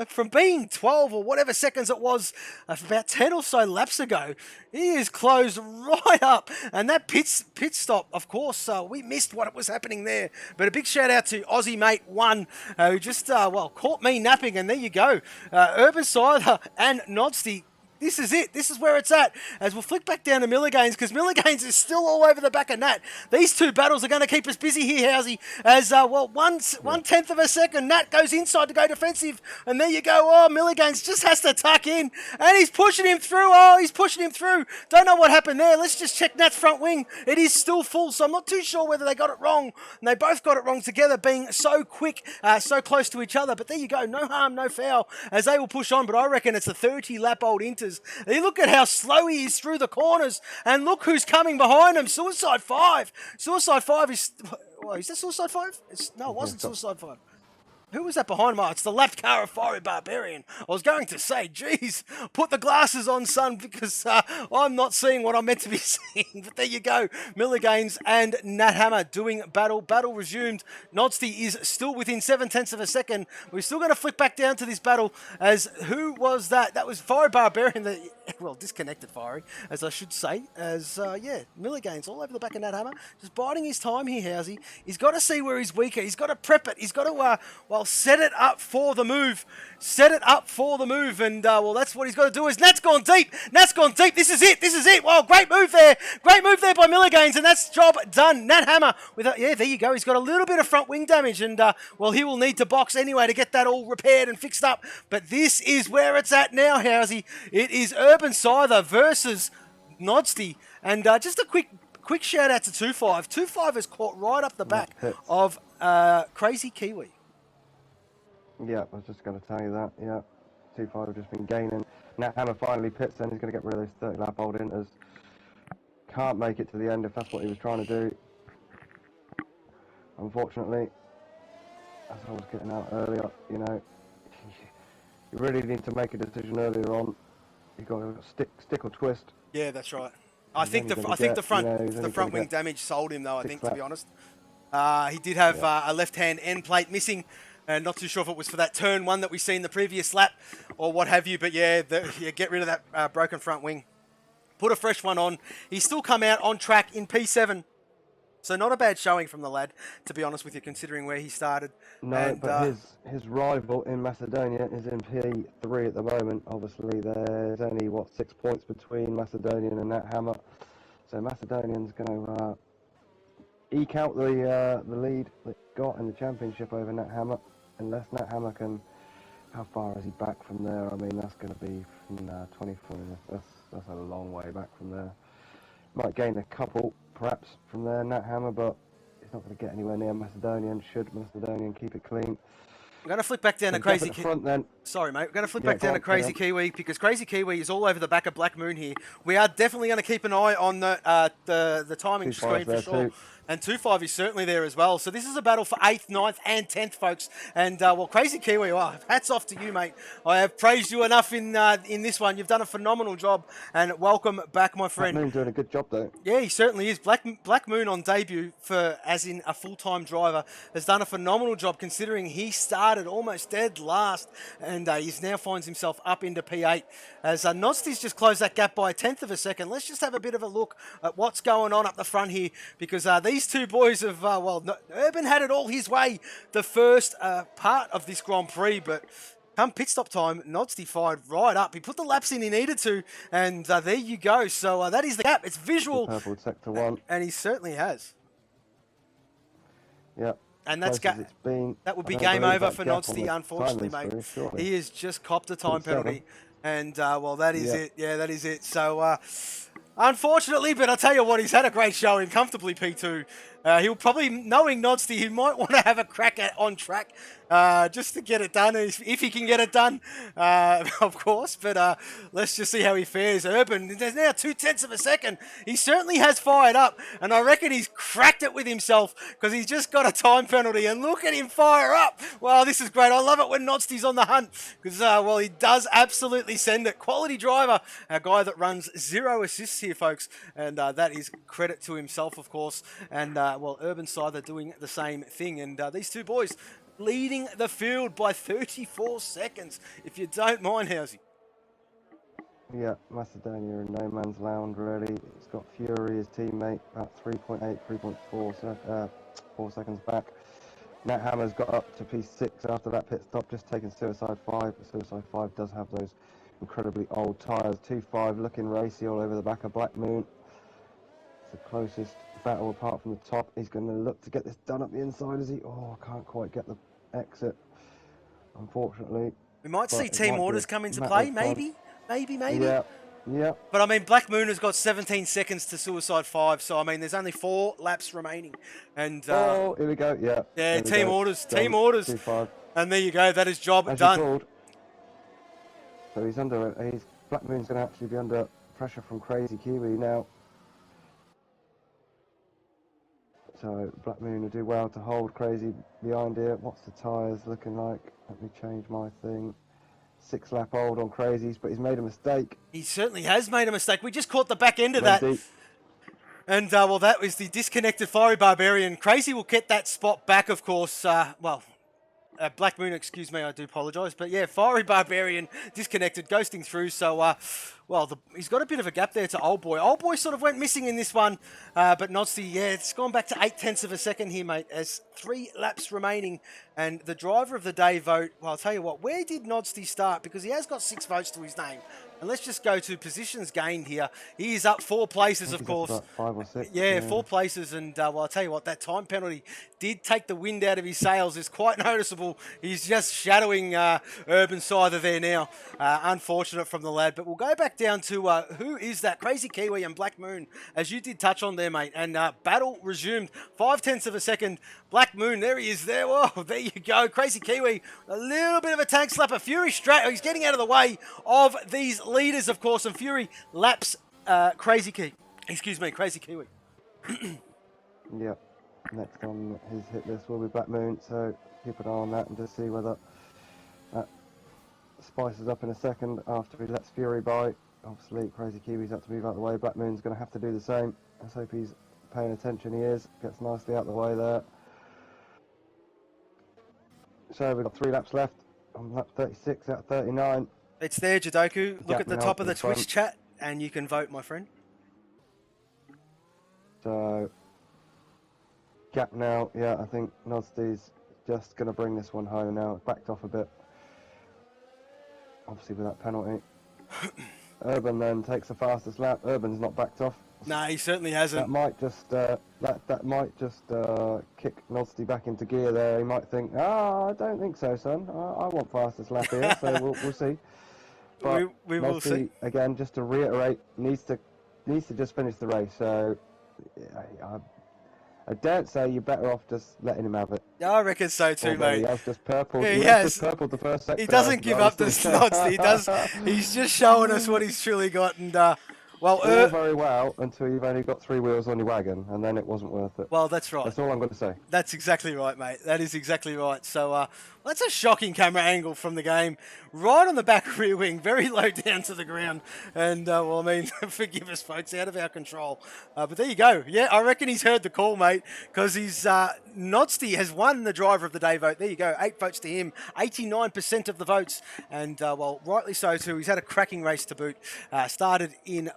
S2: from being 12 or whatever seconds it was about 10 or so laps ago, he is closed right up. And that pit stop, of course, we missed what was happening there. But a big shout out to Aussie Mate 1, who just, well, caught me napping. And there you go. Urban Scyther and Nodsty. This is it. This is where it's at. As we'll flick back down to Milliganes, because Milliganes is still all over the back of Nat. These two battles are going to keep us busy here, Housey. As, well, 1/10 of a second, Nat goes inside to go defensive. And there you go. Oh, Milliganes just has to tuck in. And he's pushing him through. Oh, he's pushing him through. Don't know what happened there. Let's just check Nat's front wing. It is still full, so I'm not too sure whether they got it wrong. And they both got it wrong together, being so quick, so close to each other. But there you go. No harm, no foul, as they will push on. But I reckon it's a 30-lap-old Inters. You look at how slow he is through the corners, and look who's coming behind him. Suicide 5. Suicide 5 is... Well, is that Suicide 5? No, it wasn't Suicide 5. Who was that behind him? Oh, it's the lapped car of Fiery Barbarian. I was going to say, geez, put the glasses on, son, because I'm not seeing what I'm meant to be seeing. But there you go. Milliganes and Nat Hammer doing battle. Battle resumed. Nodsty is still within 0.7 of a second. We're still going to flick back down to this battle as who was that? That was Fiery Barbarian. Well, disconnected Fiery, as I should say. As, yeah, Milliganes all over the back of Nat Hammer. Just biding his time here, Housey. He's got to see where he's weaker. He's got to prep it. He's got to, well, set it up for the move. Set it up for the move. And, well, that's what he's got to do is Nat's gone deep. Nat's gone deep. This is it. This is it. Well, great move there. Great move there by Milliganes. And that's job done. Nat Hammer with, yeah, there you go. He's got a little bit of front wing damage. And, well, he will need to box anyway to get that all repaired and fixed up. But this is where it's at now, Housey. It is Urban Scyther versus Nodsty. And just a quick shout out to 2-5. 2-5 is caught right up the back of Crazy Kiwi.
S3: Yeah, I was just going to tell you that. Yeah, 2-5 have just been gaining. Nat Hammer finally pits then. He's going to get rid of those 30-lap-old Inters. Can't make it to the end if that's what he was trying to do. Unfortunately. as I was getting out earlier, you know, you really need to make a decision earlier on. You've got to stick or twist.
S2: Yeah, that's right. I think the
S3: the
S2: front wing damage sold him though. I think, to be honest, he did have
S3: Yeah.
S2: a left-hand end plate missing, and not too sure if it was for that turn one that we seen the previous lap or what have you. But yeah, get rid of that broken front wing, put a fresh one on. He's still come out on track in P7. So not a bad showing from the lad, to be honest with you, considering where he started.
S3: No,
S2: and,
S3: but his rival in Macedonia is in P3 at the moment. Obviously, there's only, 6 points between Macedonian and Nat Hammer. So Macedonian's going to eke out the lead that he got in the championship over Nat Hammer. Unless Nat Hammer can... How far is he back from there? I mean, that's going to be from 24. That's a long way back from there. Might gain a couple, perhaps, from there, Nat Hammer, but he's not going to get anywhere near Macedonian. Should Macedonian keep it clean?
S2: I'm going to flip back down to Crazy
S3: Kiwi.
S2: Sorry, mate. We're going to flip back down to Crazy Kiwi because Crazy Kiwi is all over the back of Black Moon here. We are definitely going to keep an eye on the timing screen for sure.
S3: Too.
S2: And 2-5 is certainly there as well. So this is a battle for 8th, 9th, and 10th, folks. And, well, Crazy Kiwi, hats off to you, mate. I have praised you enough in this one. You've done a phenomenal job. And welcome back, my friend.
S3: Black Moon doing a good job, though.
S2: Yeah, he certainly is. Black Moon on debut, as in a full-time driver, has done a phenomenal job considering he started almost dead last. And he now finds himself up into P8. As Nosti's just closed that gap by 1/10 of a second. Let's just have a bit of a look at what's going on up the front here. Because these two boys have, Urban had it all his way the first part of this Grand Prix, but come pit stop time, Nodsty fired right up. He put the laps in he needed to, and there you go. So that is the gap. It's visual.
S3: The purple sector 1.
S2: And he certainly has.
S3: Yeah.
S2: And that would be game over for Nodsty, unfortunately, mate. He has just copped a time penalty. And, that is it. Yeah, that is it. So, unfortunately, but I'll tell you what, he's had a great showing, comfortably P2. He'll probably, knowing Nodsty, he might want to have a crack on track just to get it done, if he can get it done, of course. But let's just see how he fares. Urban, there's now 0.2 of a second. He certainly has fired up, and I reckon he's cracked it with himself because he's just got a time penalty, and look at him fire up. Wow, this is great. I love it when Nodsty's on the hunt because, he does absolutely send it. Quality driver, a guy that runs 0 assists here, folks, and that is credit to himself, of course. And, Urban side, they're doing the same thing. And these two boys leading the field by 34 seconds, if you don't mind, Housey.
S3: Yeah, Macedonia in no man's land, really. It's got Fury, his teammate, about 3.8, 3.4 4 seconds back. Nat Hammer's got up to P6 after that pit stop, just taking Suicide 5. Suicide 5 does have those incredibly old tyres. 2.5 looking racy all over the back of Black Moon. It's the closest battle apart from the top. He's going to look to get this done up the inside, is he? Oh, I can't quite get the exit, unfortunately.
S2: We might see team orders come into play, maybe.
S3: Yeah.
S2: But I mean, Black Moon has got 17 seconds to Suicide 5, so I mean, there's only 4 laps remaining. And
S3: here we go. Yeah,
S2: team orders.
S3: 2.5.
S2: And there you go. That is job done.
S3: So he's under. Black Moon's going to actually be under pressure from Crazy Kiwi now. So Black Moon will do well to hold Crazy behind here. What's the tyres looking like? Let me change my thing. 6 lap old on Crazy's, but he's made a mistake.
S2: He certainly has made a mistake. We just caught the back end of that. And, that was the disconnected Fiery Barbarian. Crazy will get that spot back, of course. Black Moon, excuse me, I do apologise. But yeah, Fiery Barbarian disconnected, ghosting through. So, he's got a bit of a gap there to Old Boy. Old Boy sort of went missing in this one. But Nodsty, it's gone back to 0.8 of a second here, mate, as 3 laps remaining. And the driver of the day vote, well, I'll tell you what, where did Nodsty start? Because he has got 6 votes to his name. And let's just go to positions gained here. He is up 4 places, of course.
S3: About 5 or 6.
S2: Yeah, 4 places. And, I'll tell you what, that time penalty did take the wind out of his sails. It's quite noticeable. He's just shadowing Urban Scyther there now. Unfortunate from the lad. But we'll go back down to who is that? Crazy Kiwi and Black Moon, as you did touch on there, mate. And battle resumed. 0.5 of a second. Black Moon, there he is there. Whoa, there you go. Crazy Kiwi, a little bit of a tank slapper. Fury straight. He's getting out of the way of these leaders, of course. And Fury laps Crazy Kiwi.
S3: Yeah. Next on his hit list will be Black Moon, so keep an eye on that and just see whether that spices up in a second after he lets Fury by. Obviously, Crazy Kiwi's had to move out of the way. Black Moon's going to have to do the same. Let's hope he's paying attention. He is. Gets nicely out of the way there. So we've got 3 laps left on lap 36 out of 39.
S2: It's there, Judoku. Look
S3: Gap
S2: at the
S3: now
S2: top of
S3: in
S2: the
S3: front.
S2: Twitch chat, and you can vote, my friend.
S3: So, gap now. Yeah, I think Nodsty's just going to bring this one home now. Backed off a bit. Obviously with that penalty. Urban then takes the fastest lap. Urban's not backed off.
S2: No, he certainly hasn't.
S3: That might just kick Nodsty back into gear there. He might think, I don't think so, son. I want fastest lap here, so we'll see. But
S2: we will see.
S3: Nodsty, again, just to reiterate, needs to just finish the race. So I daren't say you're better off just letting him have it.
S2: Yeah, I reckon so too,
S3: Although
S2: mate.
S3: He has just purpled.
S2: He
S3: Just purpled the first sector.
S2: He doesn't give up the Snodsty. He does. He's just showing us what he's truly got. And well,
S3: all very well until you've only got 3 wheels on your wagon, and then it wasn't worth it.
S2: Well, that's right.
S3: That's all I'm going to say.
S2: That's exactly right, mate. That is exactly right. So that's a shocking camera angle from the game. Right on the back rear wing, very low down to the ground. And, well, I mean, forgive us, folks, out of our control. But there you go. Yeah, I reckon he's heard the call, mate, because he's Nodsty has won the Driver of the Day vote. There you go. 8 votes to him, 89% of the votes. And, well, rightly so, too. He's had a cracking race to boot. Started in...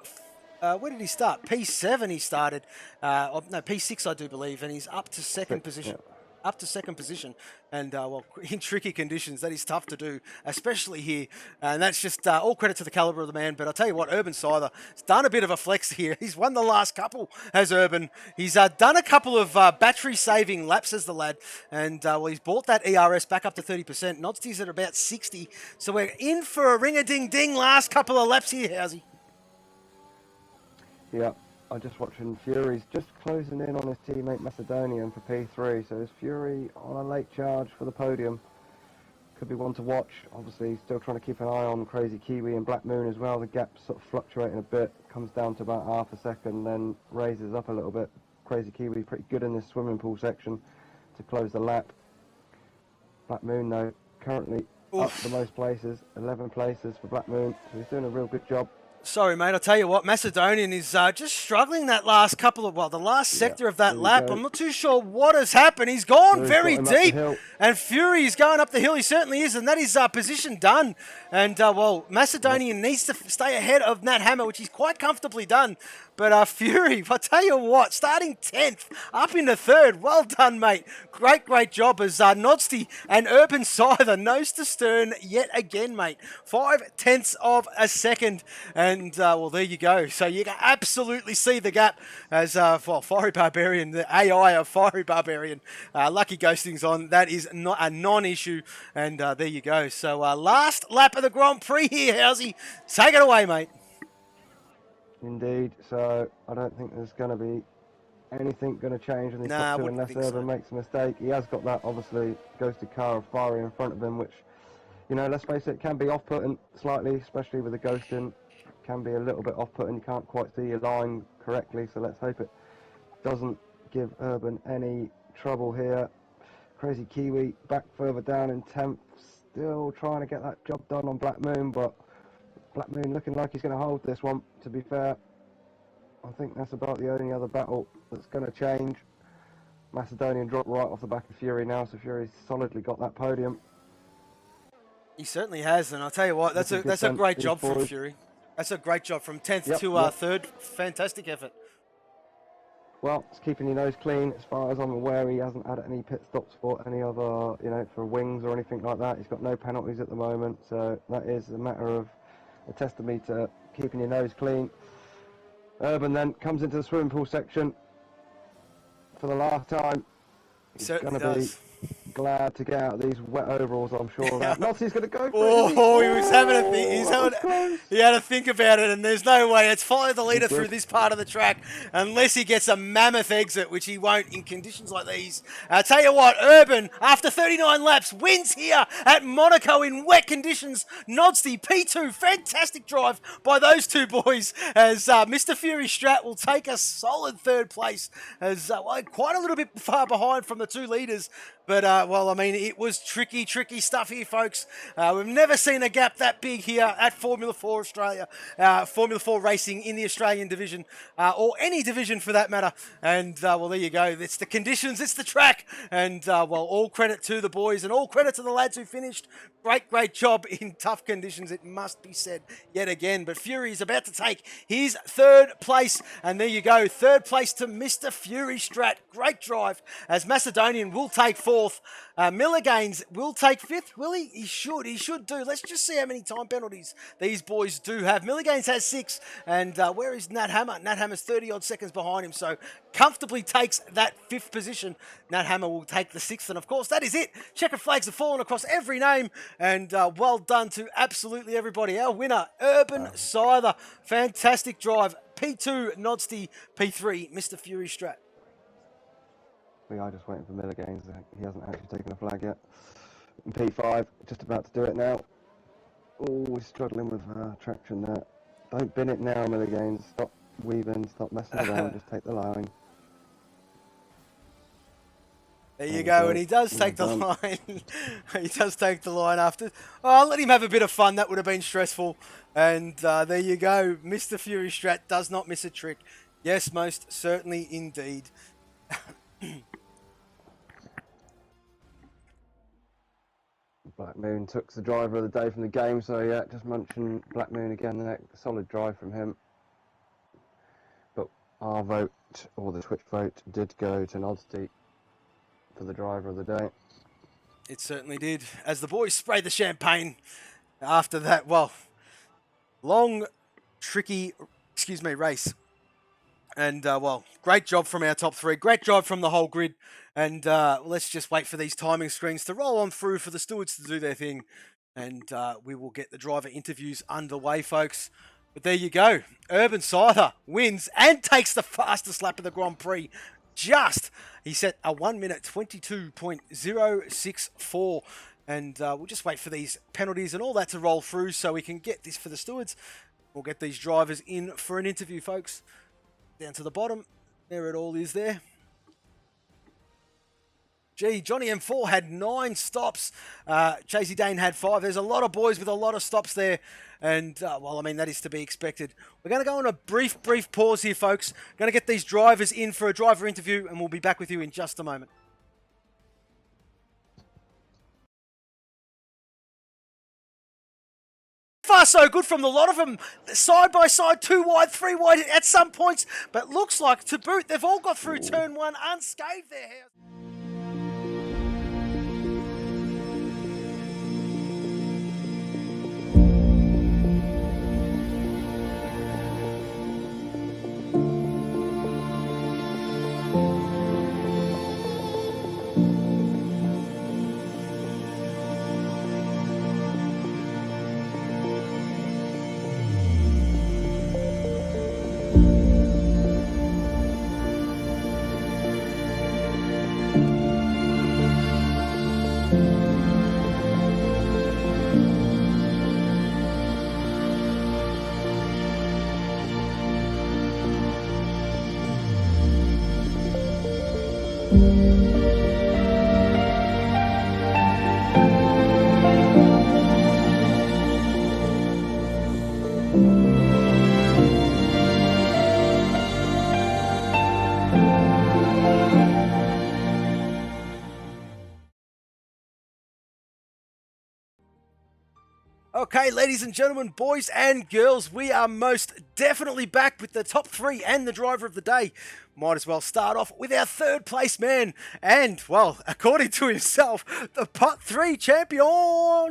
S2: where did he start? P7 he started. No, P6 I do believe, and he's up to second position.
S3: Yeah.
S2: Up to second position. And, well, in tricky conditions, that is tough to do, especially here. And that's just all credit to the calibre of the man. But I'll tell you what, Urban Scyther has done a bit of a flex here. He's won the last couple, has Urban. He's done a couple of battery-saving laps as the lad. And, well, he's brought that ERS back up to 30%. Nodsty's at about 60. So we're in for a ring-a-ding-ding last couple of laps here, Housey.
S3: Yeah, I'm just watching Fury's just closing in on his teammate Macedonian for P3. So is Fury on a late charge for the podium? Could be one to watch. Obviously, still trying to keep an eye on Crazy Kiwi and Black Moon as well. The gap's sort of fluctuating a bit. Comes down to about half a second, then raises up a little bit. Crazy Kiwi pretty good in this swimming pool section to close the lap. Black Moon, though, currently up the most places. 11 places for Black Moon. So he's doing a real good job.
S2: Sorry, mate. I'll tell you what, Macedonian is just struggling that last couple of, well, the last sector of that lap. I'm not too sure what has happened. He's gone very deep. And Fury is going up the hill. He certainly is. And that is position done. And, well, Macedonian needs to stay ahead of Nat Hammer, which he's quite comfortably done. But Fury, I tell you what, starting 10th, up into 3rd. Well done, mate. Great job as Nodsty and Urban Scyther nose to stern yet again, mate. 0.5 of a second. And, well, there you go. So you can absolutely see the gap as, well, Fiery Barbarian, the AI of Fiery Barbarian. Lucky Ghosting's on. That is not a non-issue. And there you go. So last lap of the Grand Prix here, Housey. Take it away, mate.
S3: Indeed, so I don't think there's going to be anything going to change in this top two unless Urban makes a mistake. He has got that, obviously, ghosted car of Fiery in front of him, which, you know, let's face it, can be off-putting slightly, especially with the ghosting. Can be a little bit off-putting. You can't quite see your line correctly, so let's hope it doesn't give Urban any trouble here. Crazy Kiwi back further down in 10th, still trying to get that job done on Black Moon, but Black Moon looking like he's going to hold this one, to be fair. I think that's about the only other battle that's going to change. Macedonian dropped right off the back of Fury now, so Fury's solidly got that podium.
S2: He certainly has, and I'll tell you what, that's a great job from Fury. That's a great job from 10th to 3rd. Fantastic effort.
S3: Well, it's keeping your nose clean. As far as I'm aware, he hasn't had any pit stops for any other, you know, for wings or anything like that. He's got no penalties at the moment, so that is a matter of a testimony to keeping your nose clean. Urban then comes into the swimming pool section for the last time. He's
S2: Certainly
S3: going to glad to get out of these wet overalls, I'm sure of that. Notsy's going to go for it.
S2: Oh, he was having a think.
S3: Close.
S2: He had to think about it, and there's no way. It's follow the leader through this part of the track, unless he gets a mammoth exit, which he won't in conditions like these. I tell you what, Urban, after 39 laps, wins here at Monaco in wet conditions. Nodsty, P2, fantastic drive by those two boys, as Mr. Fury Strat will take a solid third place, as quite a little bit far behind from the two leaders. But, well, I mean, it was tricky stuff here, folks. We've never seen a gap that big here at Formula 4 Australia, Formula 4 Racing in the Australian division, or any division for that matter. And, well, there you go. It's the conditions, it's the track. And, well, all credit to the boys and all credit to the lads who finished. Great job in tough conditions, it must be said yet again. But Fury is about to take his third place. And there you go, third place to Mr. Fury Strat. Great drive, as Macedonian will take fourth. Miller Gaines will take fifth, will he? He should do. Let's just see how many time penalties these boys do have. Miller Gaines has 6, and where is Nat Hammer? Nat Hammer's 30-odd seconds behind him, so comfortably takes that 5th position. Nat Hammer will take the 6th, and of course, that is it. Checkered flags have fallen across every name, and well done to absolutely everybody. Our winner, Urban Scyther. Fantastic drive. P2, Nodsty. P3, Mr. Fury Strat.
S3: We are just waiting for Miller Gaines. He hasn't actually taken a flag yet. And P5, just about to do it now. Oh, he's struggling with traction there. Don't bin it now, Miller Gaines. Stop weaving, stop messing around, just take the line.
S2: There you go, and he does take the line. He does take the line after. Oh, let him have a bit of fun. That would have been stressful. And there you go. Mr. Fury Strat does not miss a trick. Yes, most certainly indeed.
S3: Black Moon took the driver of the day from the game, so yeah, just mention Black Moon again. A solid drive from him. But our vote, or the Twitch vote, did go to Nodsty for the driver of the day.
S2: It certainly did. As the boys sprayed the champagne after that, well, long, tricky, race. And, well, great job from our top 3. Great job from the whole grid. And let's just wait for these timing screens to roll on through for the stewards to do their thing. And we will get the driver interviews underway, folks. But there you go. Urban Scyther wins and takes the fastest lap of the Grand Prix. He set a 1 minute 22.064. And we'll just wait for these penalties and all that to roll through so we can get this for the stewards. We'll get these drivers in for an interview, folks. Down to the bottom. There it all is there. Gee, Johnny M4 had 9 stops. Chasey Dane had 5. There's a lot of boys with a lot of stops there. And, well, I mean, that is to be expected. We're going to go on a brief pause here, folks. Going to get these drivers in for a driver interview, and we'll be back with you in just a moment. Far so good from the lot of them, side by side, 2 wide, 3 wide at some points, but looks like to boot they've all got through turn 1 unscathed there. Okay, ladies and gentlemen, boys and girls, we are most definitely back with the top 3 and the driver of the day. Might as well start off with our 3rd place man and, well, according to himself, the Pot 3 champion,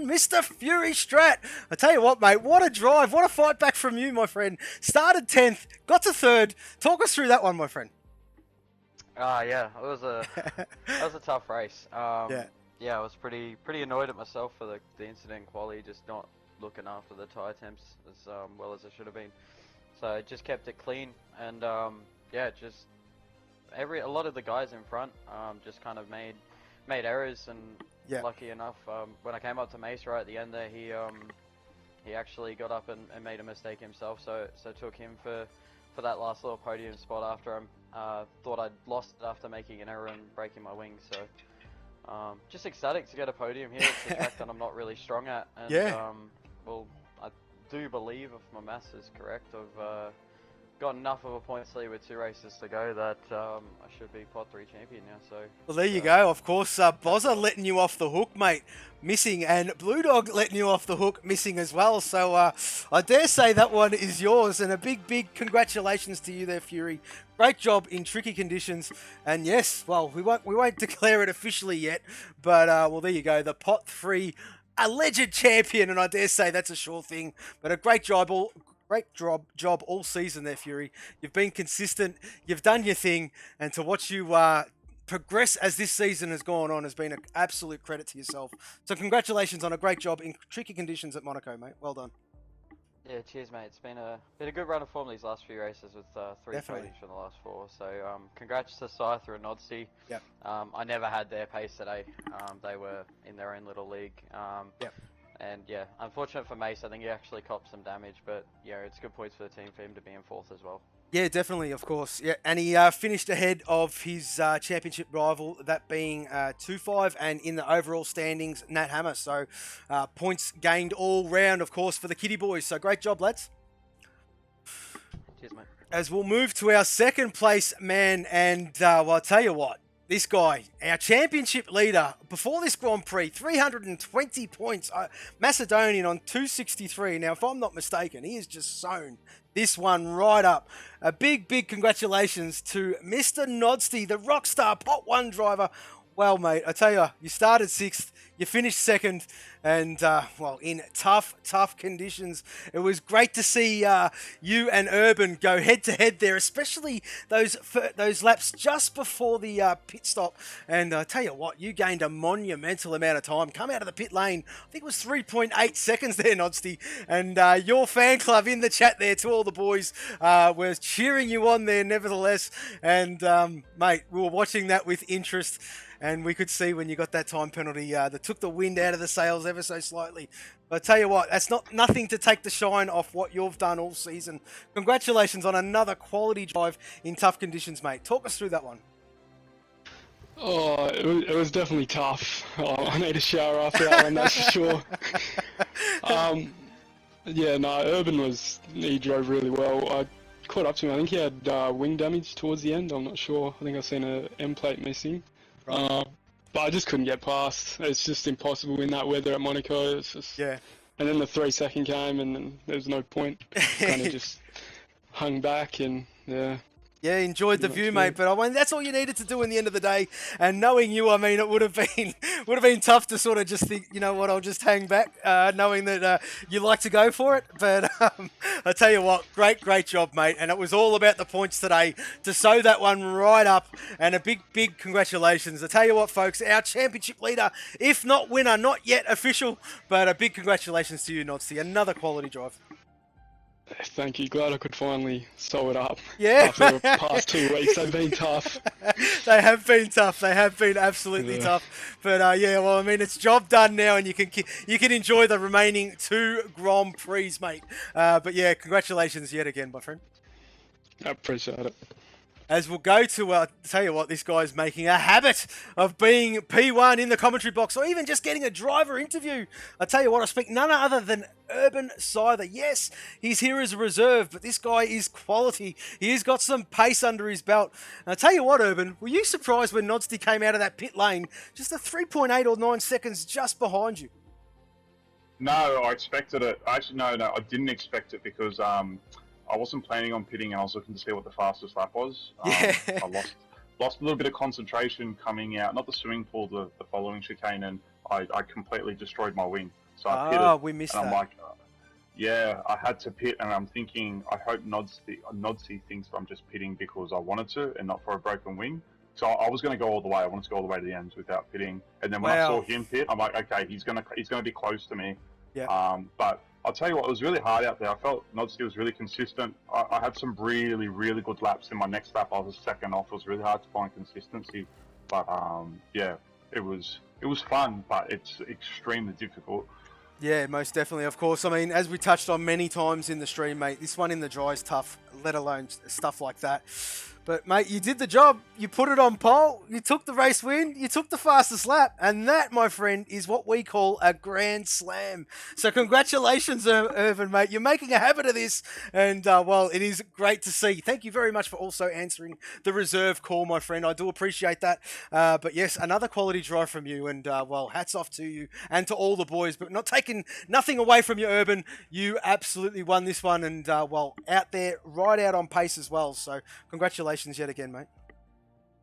S2: Mr. Fury Strat. I tell you what, mate, what a drive, what a fight back from you, my friend. Started 10th, got to 3rd. Talk us through that one, my friend.
S4: Yeah, it was a that was a tough race.
S2: Yeah.
S4: yeah, I was pretty annoyed at myself for the incident in quali, just not looking after the tyre temps as well as I should have been. So I just kept it clean, and yeah, just a lot of the guys in front just kind of made errors, and lucky enough, when I came up to Mace right at the end there, he actually got up and made a mistake himself, so took him for that last little podium spot after him. Thought I'd lost it after making an error and breaking my wing, so just ecstatic to get a podium here. It's a track that I'm not really strong at, and well, I do believe, if my maths is correct, I've got enough of a points lead with 2 races to go that I should be Pot 3 champion now. So
S2: well, there you go. Of course, Bozza letting you off the hook, mate, missing, and Blue Dog letting you off the hook, missing as well. So I dare say that one is yours, and a big congratulations to you there, Fury. Great job in tricky conditions, and yes, well, we won't declare it officially yet, but well, there you go, the Pot 3 alleged champion, and I dare say that's a sure thing. But a great job all season there, Fury. You've been consistent, you've done your thing, and to watch you progress as this season has gone on has been an absolute credit to yourself. So congratulations on a great job in tricky conditions at Monaco, mate. Well done.
S4: Yeah, cheers, mate. It's been a good run of form these last few races with 3
S2: Definitely.
S4: podiums from the last 4. So congrats to Scyther and Nodsty.
S2: Yep.
S4: I never had their pace today. They were in their own little league.
S2: Yep.
S4: And yeah, unfortunate for Mace. I think he actually copped some damage, but yeah, it's good points for the team for him to be in 4th as well.
S2: Yeah, definitely, of course. Yeah, and he finished ahead of his championship rival, that being 2-5, and in the overall standings, Nat Hammer. So points gained all round, of course, for the Kitty Boys. So great job, lads.
S4: Cheers, mate.
S2: As we'll move to our second place man, and well, I'll tell you what, this guy, our championship leader, before this Grand Prix, 320 points, Macedonian on 263. Now, if I'm not mistaken, he has just sewn this one right up. A big congratulations to Mr. Nodsty, the Rockstar Pot 1 driver. Well, mate, I tell you, you started 6th, you finished 2nd, and, well, in tough conditions. It was great to see you and Urban go head-to-head there, especially those laps just before the pit stop. And I tell you what, you gained a monumental amount of time. Come out of the pit lane, I think it was 3.8 seconds there, Nodsty. And your fan club in the chat there to all the boys were cheering you on there nevertheless. And, mate, we were watching that with interest. And we could see when you got that time penalty that took the wind out of the sails ever so slightly. But I tell you what, that's nothing to take the shine off what you've done all season. Congratulations on another quality drive in tough conditions, mate. Talk us through that one.
S5: Oh, it was definitely tough. Oh, I need a shower after that one, that's for sure. Yeah, no, Urban he drove really well. I caught up to him. I think he had wing damage towards the end. I'm not sure. I think I've seen an M plate missing. But I just couldn't get past. It's just impossible in that weather at Monaco. It's just,
S2: yeah.
S5: And then the 3-second came, and then there was no point. Kind of just hung back, and yeah.
S2: Yeah, enjoyed the view, mate. But I mean, that's all you needed to do in the end of the day. And knowing you, I mean, it would have been tough to sort of just think, you know what, I'll just hang back, knowing that you like to go for it. But I tell you what, great job, mate. And it was all about the points today to sew that one right up. And a big congratulations. I tell you what, folks, our championship leader, if not winner, not yet official, but a big congratulations to you, Nodsty. Another quality drive.
S5: Thank you. Glad I could finally sew it up.
S2: Yeah.
S5: After the past 2 weeks, they've been tough.
S2: They have been tough. They have been absolutely tough. But yeah, well, I mean, it's job done now, and you can enjoy the remaining 2 Grand Prix, mate. But yeah, congratulations yet again, my friend.
S5: I appreciate it.
S2: As we'll go to, tell you what, this guy's making a habit of being P1 in the commentary box, or even just getting a driver interview. I tell you what, I speak none other than Urban Scyther. Yes, he's here as a reserve, but this guy is quality. He's got some pace under his belt. And I tell you what, Urban, were you surprised when Nodsty came out of that pit lane, just a 3.8 or 9 seconds just behind you?
S6: No, I expected it. Actually, no, I didn't expect it because I wasn't planning on pitting, and I was looking to see what the fastest lap was. I lost a little bit of concentration coming out, not the swimming pool, the following chicane, and I completely destroyed my wing. So I pitted.
S2: We missed
S6: and
S2: that.
S6: I'm like, yeah, I had to pit, and I'm thinking, I hope Nodsy thinks I'm just pitting because I wanted to and not for a broken wing. So I was going to go all the way. I wanted to go all the way to the end without pitting. And then when I saw him pit, I'm like, okay, he's going to be close to me.
S2: Yeah.
S6: But I'll tell you what, it was really hard out there. I felt Nodski was really consistent. I had some really, really good laps in my next lap. I was second off. It was really hard to find consistency. But yeah, it was fun, but it's extremely difficult.
S2: Yeah, most definitely, of course. I mean, as we touched on many times in the stream, mate, this one in the dry is tough, let alone stuff like that. But, mate, you did the job. You put it on pole. You took the race win. You took the fastest lap. And that, my friend, is what we call a grand slam. So congratulations, Irvin, mate. You're making a habit of this. And, well, it is great to see. Thank you very much for also answering the reserve call, my friend. I do appreciate that. But, yes, another quality drive from you. And, well, hats off to you and to all the boys. But not taking nothing away from you, Urban. You absolutely won this one. And, well, out there, right out on pace as well. So congratulations yet again, mate.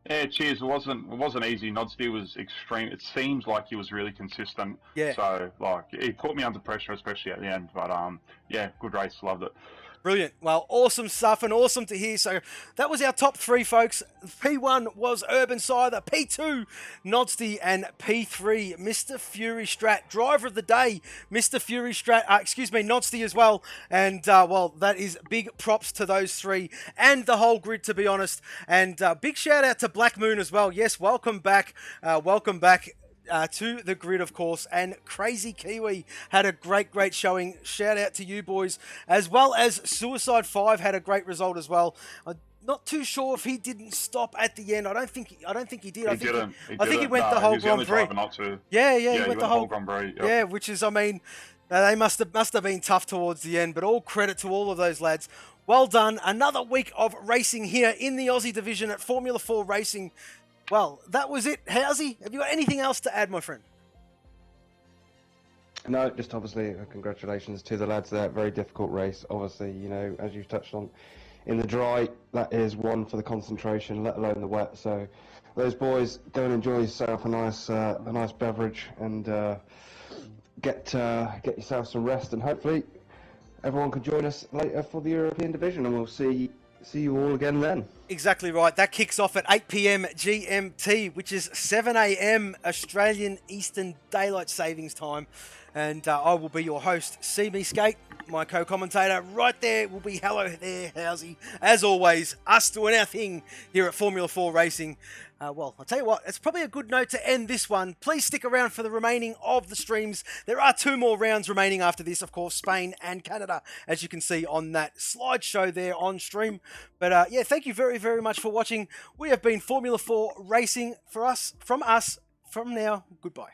S6: Yeah, cheers. It wasn't easy. Nodski was extreme. It seems like he was really consistent.
S2: Yeah.
S6: So like he put me under pressure, especially at the end. But yeah, good race. Loved it.
S2: Brilliant. Well, awesome stuff and awesome to hear. So that was our top three, folks. P1 was Urban Scyther, P2 Nodsty, and P3 Mr. Fury Strat. Driver of the day, Mr. Fury Strat, Nodsty as well. And, well, that is big props to those three and the whole grid, to be honest. And big shout out to Black Moon as well. Yes, welcome back. Welcome back. To the grid, of course, and Crazy Kiwi had a great showing. Shout out to you boys, as well as Suicide 5 had a great result as well. I'm not too sure if he didn't stop at the end. I don't think he did. I think he went the whole Grand Prix. Yeah, he went the whole Grand Prix. Yep. Yeah, which is, I mean, they must have been tough towards the end, but all credit to all of those lads. Well done. Another week of racing here in the Aussie division at Formula 4 Racing. Well, that was it. Housey, have you got anything else to add, my friend?
S3: No, just obviously congratulations to the lads there. Very difficult race. Obviously, you know, as you've touched on, in the dry, that is one for the concentration, let alone the wet. So those boys, go and enjoy yourself a nice beverage and get yourself some rest. And hopefully everyone can join us later for the European division, and we'll see you all again then.
S2: Exactly right. That kicks off at 8 p.m. GMT, which is 7 a.m. Australian Eastern Daylight Savings Time. And I will be your host, See Me Skate, my co-commentator. Right there will be hello there, Housey. As always, us doing our thing here at Formula 4 Racing. Well, I'll tell you what, it's probably a good note to end this one. Please stick around for the remaining of the streams. There are 2 more rounds remaining after this, of course, Spain and Canada, as you can see on that slideshow there on stream. But yeah, thank you very, very much for watching. We have been Formula 4 Racing from us. From now, goodbye.